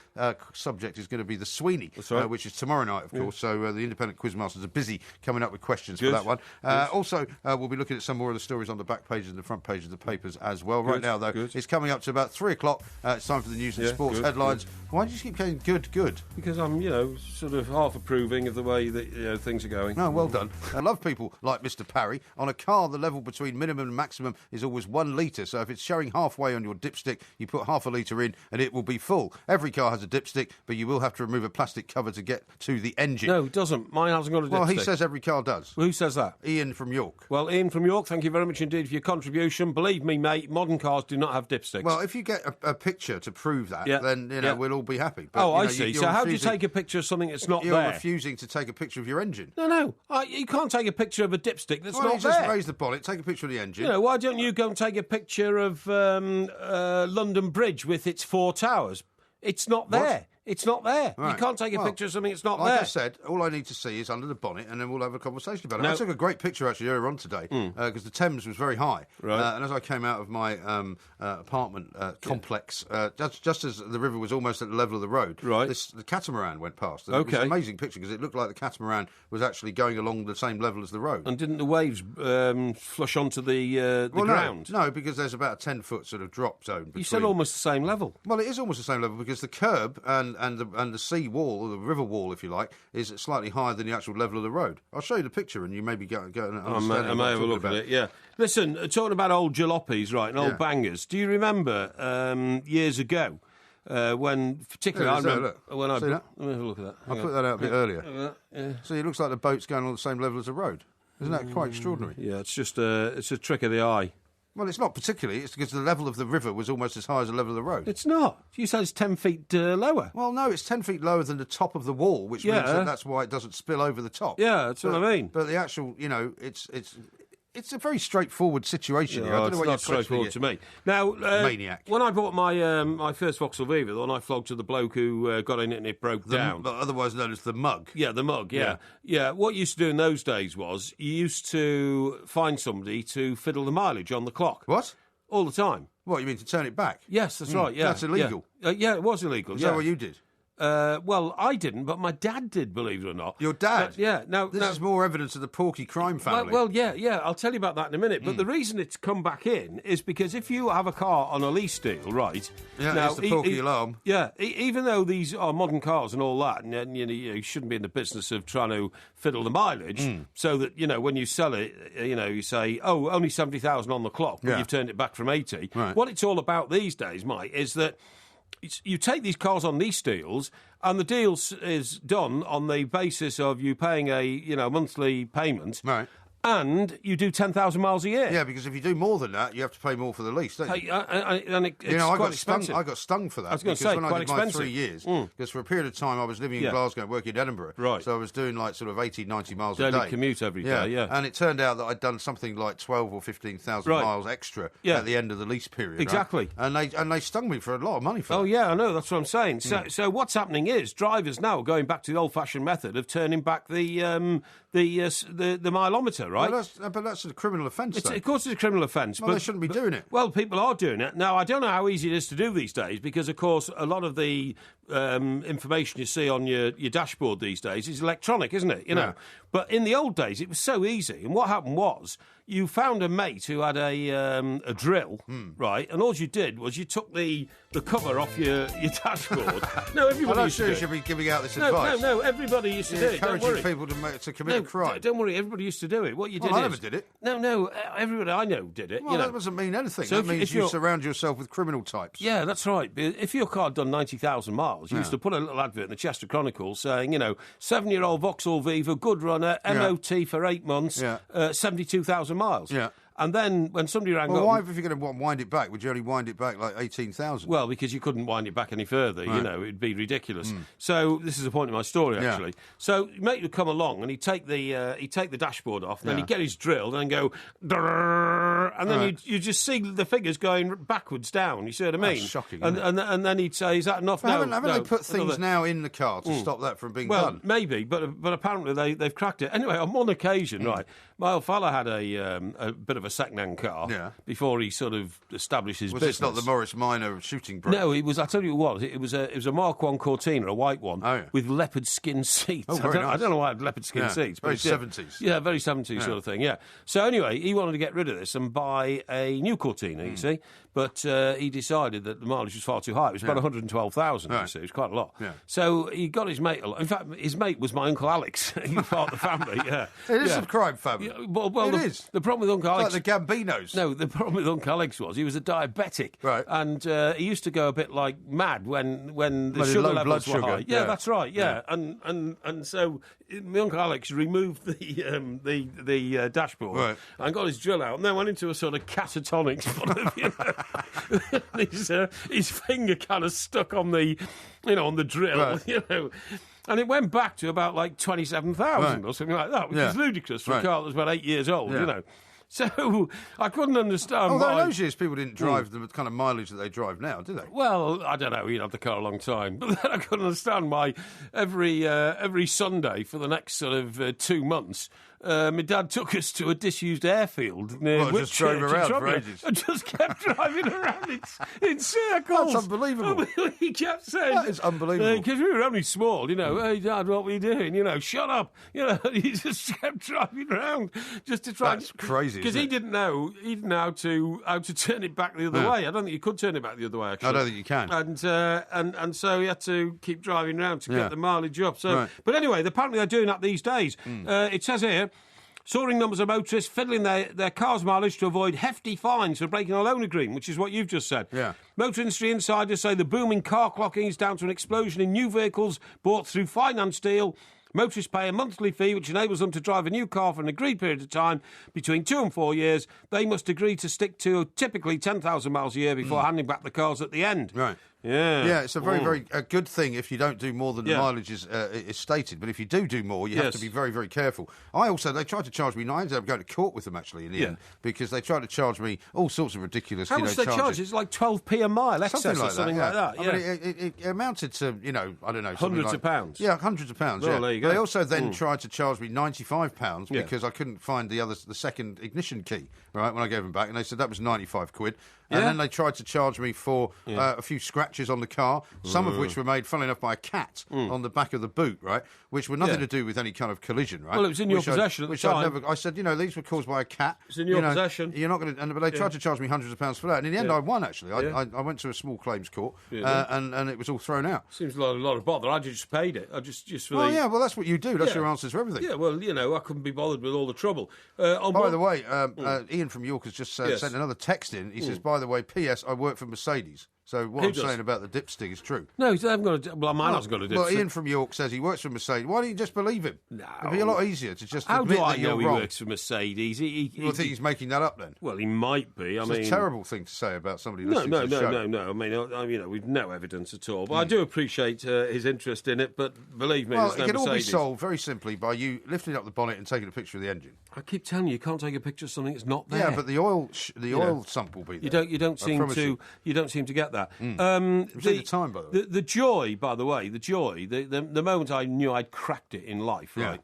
subject is going to be the Sweeney, which is tomorrow night, of course. So the independent quizmasters are busy coming up with questions for that one. Also, we'll be looking at some more of the stories on the back pages and the front pages of the papers as well. Right now, though, it's coming up to about 3 o'clock. It's time for the news and sports headlines. Why do you keep saying good? Because I'm, sort of half approving of the way that things are going. Oh, well done. I love people like Mr. Parry. On a car, the level between minimum and maximum is always 1 litre. So if it's showing halfway on your dipstick, you put half a litre in and it will be full. Every car has a dipstick, but you will have to remove a plastic cover to get to the engine. No, it doesn't. Mine hasn't got a dipstick. Well, he says every car does. Well, who says that? Ian from York. Well, Ian from York, thank you very much indeed for your contribution. Believe me, mate, modern cars do not have dipsticks. Well, if you get a picture to prove that, then we'll all be happy. But, I see. So how do you take a picture of something that's not there? You're refusing to take a picture of your engine. No. You can't take a picture of a dipstick that's not there. Just raise the bonnet, take a picture of the engine. Why don't you go and take a picture of London Bridge with its 4 towers? It's not there. What? It's not there. Right. You can't take a picture of something that's not there. there. I said, all I need to see is under the bonnet, and then we'll have a conversation about it. I took a great picture, actually, earlier on today, because the Thames was very high. Right. And as I came out of my apartment complex, just as the river was almost at the level of the road, the catamaran went past. And it was an amazing picture, because it looked like the catamaran was actually going along the same level as the road. And didn't the waves flush onto the ground? No, because there's about a 10-foot sort of drop zone between. You said almost the same level. Well, it is almost the same level, because the curb and the sea wall, or the river wall, if you like, is slightly higher than the actual level of the road. I'll show you the picture, and you maybe go and understand. I may have a look at it. Yeah. Listen, talking about old jalopies, right, and old bangers. Do you remember years ago when, particularly, I remember when let me have a look at that. I put that out a bit earlier. See, it looks like the boat's going on the same level as the road. Isn't that quite extraordinary? Yeah, it's just it's a trick of the eye. Well, it's not particularly. It's because the level of the river was almost as high as the level of the road. It's not. You said it's 10 feet lower. Well, no, it's 10 feet lower than the top of the wall, which means that's why it doesn't spill over the top. Yeah, that's what I mean. But the actual, it's a very straightforward situation here. I don't know what it's not straightforward to me. Now, maniac. When I bought my first Vauxhall Viva, the one I flogged to the bloke who got in it and it broke down. Otherwise known as the mug. Yeah, the mug, yeah. What you used to do in those days was you used to find somebody to fiddle the mileage on the clock. What? All the time. What, you mean to turn it back? Yes, that's right, yeah. That's illegal. Yeah, it was illegal. Is that what you did? Well, I didn't, but my dad did, believe it or not. Your dad? Yeah. This is more evidence of the Porky crime family. Well, yeah. I'll tell you about that in a minute. But the reason it's come back in is because if you have a car on a lease deal, right? Yeah, now, it's the Porky alarm. Yeah, even though these are modern cars and all that, and you shouldn't be in the business of trying to fiddle the mileage, so that, when you sell it, you say, oh, only 70,000 on the clock, but you've turned it back from 80. Right. What it's all about these days, Mike, is that you take these cars on lease deals, and the deal is done on the basis of you paying a monthly payment, right? and you do 10,000 miles a year. Yeah, because if you do more than that, you have to pay more for the lease, don't you? It's quite expensive. I got stung for that. I was going to say, when quite I did expensive. my 3 years, because for a period of time I was living in Glasgow and working in Edinburgh, right? So I was doing like sort of 80, 90 miles a daily day. commute every day, yeah. And it turned out that I'd done something like 12 or 15,000 miles extra at the end of the lease period. Exactly. Right? And they stung me for a lot of money for that. Oh, yeah, I know, that's what I'm saying. So what's happening is drivers now are going back to the old-fashioned method of turning back the mileometer, right? Well, but that's a criminal offence, though. Of course it's a criminal offence. Well, they shouldn't be doing it. Well, people are doing it. Now, I don't know how easy it is to do these days because, of course, a lot of the information you see on your dashboard these days is electronic, isn't it? You know. But in the old days, it was so easy. And what happened was you found a mate who had a drill, right? And all you did was you took the cover off your dashboard. No, everybody used to do it. You should be giving out this advice. No, everybody used to do it. Encouraging people to commit a crime. Don't worry, everybody used to do it. What you did I never did it. No, everybody I know did it. Well, that doesn't mean anything. So that means you surround yourself with criminal types. Yeah, that's right. If your car had done 90,000 miles, you used to put a little advert in the Chester Chronicle saying, 7-year-old Vauxhall Viva, good runner, MOT for 8 months, 72,000 miles. Yeah. And then when somebody rang up... Why, if you're going to wind it back, would you only wind it back like 18,000? Well, because you couldn't wind it back any further, it'd be ridiculous. So this is the point of my story, actually. So mate would come along and he'd take the dashboard off, and then he'd get his drill and go... And then you just see the figures going backwards down, you see what I mean? That's shocking, and then he'd say, is that enough? Well, haven't they put things now in the car to stop that from being done? Well, maybe, but apparently they've cracked it. Anyway, on one occasion, right, my old fella had a bit of a second-hand car before he sort of established his business. Was this not the Morris Minor shooting brake? No, it was. I tell you what, it was a Mark I Cortina, a white one, with leopard skin seats. Oh, very nice. I don't know why it had leopard skin seats. Very but 70s. Yeah, very 70s sort of thing, yeah. So anyway, he wanted to get rid of this and buy a new Cortina, you see, but he decided that the mileage was far too high. It was about 112,000, you see, it was quite a lot. Yeah. So he got his mate, in fact, his mate was my Uncle Alex. He was part of the family, yeah. It is a crime family. Yeah, well, it is. The problem with Uncle Alex... Like the Gambinos. No, the problem with Uncle Alex was he was a diabetic. Right. And he used to go a bit like mad when the sugar levels were high. Yeah, that's right, yeah. And so my Uncle Alex removed the dashboard and got his drill out and then went into a sort of catatonic sort of, his finger kind of stuck on the drill, And it went back to about like 27,000 or something like that, which is ludicrous for a car that was about 8 years old, So I couldn't understand why... Although in those years people didn't drive the kind of mileage that they drive now, do they? Well, I don't know. He'd had the car a long time. But then I couldn't understand why every Sunday for the next sort of 2 months... my dad took us to a disused airfield near Whitchurch. Just drove around for ages. And just kept driving around in circles. That's unbelievable. He kept saying... That is unbelievable. Because we were only small, hey, Dad, what were you doing? Shut up. He just kept driving around just to try... That's crazy, because he didn't know how to turn it back the other way. I don't think you could turn it back the other way, actually. I don't think you can. And so he had to keep driving around to get the mileage up. So, But anyway, apparently they're doing that these days. It says here... Soaring numbers of motorists fiddling their car's mileage to avoid hefty fines for breaking a loan agreement, which is what you've just said. Yeah. Motor industry insiders say the booming car clocking is down to an explosion in new vehicles bought through finance deal. Motorists pay a monthly fee which enables them to drive a new car for an agreed period of time between 2 and 4 years. They must agree to stick to typically 10,000 miles a year before handing back the cars at the end. Right. Yeah. Yeah, it's a very good thing if you don't do more than the mileage is stated. But if you do more, you have to be very, very careful. They tried to charge me, I ended up going to court with them actually in the end because they tried to charge me all sorts of ridiculous How much they charge? It's like 12p a mile excess something like that. I mean, it amounted to, I don't know. Hundreds of pounds. Yeah, hundreds of pounds. Well, there you go. They also then tried to charge me £95 because I couldn't find the second ignition key, right, when I gave them back. And they said that was 95 quid. And then they tried to charge me for a few scratches on the car, some of which were made, funnily enough, by a cat on the back of the boot, right? Which were nothing to do with any kind of collision, right? Well, it was in your possession at the time. I said, these were caused by a cat. It's in your possession. You're not going to... But they tried to charge me hundreds of pounds for that. And in the end, I won, actually. I went to a small claims court, and it was all thrown out. Seems a lot of bother. I just paid it. Well, that's what you do. That's your answers for everything. Yeah, well, I couldn't be bothered with all the trouble. By the way, Ian from York has just sent another text in. He says, by the way, P.S., I work for Mercedes. So what I'm saying about the dipstick is true. No, they haven't got a... Well, mine hasn't got a dipstick. Well, Ian from York says he works for Mercedes. Why don't you just believe him? No. It'd be a lot easier to just How admit do I that you're know he wrong. works for Mercedes? You think he's making that up then? Well, he might be. It's a terrible thing to say about somebody listening to the show. No. I mean, we've no evidence at all. But I do appreciate his interest in it, but believe me, there's no it can all be Mercedes. solved very simply by you lifting up the bonnet and taking a picture of the engine. I keep telling you can't take a picture of something that's not there. Yeah, but the oil sump will be there. You don't seem to get that. The time, by the way. The joy, by the way, the moment I knew I'd cracked it in life, right,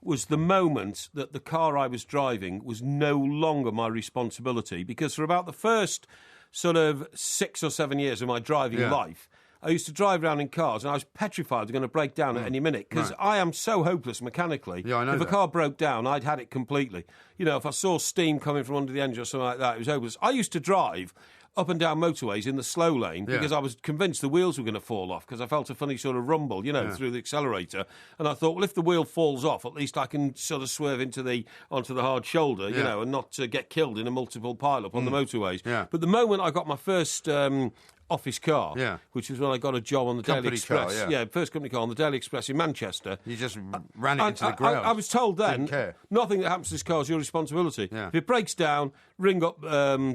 was the moment that the car I was driving was no longer my responsibility, because for about the first sort of 6 or 7 years of my driving life, I used to drive around in cars and I was petrified I was going to break down at any minute, because I am so hopeless mechanically. Yeah, I know if that. a car broke down, I'd had it completely. You know, if I saw steam coming from under the engine or something like that, it was hopeless. I used to drive up and down motorways in the slow lane because I was convinced the wheels were going to fall off, because I felt a funny sort of rumble, through the accelerator. And I thought, well, if the wheel falls off, at least I can sort of swerve onto the hard shoulder, and not get killed in a multiple pile-up on the motorways. Yeah. But the moment I got my first office car, which was when I got a job on the Daily Express. First company car on the Daily Express in Manchester. You just ran it into the ground. I was told then, nothing that happens to this car is your responsibility. Yeah. If it breaks down, ring up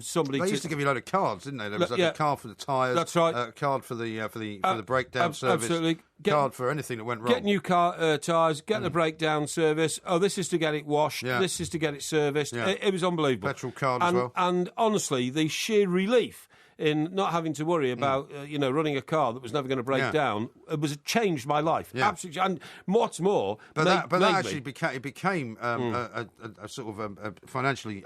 somebody. They used to give you a load of cards, didn't they? There was a card for the tyres. That's right. A card for the breakdown service. Absolutely. Card for anything that went wrong. Get new car tyres, get the breakdown service. Oh, this is to get it washed. Yeah. This is to get it serviced. Yeah. It was unbelievable. Petrol card as well. And honestly, the sheer relief in not having to worry about running a car that was never going to break down, it changed my life. Absolutely. And what's more, that actually became a sort of a financially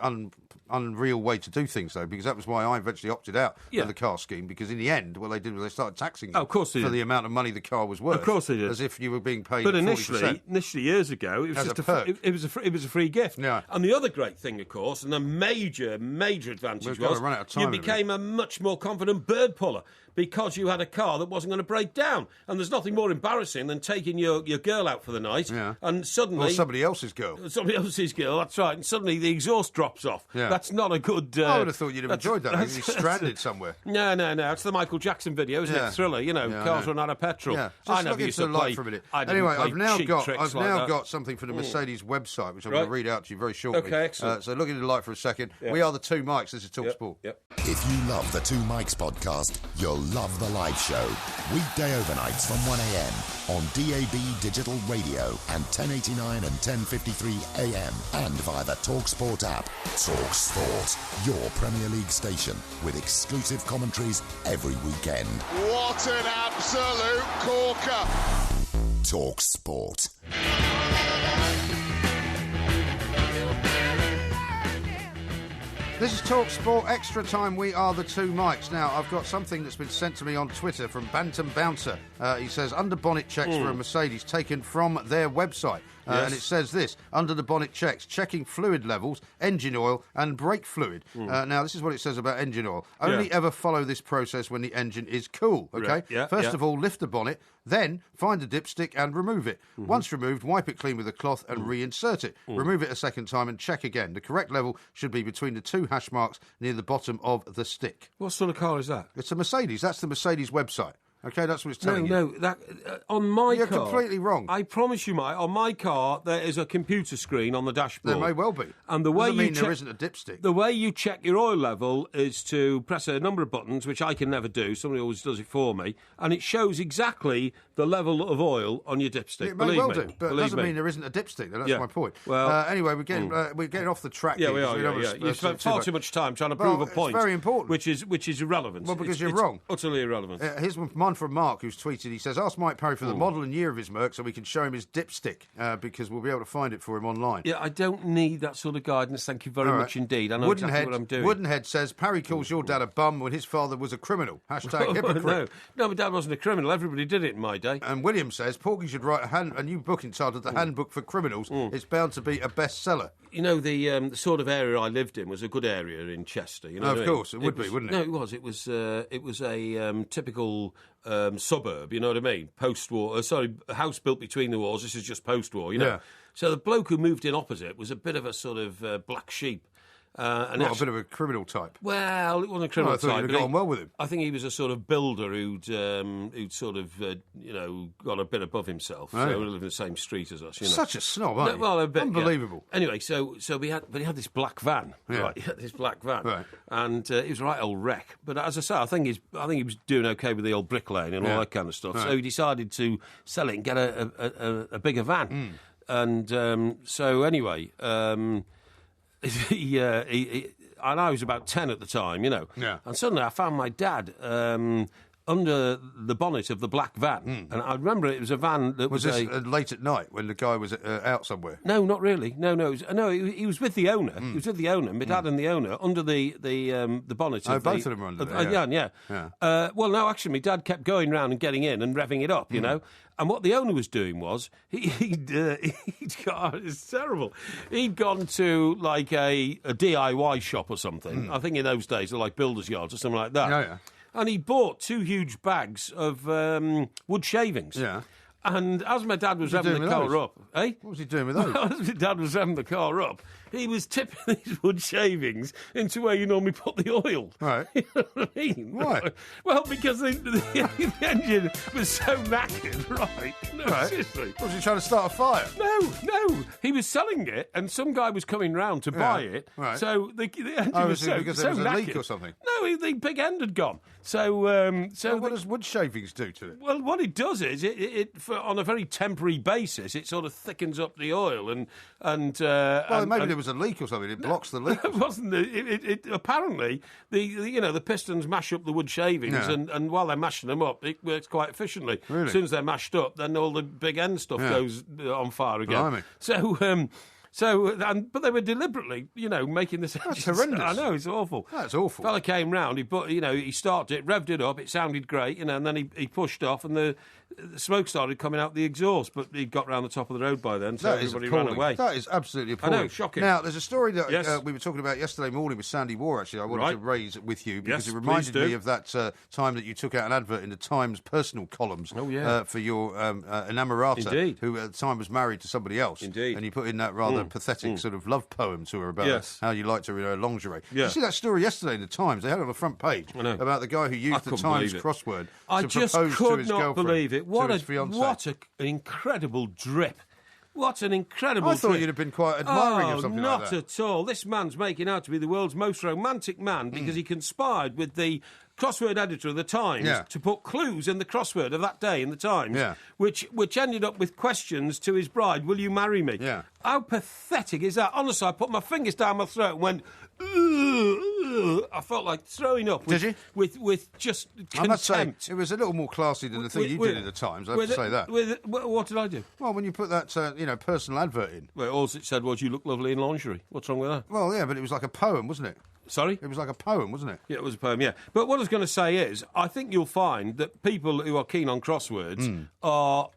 unreal way to do things, though, because that was why I eventually opted out of the car scheme, because in the end, what they did was they started taxing you for the amount of money the car was worth. Of course they did. As if you were being paid. But 40%. initially years ago, it was just a perk. It was a free gift. Yeah. And the other great thing, of course, and a major advantage We've got to run out of time you became a much more confident bird puller, because you had a car that wasn't going to break down. And there's nothing more embarrassing than taking your girl out for the night and suddenly... Or somebody else's girl. Somebody else's girl, that's right. And suddenly the exhaust drops off. Yeah. That's not a good... I would have thought you'd have enjoyed that. You're stranded somewhere. No. It's the Michael Jackson video, isn't it? Thriller, cars run out of petrol. Yeah. I never used to play... For a minute. Anyway, I've now got something for the Mercedes website, which I'm going to read out to you very shortly. Okay, excellent. So look into the light for a second. Yeah. We are the Two Mikes. This is Talk Sport. If you love the Two Mikes podcast, you'll love the live show. Weekday overnights from 1am on DAB Digital Radio and 1089 and 1053 AM and via the TalkSport app. TalkSport, your Premier League station with exclusive commentaries every weekend. What an absolute corker! TalkSport. This is Talk Sport Extra Time. We are the Two Mikes. Now, I've got something that's been sent to me on Twitter from Bantam Bouncer. He says, under bonnet checks for a Mercedes taken from their website. And it says this, under the bonnet checks, checking fluid levels, engine oil and brake fluid. Now, this is what it says about engine oil. Only ever follow this process when the engine is cool, okay? First of all, lift the bonnet, then find the dipstick and remove it. Once removed, wipe it clean with a cloth and reinsert it. Remove it a second time and check again. The correct level should be between the two hash marks near the bottom of the stick. What sort of car is that? It's a Mercedes. That's the Mercedes website. Okay, that's what it's telling you. No, that on my car... You're completely wrong. I promise you, mate, on my car, there is a computer screen on the dashboard. There may well be. And the way doesn't mean there isn't a dipstick. The way you check your oil level is to press a number of buttons, which I can never do. Somebody always does it for me. And it shows exactly the level of oil on your dipstick. It may well do, but it doesn't mean there isn't a dipstick. That's my point. Well, anyway, we're getting off the track. Yeah, we are. You spent far too much time trying to prove a point. It's very important. Which is irrelevant. Well, because you're wrong. Utterly irrelevant. Here's one from Mark, who's tweeted. He says, ask Mike Parry for the model and year of his Merc so we can show him his dipstick, because we'll be able to find it for him online. Yeah, I don't need that sort of guidance. Thank you very much indeed. I know exactly what I'm doing. Woodenhead says, Parry calls your dad a bum when his father was a criminal. Hashtag hypocrite. No, my dad wasn't a criminal. Everybody did it in my day. And William says, Porky should write a new book entitled The Handbook for Criminals. It's bound to be a bestseller. You know, the sort of area I lived in was a good area in Chester. You know, of course, it would be, wouldn't it? No, it was. It was a typical suburb. You know what I mean? Post-war. A house built between the wars. This is just post-war. You know. Yeah. So the bloke who moved in opposite was a bit of a sort of black sheep. And a bit of a criminal type. Well, it wasn't a criminal I thought type. you'd have got on well with him. I think he was a sort of builder who'd sort of, got a bit above himself. Oh. So he lived in the same street as us. Such a snob, aren't you? Well, a bit, unbelievable. Yeah. Anyway, so he had this black van. Yeah. Right, he had this black van, right. And it was a right old wreck. But as I say, I think he was doing okay with the old bricklaying and all that kind of stuff. Right. So he decided to sell it and get a bigger van. And so anyway, and I was about 10 at the time, Yeah. And suddenly I found my dad under the bonnet of the black van. And I remember it was a van that Was this late at night when the guy was out somewhere? No, not really. No. He was with the owner. He was with the owner, my dad and the owner, under the bonnet. Oh, of both of them were under there. Yeah. Well, no, actually, my dad kept going round and getting in and revving it up, And what the owner was doing was he'd got, it's terrible. He'd gone to like a DIY shop or something. I think in those days they're like builders' yards or something like that. Yeah. And he bought 2 huge bags of wood shavings. Yeah. And as my dad was revving the car up, What was he doing with those? as my dad was revving the car up, he was tipping these wood shavings into where you normally put the oil. Right. You know what I mean? Why? Well, because the engine was so knackered, right? No, Right. seriously. Was he trying to start a fire? No. He was selling it, and some guy was coming round to buy it. Right. So the engine was so because so there was a knackered. leak or something? No, the big end had gone. So What does wood shavings do to it? well, what it does is on a very temporary basis, it sort of thickens up the oil and Maybe there was a leak or something. It blocks the leak. It wasn't. It apparently the pistons mash up the wood shavings, Yeah. and while they're mashing them up, it works quite efficiently. Really? As soon as they're mashed up, then all the big end stuff goes on fire again. Blimey. But they were deliberately, making this. That's horrendous. I know, it's awful. That's awful. Fella came round. He started it, revved it up. It sounded great, and then he pushed off, and the smoke started coming out the exhaust. But he got round the top of the road by then, so That is everybody appalling. ran away. That is absolutely appalling. I know, shocking. Now, there's a story that Yes. we were talking about yesterday morning with Sandy Moore, actually, I wanted to raise with you, because Yes, it reminded please do. me of that time that you took out an advert in the Times personal columns for your inamorata, Indeed. who at the time was married to somebody else. Indeed. And you put in that rather pathetic sort of love poem to her about how you liked her in her lingerie. Yeah. You see that story yesterday in the Times? They had it on the front page I know. about the guy who used the couldn't Times believe it. crossword I to just propose to could his not girlfriend, believe it. to his fiancée. What an incredible drip. What an incredible I thought drip. you'd have been quite admiring of something like that. Not at all. This man's making out to be the world's most romantic man because he conspired with the crossword editor of the Times to put clues in the crossword of that day in the Times, which ended up with questions to his bride, will you marry me? Yeah. How pathetic is that? Honestly, I put my fingers down my throat and went, "Ugh." I felt like throwing up. Did you? With just I must say, contempt. it was a little more classy than the thing you did in the Times, I have to say that. What did I do? Well, when you put that, personal advert in. Well, all it said was, you look lovely in lingerie. What's wrong with that? Well, yeah, but it was like a poem, wasn't it? Sorry? It was like a poem, wasn't it? Yeah, it was a poem, yeah. But what I was going to say is, I think you'll find that people who are keen on crosswords are,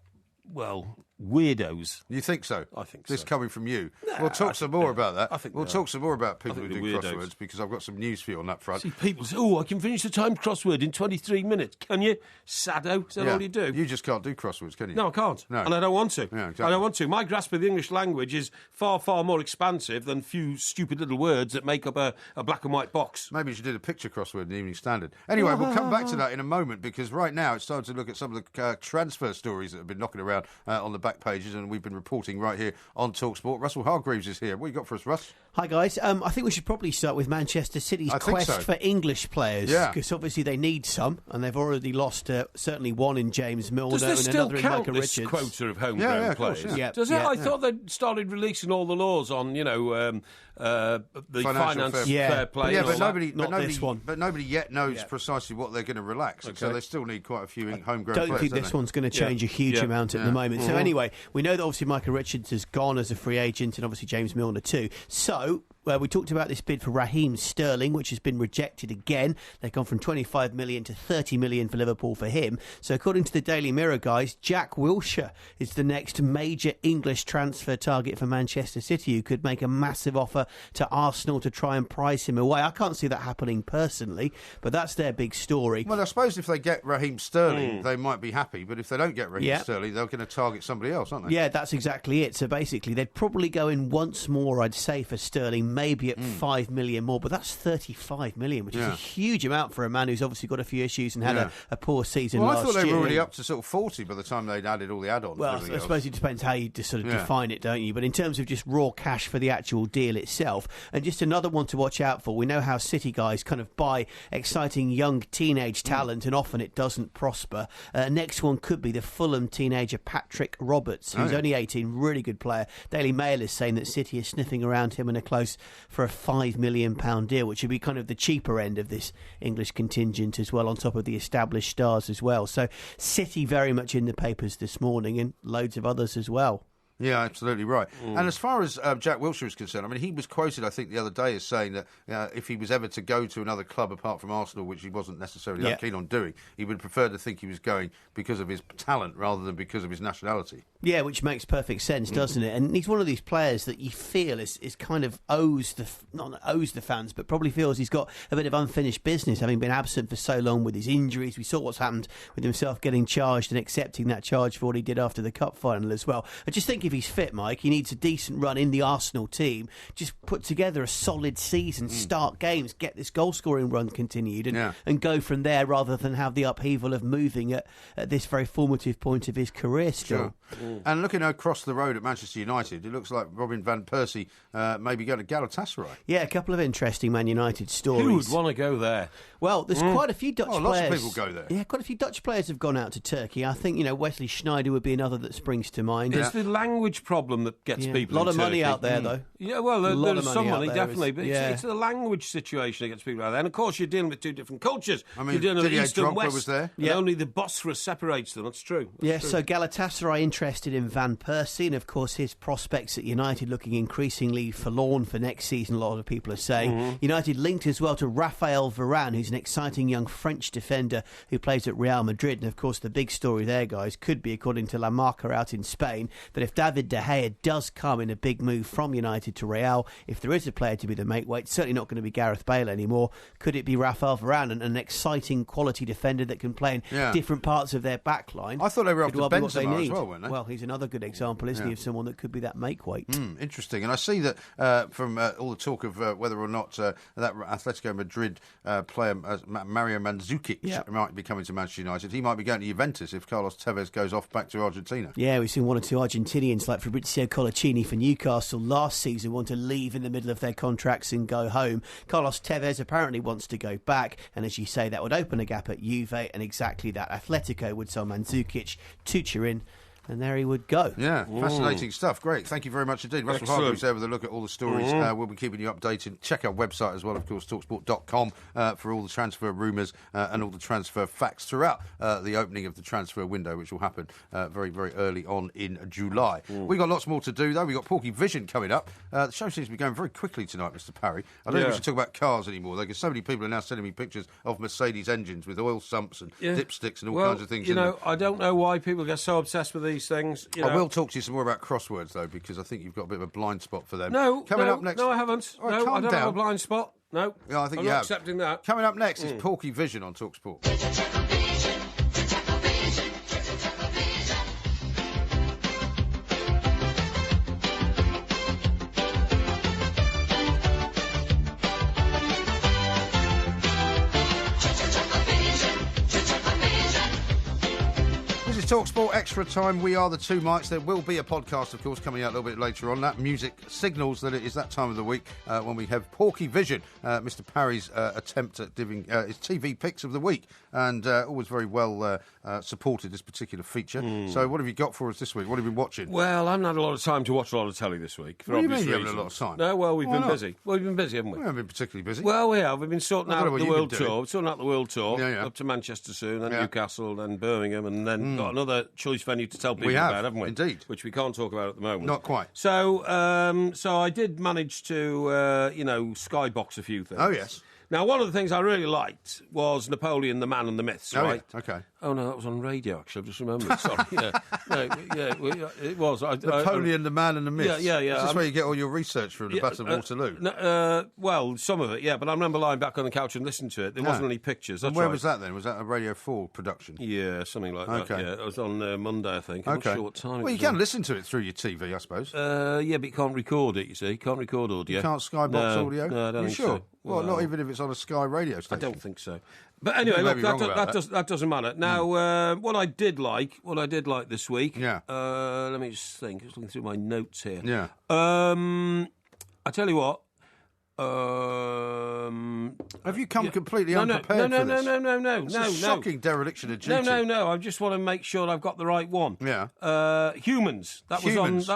well, weirdos. You think so? I think This so. coming from you. Nah, We'll talk some more about that. I think we'll they talk are. some more about people who think do they're weirdos. crosswords, because I've got some news for you on that front. See, people say, I can finish the Times crossword in 23 minutes. Can you? Sado, is that all you do? You just can't do crosswords, can you? No, I can't. No. And I don't want to. Yeah, exactly. I don't want to. My grasp of the English language is far, far more expansive than few stupid little words that make up a black and white box. Maybe you should do the picture crossword in the Evening Standard. Anyway, we'll come back to that in a moment, because right now it's time to look at some of the transfer stories that have been knocking around on the back pages, and we've been reporting right here on TalkSport. Russell Hargreaves is here. What you got for us, Russ? Hi guys, I think we should probably start with Manchester City's quest for English players, because obviously they need some, and they've already lost certainly one in James Milner and still another in count Micah this Richards. quota of homegrown of course, players? Yeah. Does it? I thought they'd started releasing all the laws on, the finance fair play. Yeah, and but all nobody, that. this one. But nobody yet knows precisely what they're going to relax. Okay. So they still need quite a few homegrown Don't players. think this one's going to change a huge amount at the moment. So anyway, we know that obviously Micah Richards has gone as a free agent, and obviously James Milner too. So we talked about this bid for Raheem Sterling, which has been rejected again. They've gone from 25 million to 30 million for Liverpool for him. So according to the Daily Mirror, guys, Jack Wilshere is the next major English transfer target for Manchester City, who could make a massive offer to Arsenal to try and price him away. I can't see that happening personally, but that's their big story. Well, I suppose if they get Raheem Sterling, they might be happy. But if they don't get Raheem Sterling, they're going to target somebody else, aren't they? Yeah, that's exactly it. So basically, they'd probably go in once more, I'd say, for Sterling, maybe at 5 million more, but that's 35 million, which is a huge amount for a man who's obviously got a few issues and had a poor season last year. Well, I thought they were already up to sort of 40 by the time they'd added all the add-ons. Well, I suppose it depends how you just sort of define it, don't you? But in terms of just raw cash for the actual deal itself, and just another one to watch out for, we know how City guys kind of buy exciting young teenage talent, and often it doesn't prosper. Next one could be the Fulham teenager Patrick Roberts, who's only 18, really good player. Daily Mail is saying that City is sniffing around him and are close for a £5 million deal, which would be kind of the cheaper end of this English contingent as well, on top of the established stars as well. So City very much in the papers this morning, and loads of others as well. Yeah, absolutely right. And as far as Jack Wilshere is concerned, I mean, he was quoted, I think, the other day as saying that if he was ever to go to another club apart from Arsenal, which he wasn't necessarily that keen on doing, he would prefer to think he was going because of his talent rather than because of his nationality. Yeah, which makes perfect sense, doesn't it? And he's one of these players that you feel is kind of not owes the fans, but probably feels he's got a bit of unfinished business, having been absent for so long with his injuries. We saw what's happened with himself getting charged and accepting that charge for what he did after the cup final as well. I just think if he's fit, Mike, he needs a decent run in the Arsenal team, just put together a solid season, start games, get this goal-scoring run continued, and go from there, rather than have the upheaval of moving at this very formative point of his career still. Sure. And looking across the road at Manchester United, it looks like Robin van Persie may be going to Galatasaray. Yeah, a couple of interesting Man United stories. Who would want to go there? Well, there's quite a few Dutch players. Lots of people go there. Yeah, quite a few Dutch players have gone out to Turkey. I think, Wesley Schneider would be another that springs to mind. It's the language problem that gets people a lot in of Turkey. money out there, though. Yeah, well, there's some money, definitely. But yeah. it's the language situation that gets people out there. And, of course, you're dealing with two different cultures. I mean, you're dealing with Didier East and Drogba West. was there. And only the Bosphorus separates them. That's true. That's true. So Galatasaray interested in Van Persie, and, of course, his prospects at United looking increasingly forlorn for next season, a lot of people are saying. United linked as well to Rafael Varane, who's an exciting young French defender who plays at Real Madrid. And, of course, the big story there, guys, could be, according to La Marca out in Spain, that if David De Gea does come in a big move from United to Real, if there is a player to be the make weight, certainly not going to be Gareth Bale anymore. Could it be Rafael Varane, an exciting quality defender that can play in different parts of their back line? I thought they were after Benzema as well, weren't they? Well, he's another good example, isn't he, of someone that could be that make weight. Interesting. And I see that from all the talk of whether or not that Atletico Madrid player Mario Mandzukic might be coming to Manchester United. He might be going to Juventus if Carlos Tevez goes off back to Argentina. Yeah, we've seen one or two Argentinians like Fabrizio Colaccini for Newcastle last season want to leave in the middle of their contracts and go home. Carlos Tevez apparently wants to go back, and as you say, that would open a gap at Juve, and exactly that. Atletico would sell Mandzukic to Turin, and there he would go. Yeah, fascinating stuff. Great. Thank you very much indeed. Russell Hargreaves there with a look at all the stories. We'll be keeping you updated. Check our website as well, of course, talksport.com, for all the transfer rumours and all the transfer facts throughout the opening of the transfer window, which will happen very, very early on in July. We've got lots more to do, though. We've got Porkyvision coming up. The show seems to be going very quickly tonight, Mr. Parry. I don't think we should talk about cars anymore, though, because so many people are now sending me pictures of Mercedes engines with oil sumps and dipsticks and all kinds of things. I don't know why people get so obsessed with these things. I will talk to you some more about crosswords, though, because I think you've got a bit of a blind spot for them. Coming up next. No, I haven't. Right, I don't have a blind spot. No, yeah, I think I'm you not have. accepting that. Coming up next is Porkyvision on TalkSport. TalkSport Extra Time. We are the two mics. There will be a podcast, of course, coming out a little bit later on. That music signals that it is that time of the week when we have Porkyvision, Mr. Parry's attempt at giving his TV picks of the week, and always very well supported, this particular feature. So what have you got for us this week? What have you been watching? Well, I haven't had a lot of time to watch a lot of telly this week, for what do you obvious mean you reasons. haven't had a lot of time? No, well, we've been busy. Well, we've been busy, haven't we? We haven't been particularly busy. Well, we have. We've been sorting out the world tour. We're sorting out the world tour up to Manchester soon, then Newcastle, then Birmingham, and then got another choice venue to tell people about, haven't we? Indeed. Which we can't talk about at the moment. Not quite. So I did manage to, skybox a few things. Oh, yes. Now, one of the things I really liked was Napoleon, the Man and the Myths, right? Yeah. Okay. Oh, no, that was on radio, actually. I've just remembered. Sorry. It was. Napoleon, the Man and the Myth. Yeah. Is this where you get all your research from the Battle of Waterloo? Well, some of it, yeah. But I remember lying back on the couch and listening to it. There wasn't any pictures. That's and where right. was that then? Was that a Radio 4 production? Yeah, something like that. Yeah, it was on Monday, I think. I'm not sure what time. Well, you can listen to it through your TV, I suppose. Yeah, but you can't record it. You see, you can't record audio. You can't Skybox audio. No, I don't think sure? so. Well, not even if it's on a Sky radio station. I don't think so. But anyway, look, that doesn't matter. Now, what I did like this week. Yeah. Let me just think. I was looking through my notes here. Yeah. I tell you what. Have you come completely unprepared for this? No. It's a shocking dereliction of duty. No. I just want to make sure I've got the right one. Yeah. Humans. That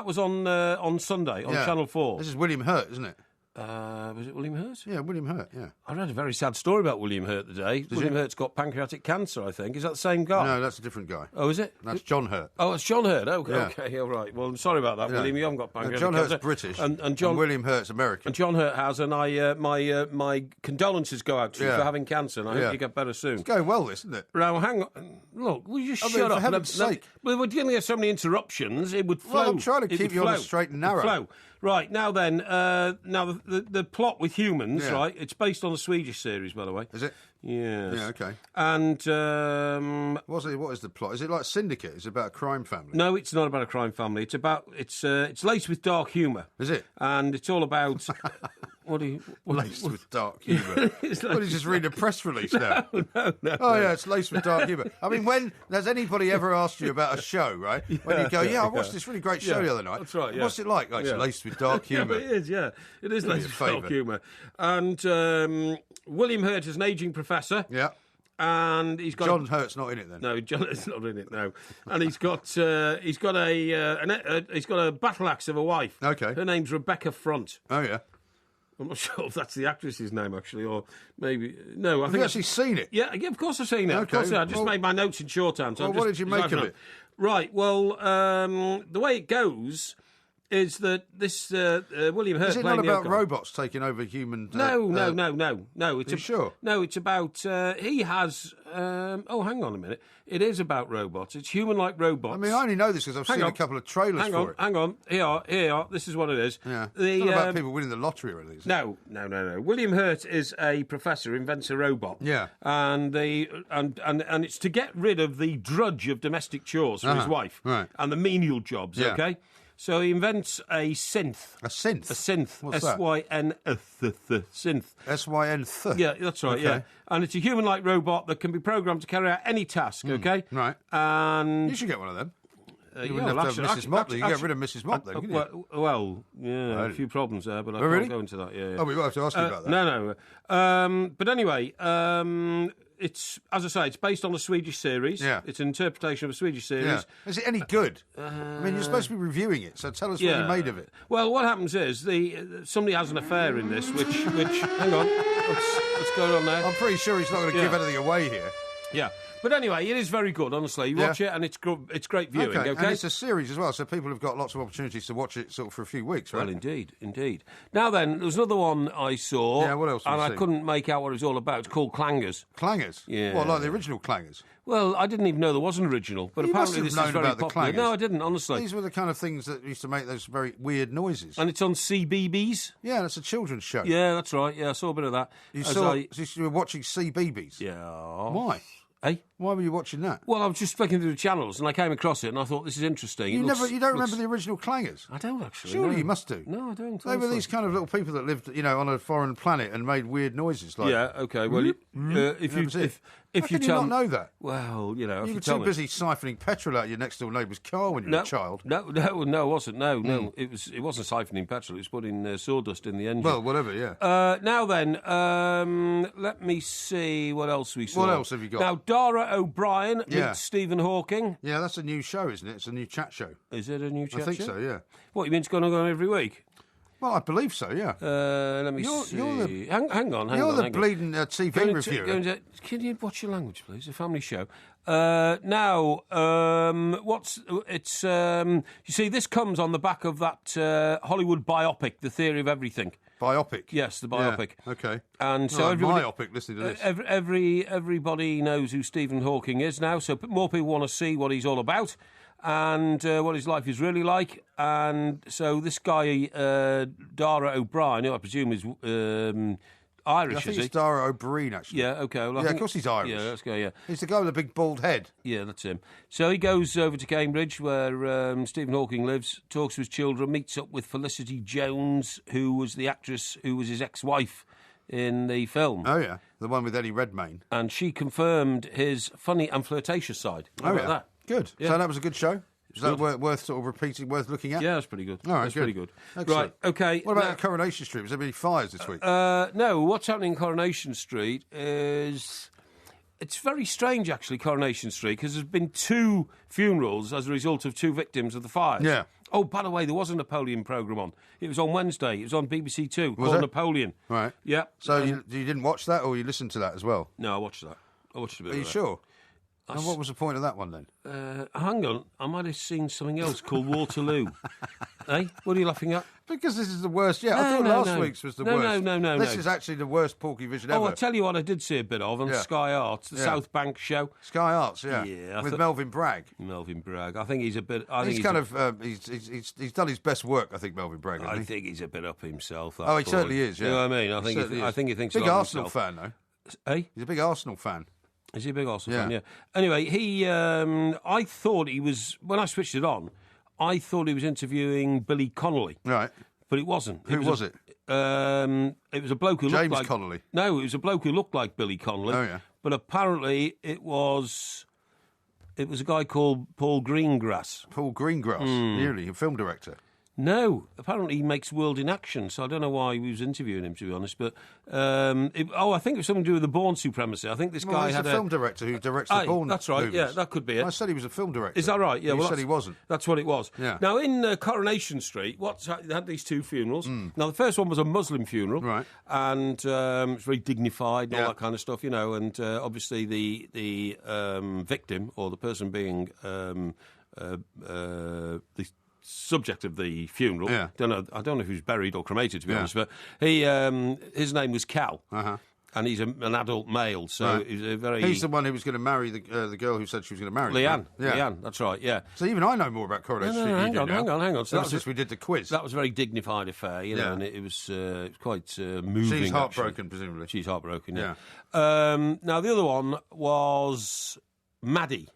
was on Sunday on Channel 4. This is William Hurt, isn't it? Was it William Hurt? Yeah, William Hurt, yeah. I read a very sad story about William Hurt today. William Hurt's got pancreatic cancer, I think. Is that the same guy? No, that's a different guy. Oh, is it? That's John Hurt. Oh, it's John Hurt. Okay, Yeah. Okay, all right. Well, I'm sorry about that, William. You haven't got pancreatic John cancer. Hurt's British, and William Hurt's American. And John Hurt has, and my condolences go out to you for having cancer, and I hope you get better soon. It's going well, this, isn't it? Now, hang on. Look, will you shut up? For heaven's sake. We're dealing with so many interruptions, it would flow. Well, I'm trying to keep you on the straight and narrow. Flow. Right, now then, the plot with humans, right, it's based on a Swedish series, by the way. Is it? Yes. Yeah, okay. And... what is the plot? Is it like Syndicate? Is it about a crime family? No, it's not about a crime family. It's laced with dark humour. Is it? And it's all about... Laced with dark humour. What, he's just reading a press release now? No. Oh, yeah, it's laced with dark humour. I mean, when has anybody ever asked you about a show, right? When you go, I watched this really great show the other night. That's right, yeah. What's it like? It's laced with dark humour. It is, yeah. It is laced with dark humour. And William Hurt is an ageing professor. Yeah. And he's got John Hurt's not in it then. No, John Hurt's not in it. No, and he's got a battle axe of a wife. Okay, her name's Rebecca Front. Oh yeah, I'm not sure if that's the actress's name actually, or maybe no. Have you actually seen it? Yeah, of course I've seen it. Okay. Of course I just made my notes in shorthand. So what did you make of it? Right. Well, the way it goes is that this William Hurt... Is it not about robots taking over human... No. It's sure? No, it's about... he has... hang on a minute. It is about robots. It's human-like robots. I mean, I only know this because I've seen a couple of trailers for it. Hang on. Here you are. This is what it is. Yeah. It's not about people winning the lottery or anything. No. William Hurt is a professor, invents a robot. Yeah. And it's to get rid of the drudge of domestic chores for his wife. Right. And the menial jobs, okay? So he invents a synth. A synth? A synth. What's that? Synth. S-Y-N-th? Yeah, that's right, yeah. And it's a human-like robot that can be programmed to carry out any task, okay? Right. And... You should get one of them. You wouldn't have to have Mrs. Motley. You can get rid of Mrs. Motley, couldn't you? Well, yeah, a few problems there, but I can't go into that. Yeah. Oh, we will have to ask you about that. No. But anyway, it's, as I say, it's based on a Swedish series. Yeah. It's an interpretation of a Swedish series. Yeah. Is it any good? I mean, you're supposed to be reviewing it, so tell us what you made of it. Well, what happens is somebody has an affair in this, which hang on, what's going on there? I'm pretty sure he's not going to give anything away here. Yeah. But anyway, it is very good, honestly. You watch it, and it's great viewing, okay? And it's a series as well, so people have got lots of opportunities to watch it sort of for a few weeks, right? Well, indeed. Now then, there was another one I saw. Yeah, what else have you seen? I couldn't make out what it was all about. It's called Clangers. Clangers? Yeah. What, like the original Clangers? Well, I didn't even know there was an original, but apparently this is very about popular. The No, I didn't, honestly. These were the kind of things that used to make those very weird noises. And it's on CBeebies? Yeah, that's a children's show. Yeah, that's right. Yeah, I saw a bit of that. You were watching CBeebies? Yeah. Why? Hey? Why were you watching that? Well, I was just flicking through the channels and I came across it and I thought, this is interesting. You don't remember the original Clangers? I don't actually. Surely you must do. No, I don't. They were these kind of little people that lived, on a foreign planet and made weird noises. Like, yeah, okay. Well, if you not know that? Well, you were too busy siphoning petrol out of your next door neighbour's car when you were a child. No, it wasn't. No, it wasn't siphoning petrol. It was putting sawdust in the engine. Well, whatever. Yeah. Now then, let me see what else we saw. What else have you got? Now, Dara O'Brien meets Stephen Hawking. Yeah, that's a new show, isn't it? It's a new chat show. Is it a new chat show? I think so. Yeah. What, you mean it's going to go on every week? Well, I believe so, yeah. Let me see. Hang on. You're the bleeding TV reviewer. Can you watch your language, please? A family show. Now, you see, this comes on the back of that Hollywood biopic, The Theory of Everything. Biopic? Yes, the biopic. Yeah, okay. And so myopic listening to this. Everybody knows who Stephen Hawking is now, so more people want to see what he's all about and what his life is really like. And so this guy, Dara O'Brien, who I presume is Irish, I think is he? it's Dara O'Brien, actually. Yeah, okay. Well, of course he's Irish. Yeah, let's go, yeah. He's the guy with the big bald head. Yeah, that's him. So he goes over to Cambridge, where Stephen Hawking lives, talks to his children, meets up with Felicity Jones, who was the actress who was his ex-wife in the film. Oh, yeah. The one with Eddie Redmayne. And she confirmed his funny and flirtatious side. How about that? Good. Yeah. So that was a good show? Is that worth sort of repeating, worth looking at? Yeah, that's pretty good. All right, that's pretty good. Excellent. Right, okay. What about Coronation Street? Was there any fires this week? No, what's happening in Coronation Street is... It's very strange, actually, Coronation Street, because there's been 2 funerals as a result of 2 victims of the fires. Yeah. Oh, by the way, there was a Napoleon programme on. It was on Wednesday. It was on BBC 2 Was called it? Napoleon. Right. Yeah. So you didn't watch that, or you listened to that as well? No, I watched that. I watched a bit Are of you that. sure? And what was the point of that one, then? Hang on. I might have seen something else called Waterloo. Hey, what are you laughing at? Because this is the worst. Yeah, No, I thought no, last no. week's was the No, worst. no. This is actually the worst Porkyvision ever. Oh, I'll tell you what I did see a bit of on Sky Arts, the South Bank show. Sky Arts, yeah. With Melvin Bragg. Melvin Bragg. I think he's a bit... He's done his best work, I think, Melvin Bragg. I think he's a bit up himself. Oh, he certainly is, yeah. You know what I mean? I think he thinks a lot big of Arsenal himself. fan, though. Hey? He's a big Arsenal fan. Is he a big Arsenal fan? Yeah. Anyway, I thought he was... When I switched it on, I thought he was interviewing Billy Connolly. Right. But it wasn't. Who was it? It was a bloke who looked like... James Connolly. No, it was a bloke who looked like Billy Connolly. Oh, yeah. But apparently it was a guy called Paul Greengrass. Paul Greengrass, really, a film director. No, apparently he makes World in Action, so I don't know why he was interviewing him, to be honest. But I think it was something to do with the Bourne Supremacy. I think this guy had a film director who directs the Bourne That's right, movies. yeah, that could be it. I said he was a film director. Is that right? Yeah, you said he wasn't. That's what it was. Yeah. Now, in Coronation Street, they had these 2 funerals. Now, the first one was a Muslim funeral. Right. And it's very dignified and all that kind of stuff, you know. And obviously the victim, or the person being the subject of the funeral. Yeah. I don't know if he was buried or cremated, to be honest, but his name was Cal. Uh-huh. And he's an adult male, so he's a very... He's the one who was going to marry the girl who said she was going to marry Leanne. him. Yeah. Leanne, that's right, yeah. So even I know more about Coronation Street than you do now. Hang on. So since we did the quiz. That was a very dignified affair, you know, and it was quite moving. She's heartbroken, actually. presumably. She's heartbroken, yeah. Now, the other one was Maddie.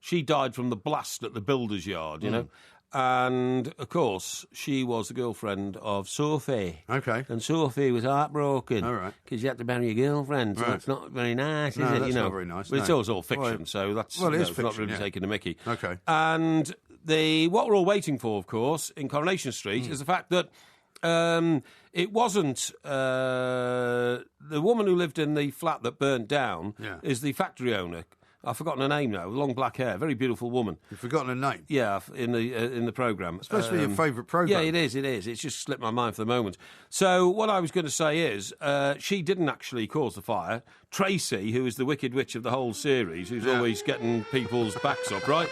She died from the blast at the builder's yard, you know. And, of course, she was the girlfriend of Sophie. Okay. And Sophie was heartbroken. All right. Because you had to marry your girlfriend, so that's not very nice, is it? That's not very nice. But it's all fiction, so that's it is it's fiction, not really taking the mickey. Okay. And what we're all waiting for, of course, in Coronation Street is the fact that it wasn't the woman who lived in the flat that burnt down is the factory owner. I've forgotten her name now. Long black hair, very beautiful woman. You've forgotten her name? Yeah, in the programme. It's supposed to be your favourite programme. Yeah, it is. It's just slipped my mind for the moment. So what I was going to say is she didn't actually cause the fire. Tracy, who is the wicked witch of the whole series, who's always getting people's backs up, right?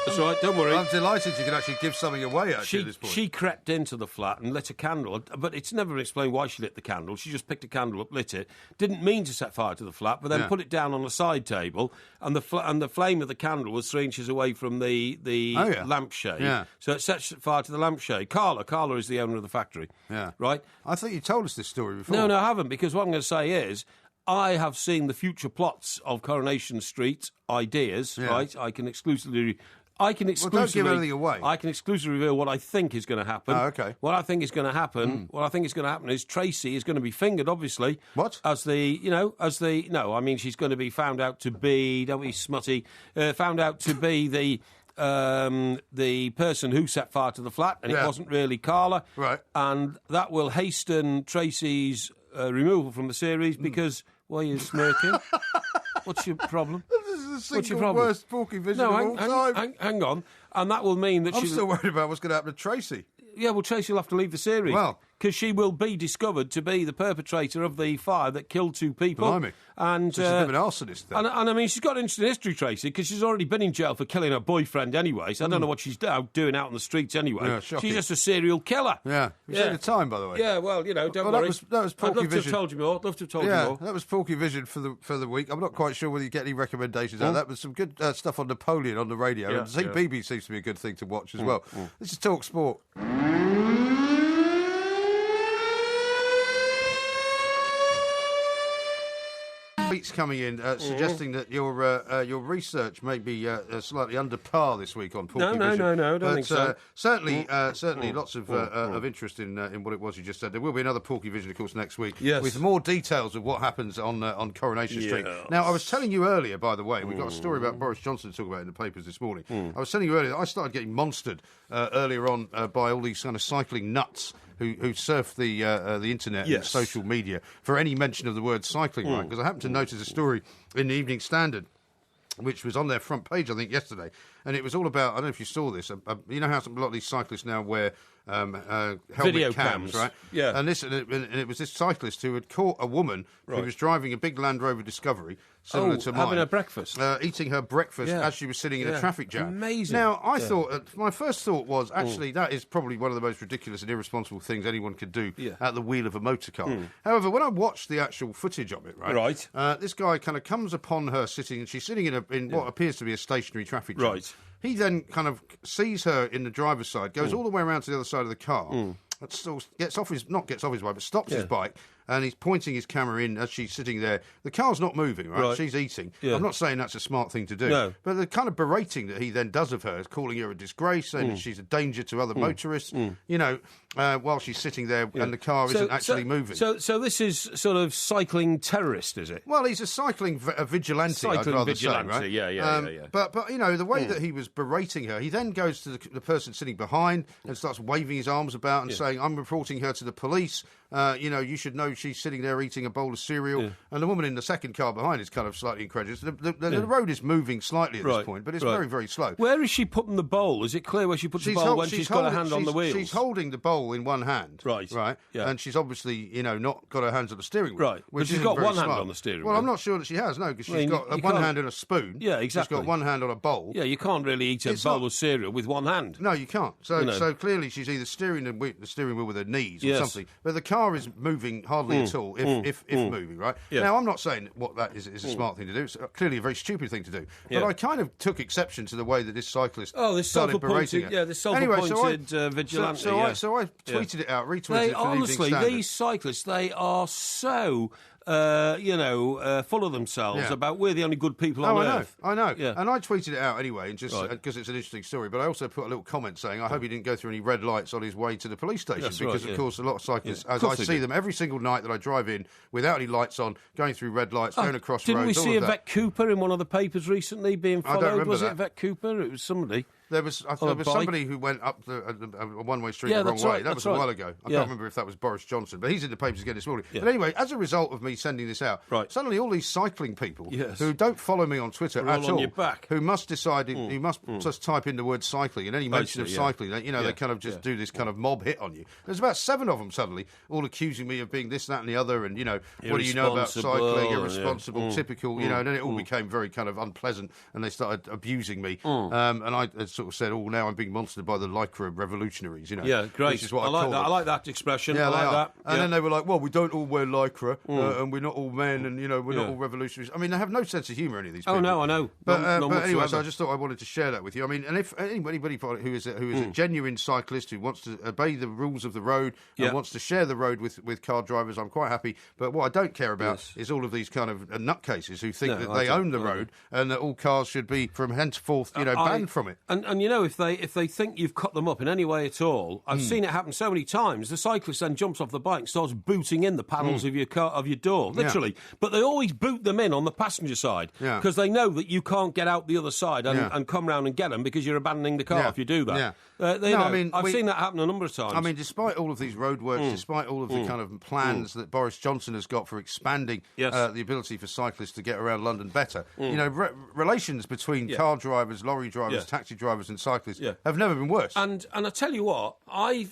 That's right, don't worry. I'm delighted you can actually give something away, actually, at this point. She crept into the flat and lit a candle, but it's never explained why she lit the candle. She just picked a candle up, lit it, didn't mean to set fire to the flat, but then put it down on a side table, and the flame of the candle was 3 inches away from the lampshade. Yeah. So it set fire to the lampshade. Carla is the owner of the factory. Yeah. Right? I think you told us this story before. No, I haven't, because what I'm going to say is, I have seen the future plots of Coronation Street ideas, right? I can exclusively... Well, don't give anything away. I can exclusively reveal what I think is going to happen. Oh, okay. What I think is going to happen. What I think is going to happen is Tracy is going to be fingered, obviously. What? No, I mean she's going to be found out to be. Don't be smutty. Found out to be the person who set fire to the flat, and it wasn't really Carla. Right. And that will hasten Tracy's removal from the series because. Why are you smirking? What's your problem? This is the single worst Porkyvision of all time. Hang on. And that will mean that I'm still worried about what's going to happen to Tracy. Yeah, well, Tracy will have to leave the series. Well, because she will be discovered to be the perpetrator of the fire that killed 2 people. Blimey. And so she's a bit of an arsonist then. And I mean, she's got an interesting history, Tracy, because she's already been in jail for killing her boyfriend anyway, so I don't know what she's doing out on the streets anyway. Yeah, shocking. She's just a serial killer. Yeah. You said the time, by the way. Yeah, well, don't worry. That was Porkyvision. I'd love to have told you more. I'd love to have told you more. That was Porkyvision for the week. I'm not quite sure whether you get any recommendations out. That was some good stuff on Napoleon on the radio. And ZBB seems to be a good thing to watch as well. This is Talk Sport. Tweets coming in suggesting that your research may be slightly under par this week on Porkyvision. No, I don't think so. Certainly lots of interest in what it was you just said. There will be another Porkyvision, of course, next week with more details of what happens on Coronation Street. Now, I was telling you earlier, by the way, we've got a story about Boris Johnson to talk about in the papers this morning. I was telling you earlier that I started getting monstered earlier on by all these kind of cycling nuts who surf the internet and social media for any mention of the word cycling, right? Because I happened to notice a story in the Evening Standard, which was on their front page, I think, yesterday, and it was all about, I don't know if you saw this, you know how a lot of these cyclists now wear helmet video cams, right? Yeah. And it was this cyclist who had caught a woman who was driving a big Land Rover Discovery, similar to mine. Having her breakfast. Eating her breakfast as she was sitting in a traffic jam. Amazing. Now, I thought, my first thought was, actually, that is probably one of the most ridiculous and irresponsible things anyone could do at the wheel of a motor car. However, when I watched the actual footage of it, this guy kind of comes upon her sitting, and she's sitting in what appears to be a stationary traffic jam. Right. He then kind of sees her in the driver's side, goes all the way around to the other side of the car, still stops his bike, and he's pointing his camera in as she's sitting there. The car's not moving, right? She's eating. Yeah. I'm not saying that's a smart thing to do. No. But the kind of berating that he then does of her, is calling her a disgrace, saying that she's a danger to other motorists, while she's sitting there and the car isn't actually moving. So this is sort of cycling terrorist, is it? Well, he's a cycling vigilante, I'd rather say, right? Yeah. But the way that he was berating her, he then goes to the person sitting behind and starts waving his arms about and saying, I'm reporting her to the police. You should know she's sitting there eating a bowl of cereal. And the woman in the second car behind is kind of slightly incredulous. The road is moving slightly at this point, but it's very, very slow. Where is she putting the bowl? Is it clear where she puts the bowl when she's got her hand on the wheels? She's holding the bowl in one hand. Right. Yeah. And she's obviously, not got her hands on the steering wheel. Right. But she's got one hand on the steering wheel. Well, I'm not sure that she has, no, because she's got one hand on a spoon. Yeah, exactly. She's got one hand on a bowl. Yeah, you can't really eat a bowl of cereal with one hand. No, you can't. So clearly she's either steering the wheel with her knees or something. But the car is moving hardly at all, if moving, right? Yeah. Now, I'm not saying what that is a smart thing to do. It's clearly a very stupid thing to do. But I kind of took exception to the way that this cyclist started berating her. Yeah, this self-appointed vigilante. So I tweeted it out, retweeted it for honestly, the Evening Standard. These cyclists, they are so... full of themselves about we're the only good people on earth. I know. Yeah. And I tweeted it out anyway, and just because it's an interesting story. But I also put a little comment saying, I hope he didn't go through any red lights on his way to the police station, because of course a lot of cyclists, as I see them every single night that I drive in without any lights on, going through red lights, going across roads. Didn't we see Yvette Cooper in one of the papers recently being followed? I don't remember was that. it Yvette Cooper? It was somebody. There was somebody who went up a one-way street the wrong way. That was a while ago. I can't remember if that was Boris Johnson, but he's in the papers again this morning. Yeah. But anyway, as a result of me sending this out, suddenly all these cycling people who don't follow me on Twitter at all, who must decide, who must just type in the word cycling, and any mention of cycling, they kind of just do this kind of mob hit on you. There's about 7 of them suddenly, all accusing me of being this, that and the other, and, what do you know about cycling, irresponsible, typical, and then it all became very kind of unpleasant, and they started abusing me. And I sort of said, now I'm being monstered by the Lycra revolutionaries, Yeah, great. Which is what I call them. I like that expression. Yeah, I like that. And then they were like, well, we don't all wear Lycra, and we're not all men, and, we're not all revolutionaries. I mean, they have no sense of humour, any of these people. Oh, no, I know. But anyway, so I just thought I wanted to share that with you. I mean, and if anybody who is a genuine cyclist who wants to obey the rules of the road and wants to share the road with car drivers, I'm quite happy. But what I don't care about is all of these kind of nutcases who think that they own the road and that all cars should be from henceforth, banned from it. And if they think you've cut them up in any way at all, I've seen it happen so many times. The cyclist then jumps off the bike and starts booting in the panels of your car, of your door, literally. But they always boot them in on the passenger side because they know that you can't get out the other side and come round and get them because you're abandoning the car if you do that. I've seen that happen a number of times. I mean, despite all of these roadworks, despite all of the kind of plans that Boris Johnson has got for expanding the ability for cyclists to get around London better, relations between car drivers, lorry drivers, taxi drivers, drivers and cyclists have never been worse. And I tell you what, I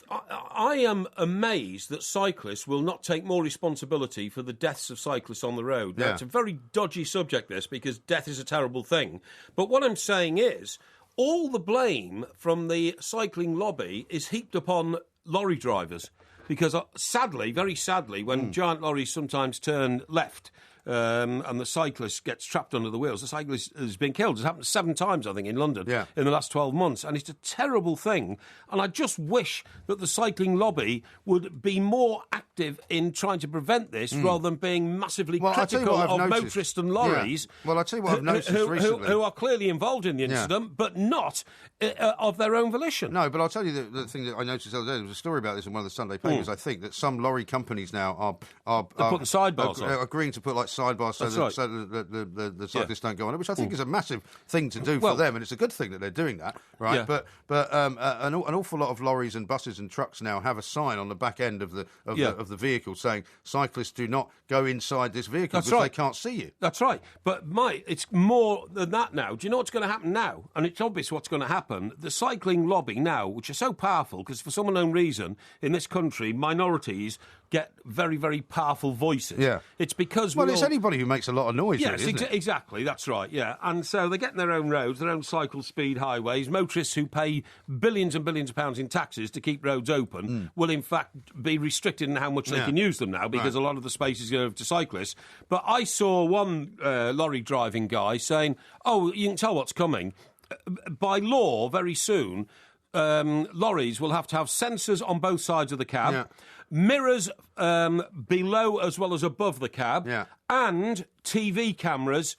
am amazed that cyclists will not take more responsibility for the deaths of cyclists on the road. Now, it's a very dodgy subject, this, because death is a terrible thing. But what I'm saying is, all the blame from the cycling lobby is heaped upon lorry drivers. Because sadly, very sadly, when giant lorries sometimes turn left and the cyclist gets trapped under the wheels, the cyclist has been killed. It's happened 7 times, I think, in London in the last 12 months. And it's a terrible thing. And I just wish that the cycling lobby would be more active in trying to prevent this rather than being massively critical of motorists and lorries. Yeah. Well, I'll tell you what I've noticed recently. Who are clearly involved in the incident, but not of their own volition. No, but I'll tell you the thing that I noticed the other day. There was a story about this in one of the Sunday papers, I think, that some lorry companies now are putting sidebars on. Agreeing to put like sidebars so that the cyclists don't go on it, which I think is a massive thing to do for them, and it's a good thing that they're doing that, right? Yeah. But an awful lot of lorries and buses and trucks now have a sign on the back end of the vehicle saying cyclists do not go inside this vehicle because they can't see you. That's right. But Mike, it's more than that now. Do you know what's going to happen now? And it's obvious what's going to happen. The cycling lobby now, which are so powerful, because for some unknown reason in this country, minorities get very, very powerful voices. Yeah. It's because it's anybody who makes a lot of noise. Yes, really, isn't it? Exactly. That's right. Yeah, and so they get in their own roads, their own cycle speed highways. Motorists who pay billions and billions of pounds in taxes to keep roads open will, in fact, be restricted in how much they can use them now because a lot of the space is going to cyclists. But I saw one lorry driving guy saying, "Oh, you can tell what's coming. By law, very soon." Lorries will have to have sensors on both sides of the cab, mirrors below as well as above the cab, and TV cameras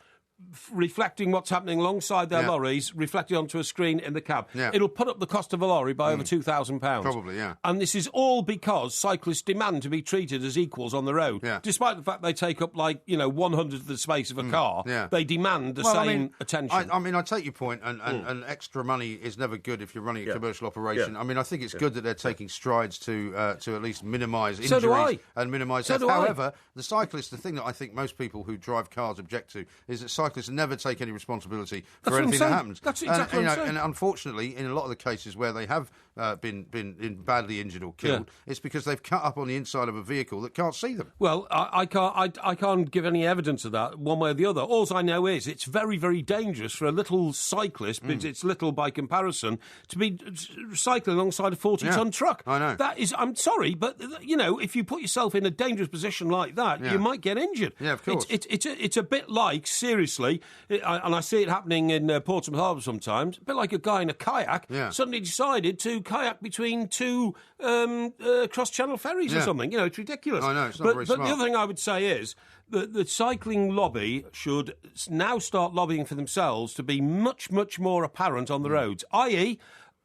reflecting what's happening alongside their lorries, reflected onto a screen in the cab. Yeah. It'll put up the cost of a lorry by over £2,000. Probably, yeah. And this is all because cyclists demand to be treated as equals on the road. Yeah. Despite the fact they take up, 1/100 of the space of a car, they demand the same attention. I take your point, and extra money is never good if you're running a commercial operation. Yeah. I think it's good that they're taking strides to at least minimise injuries and minimise death. However, the thing that I think most people who drive cars object to is that cyclists never take any responsibility for anything that happens. That's exactly what I'm saying. And unfortunately, in a lot of the cases where they have been badly injured or killed, it's because they've cut up on the inside of a vehicle that can't see them. Well, I can't give any evidence of that one way or the other. All I know is it's very, very dangerous for a little cyclist, but it's little by comparison, to be cycling alongside a 40-ton truck. I know. That is, I'm sorry, but, if you put yourself in a dangerous position like that, you might get injured. Yeah, of course. It's a bit like, seriously, and I see it happening in Portsmouth Harbour sometimes, a bit like a guy in a kayak suddenly decided to kayak between two cross-channel ferries or something. It's ridiculous. I know, it's not very smart. But the other thing I would say is that the cycling lobby should now start lobbying for themselves to be much, much more apparent on the roads, i.e.,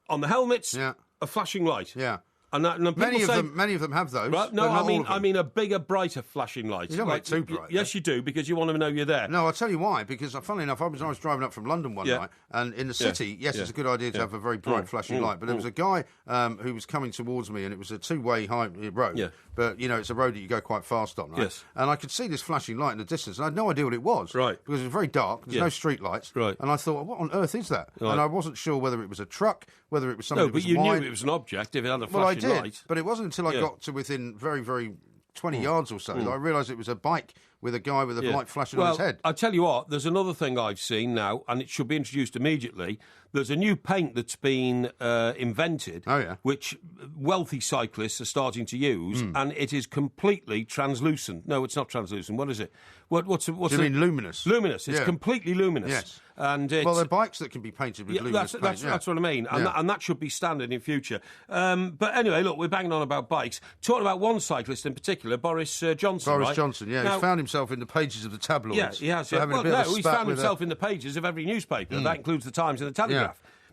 on the helmets, a flashing light. Yeah. And many of them have those. Right? No, I mean a bigger, brighter flashing light. You don't make too bright. Yes, you do, because you want to know you're there. No, I'll tell you why. Because, funnily enough, I was driving up from London one night, and in the city, it's a good idea to have a very bright flashing light. But there was a guy who was coming towards me, and it was a two-way high road. Yeah. But, it's a road that you go quite fast on, right? Yes. And I could see this flashing light in the distance, and I had no idea what it was. Right. Because it was very dark. There's no street lights. Right. And I thought, what on earth is that? Right. And I wasn't sure whether it was a truck, whether it was something that was wide. No, but you knew it was an object if it had a flashing light. But it wasn't until I got to within very, very 20 yards or so that I realised it was a bike with a guy with a light flashing on his head. I'll tell you what, there's another thing I've seen now, and it should be introduced immediately. There's a new paint that's been invented, which wealthy cyclists are starting to use, and it is completely translucent. No, it's not translucent. What is it? What's Do you mean luminous? Luminous. It's completely luminous. Yes. And there are bikes that can be painted with luminous paint. That's what I mean. And that should be standard in future. But anyway, look, we're banging on about bikes. Talking about one cyclist in particular, Boris Johnson. Boris Johnson, he's found himself in the pages of the tabloids. Yeah, he has. He's found himself in the pages of every newspaper. That includes the Times and the Telegraph.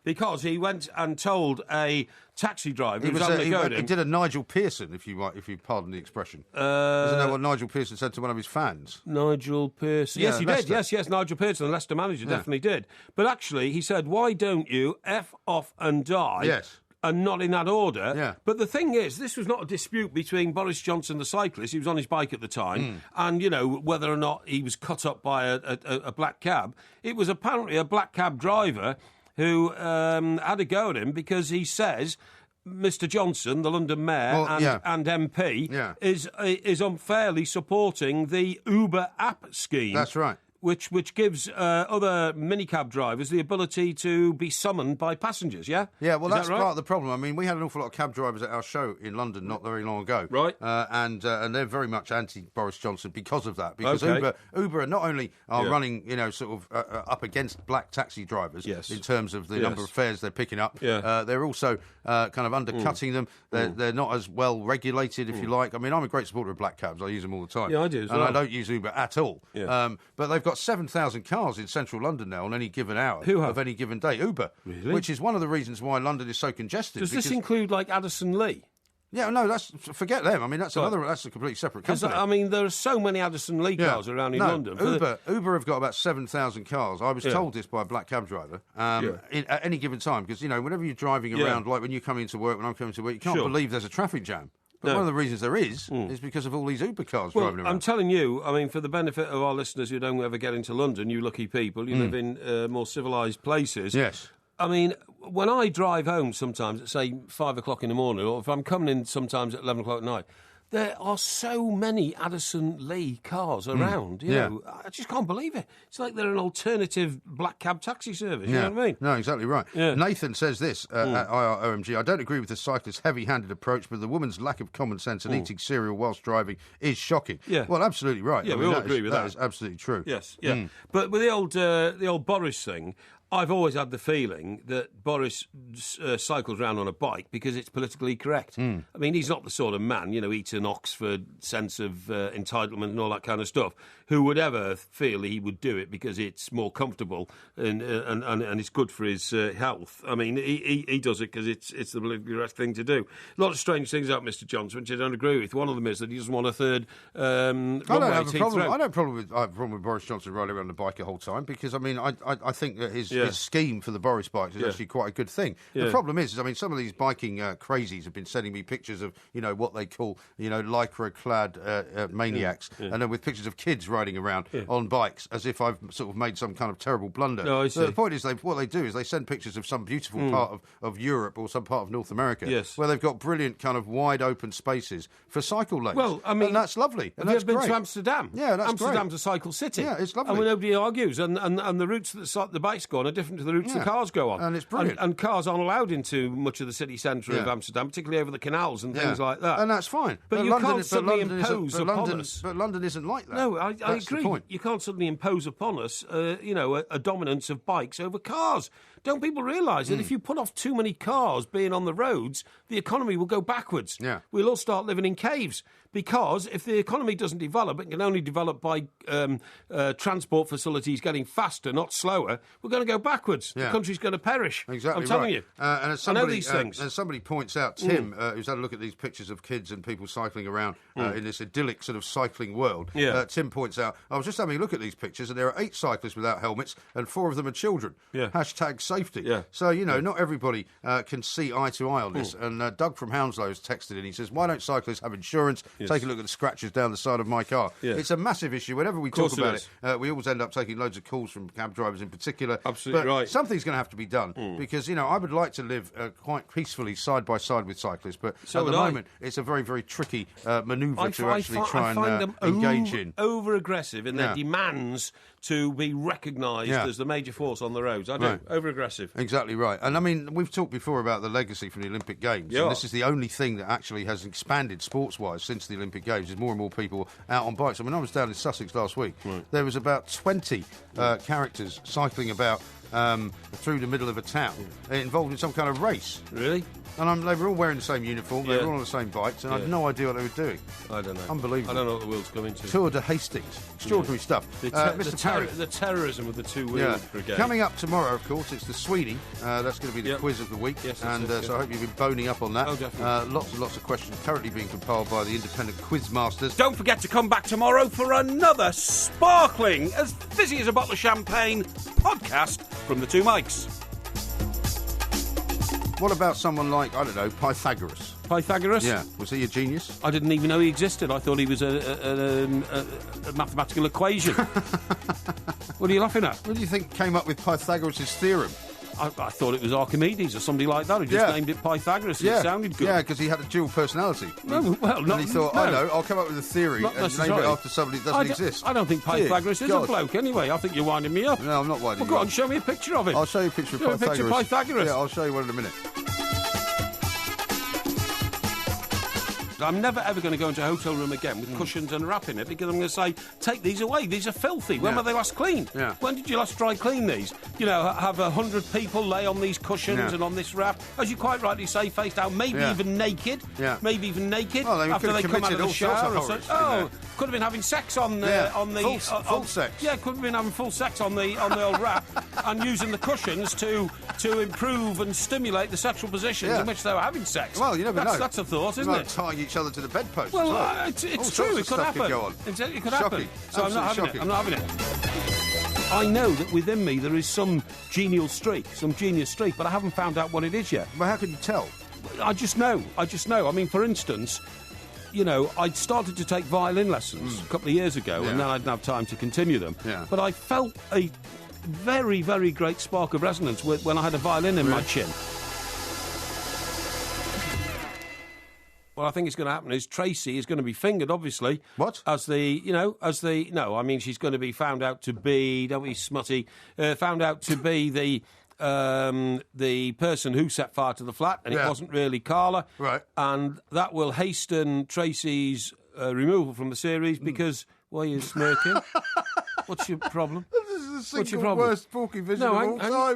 Because he went and told a taxi driver who was undergoing him. He did a Nigel Pearson, if you pardon the expression. Doesn't know what Nigel Pearson said to one of his fans? Nigel Pearson. Yes, he did. Yes, Nigel Pearson, the Leicester manager, definitely did. But actually, he said, why don't you F off and die? Yes. And not in that order. Yeah. But the thing is, this was not a dispute between Boris Johnson, the cyclist, he was on his bike at the time, and, whether or not he was cut up by a black cab. It was apparently a black cab driver who had a go at him because he says Mr. Johnson, the London Mayor and MP, is unfairly supporting the Uber app scheme. That's right. Which gives other minicab drivers the ability to be summoned by passengers, yeah? Yeah, well, that's that right? part of the problem. I mean, we had an awful lot of cab drivers at our show in London not very long ago. Right. And they're very much anti-Boris Johnson because of that. Because Uber not only are running, sort of up against black taxi drivers in terms of the number of fares they're picking up, they're also kind of undercutting them. They're not as well regulated, if you like. I mean, I'm a great supporter of black cabs. I use them all the time. Yeah, I do as well. And I don't use Uber at all. Yeah. But they've got 7,000 cars in central London now on any given hour of any given day. Uber, really? Which is one of the reasons why London is so congested. Does this include like Addison Lee? Yeah, no, forget them. I mean, that's a completely separate company. I mean, there are so many Addison Lee cars around in London. Uber have got about 7,000 cars. I was told this by a black cab driver at any given time because whenever you're driving around, like when you come into work, when I'm coming to work, you can't believe there's a traffic jam. But one of the reasons there is because of all these Uber cars driving around. I'm telling you, I mean, for the benefit of our listeners who don't ever get into London, you lucky people, you live in more civilised places. Yes. I mean, when I drive home sometimes at, say, 5 o'clock in the morning, or if I'm coming in sometimes at 11 o'clock at night, there are so many Addison Lee cars around, you know. I just can't believe it. It's like they're an alternative black cab taxi service, you know what I mean? No, exactly right. Yeah. Nathan says this at IROMG, I don't agree with the cyclist's heavy-handed approach, but the woman's lack of common sense and eating cereal whilst driving is shocking. Yeah. Well, absolutely right. Yeah, we all agree with that. That is absolutely true. Yes, yeah. But with the old Boris thing, I've always had the feeling that Boris cycles around on a bike because it's politically correct. I mean, he's not the sort of man, eats an Oxford sense of entitlement and all that kind of stuff, who would ever feel he would do it because it's more comfortable and it's good for his health. I mean, he does it because it's the politically correct thing to do. A lot of strange things about Mr. Johnson, which I don't agree with. One of them is that he doesn't want a third runway. I don't have a problem with Boris Johnson riding around the bike the whole time because, I mean, I think that his scheme for the Boris bikes is actually quite a good thing. The problem is, I mean, some of these biking crazies have been sending me pictures of, what they call, lycra-clad maniacs, and then with pictures of kids riding around on bikes as if I've sort of made some kind of terrible blunder. No, I see. The point is, what they do is they send pictures of some beautiful part of Europe or some part of North America where they've got brilliant kind of wide open spaces for cycle lanes. Well, I mean, and that's lovely. And have you ever been great. To Amsterdam? Yeah, that's Amsterdam's great. a cycle city. Yeah, it's lovely. And nobody argues. And the routes that the bikes go on are different to the routes the cars go on. And it's brilliant. And cars aren't allowed into much of the city centre of Amsterdam, particularly over the canals and things like that. And that's fine. But you can't suddenly impose upon us. But London isn't like that. No, I That's agree. The point. You can't suddenly impose upon us, a dominance of bikes over cars. Don't people realise that if you put off too many cars being on the roads, the economy will go backwards? Yeah. We'll all start living in caves. Because if the economy doesn't develop, it can only develop by transport facilities getting faster, not slower, we're going to go backwards. Yeah. The country's going to perish. Exactly. I'm telling you. And as I know these things. As somebody points out, Tim, who's had a look at these pictures of kids and people cycling around in this idyllic sort of cycling world, Tim points out, I was just having a look at these pictures and there are 8 cyclists without helmets and 4 of them are children. Yeah. #safety. Yeah. So, not everybody can see eye to eye on this. And Doug from Hounslow has texted in. He says, why don't cyclists have insurance? Yes. Take a look at the scratches down the side of my car. Yeah. It's a massive issue. Whenever we talk about it, we always end up taking loads of calls from cab drivers in particular. Absolutely right. Something's going to have to be done because, I would like to live quite peacefully side by side with cyclists, but at the moment it's a very, very tricky manoeuvre to actually try and engage in. Over-aggressive in their demands to be recognised as the major force on the roads. I do. Right. Over-aggressive. Exactly right. And I mean, we've talked before about the legacy from the Olympic Games. And this is the only thing that actually has expanded sports-wise since the Olympic Games is more and more people out on bikes. I mean, I was down in Sussex last week. Right. There was about 20 characters cycling about through the middle of a town involved in some kind of race. Really? And they were all wearing the same uniform, they were all on the same bikes, and I had no idea what they were doing. I don't know. Unbelievable. I don't know what the world's coming to. Tour de Hastings. Extraordinary stuff. The terrorism of the two-wheeled brigade. Coming up tomorrow, of course, it's the Sweeney. That's going to be the quiz of the week. Yes, so I hope you've been boning up on that. Oh, definitely. Lots and lots of questions currently being compiled by the independent quiz masters. Don't forget to come back tomorrow for another sparkling, as fizzy as a bottle of champagne, podcast from the Two Mikes. What about someone like, I don't know, Pythagoras? Pythagoras? Yeah. Was he a genius? I didn't even know he existed. I thought he was a mathematical equation. What are you laughing at? What do you think came up with Pythagoras' theorem? I thought it was Archimedes or somebody like that who just named it Pythagoras. Yeah. It sounded good. Yeah, because he had a dual personality. No, well, not, and he thought, I know, I'll come up with a theory and name it after somebody that doesn't exist. I don't think Pythagoras is a bloke anyway. I think you're winding me up. No, I'm not winding you up. up. Go on, show me a picture of him. I'll show you a picture of Pythagoras. Yeah, I'll show you one in a minute. I'm never ever going to go into a hotel room again with cushions and wrap in it because I'm going to say, take these away. These are filthy. When were they last cleaned? Yeah. When did you last dry clean these? You know, have 100 people lay on these cushions and on this wrap, as you quite rightly say, face down, maybe even naked. Yeah. Maybe even naked after they come out of the shower. Could have been having sex on the full sex. Yeah, could have been having full sex on the old wrap and using the cushions to improve and stimulate the sexual positions in which they were having sex. Well, you never know. That's a thought, isn't it? Tying each other to the bedpost. Well, it's true. It could happen. It could happen. So I'm not having it. I'm not having it. I know that within me there is some genius streak, but I haven't found out what it is yet. Well, how can you tell? I just know. I mean, for instance, you know, I'd started to take violin lessons a couple of years ago, and then I didn't have time to continue them. Yeah. But I felt a very, very great spark of resonance when I had a violin in my chin. What I think is going to happen is Tracy is going to be fingered, obviously. What? No, I mean, she's going to be found out to be, don't be smutty, found out to be the person who set fire to the flat, and it wasn't really Carla. Right. And that will hasten Tracy's removal from the series because, why are you smirking? What's your problem? This is the single worst Porkyvision of all time.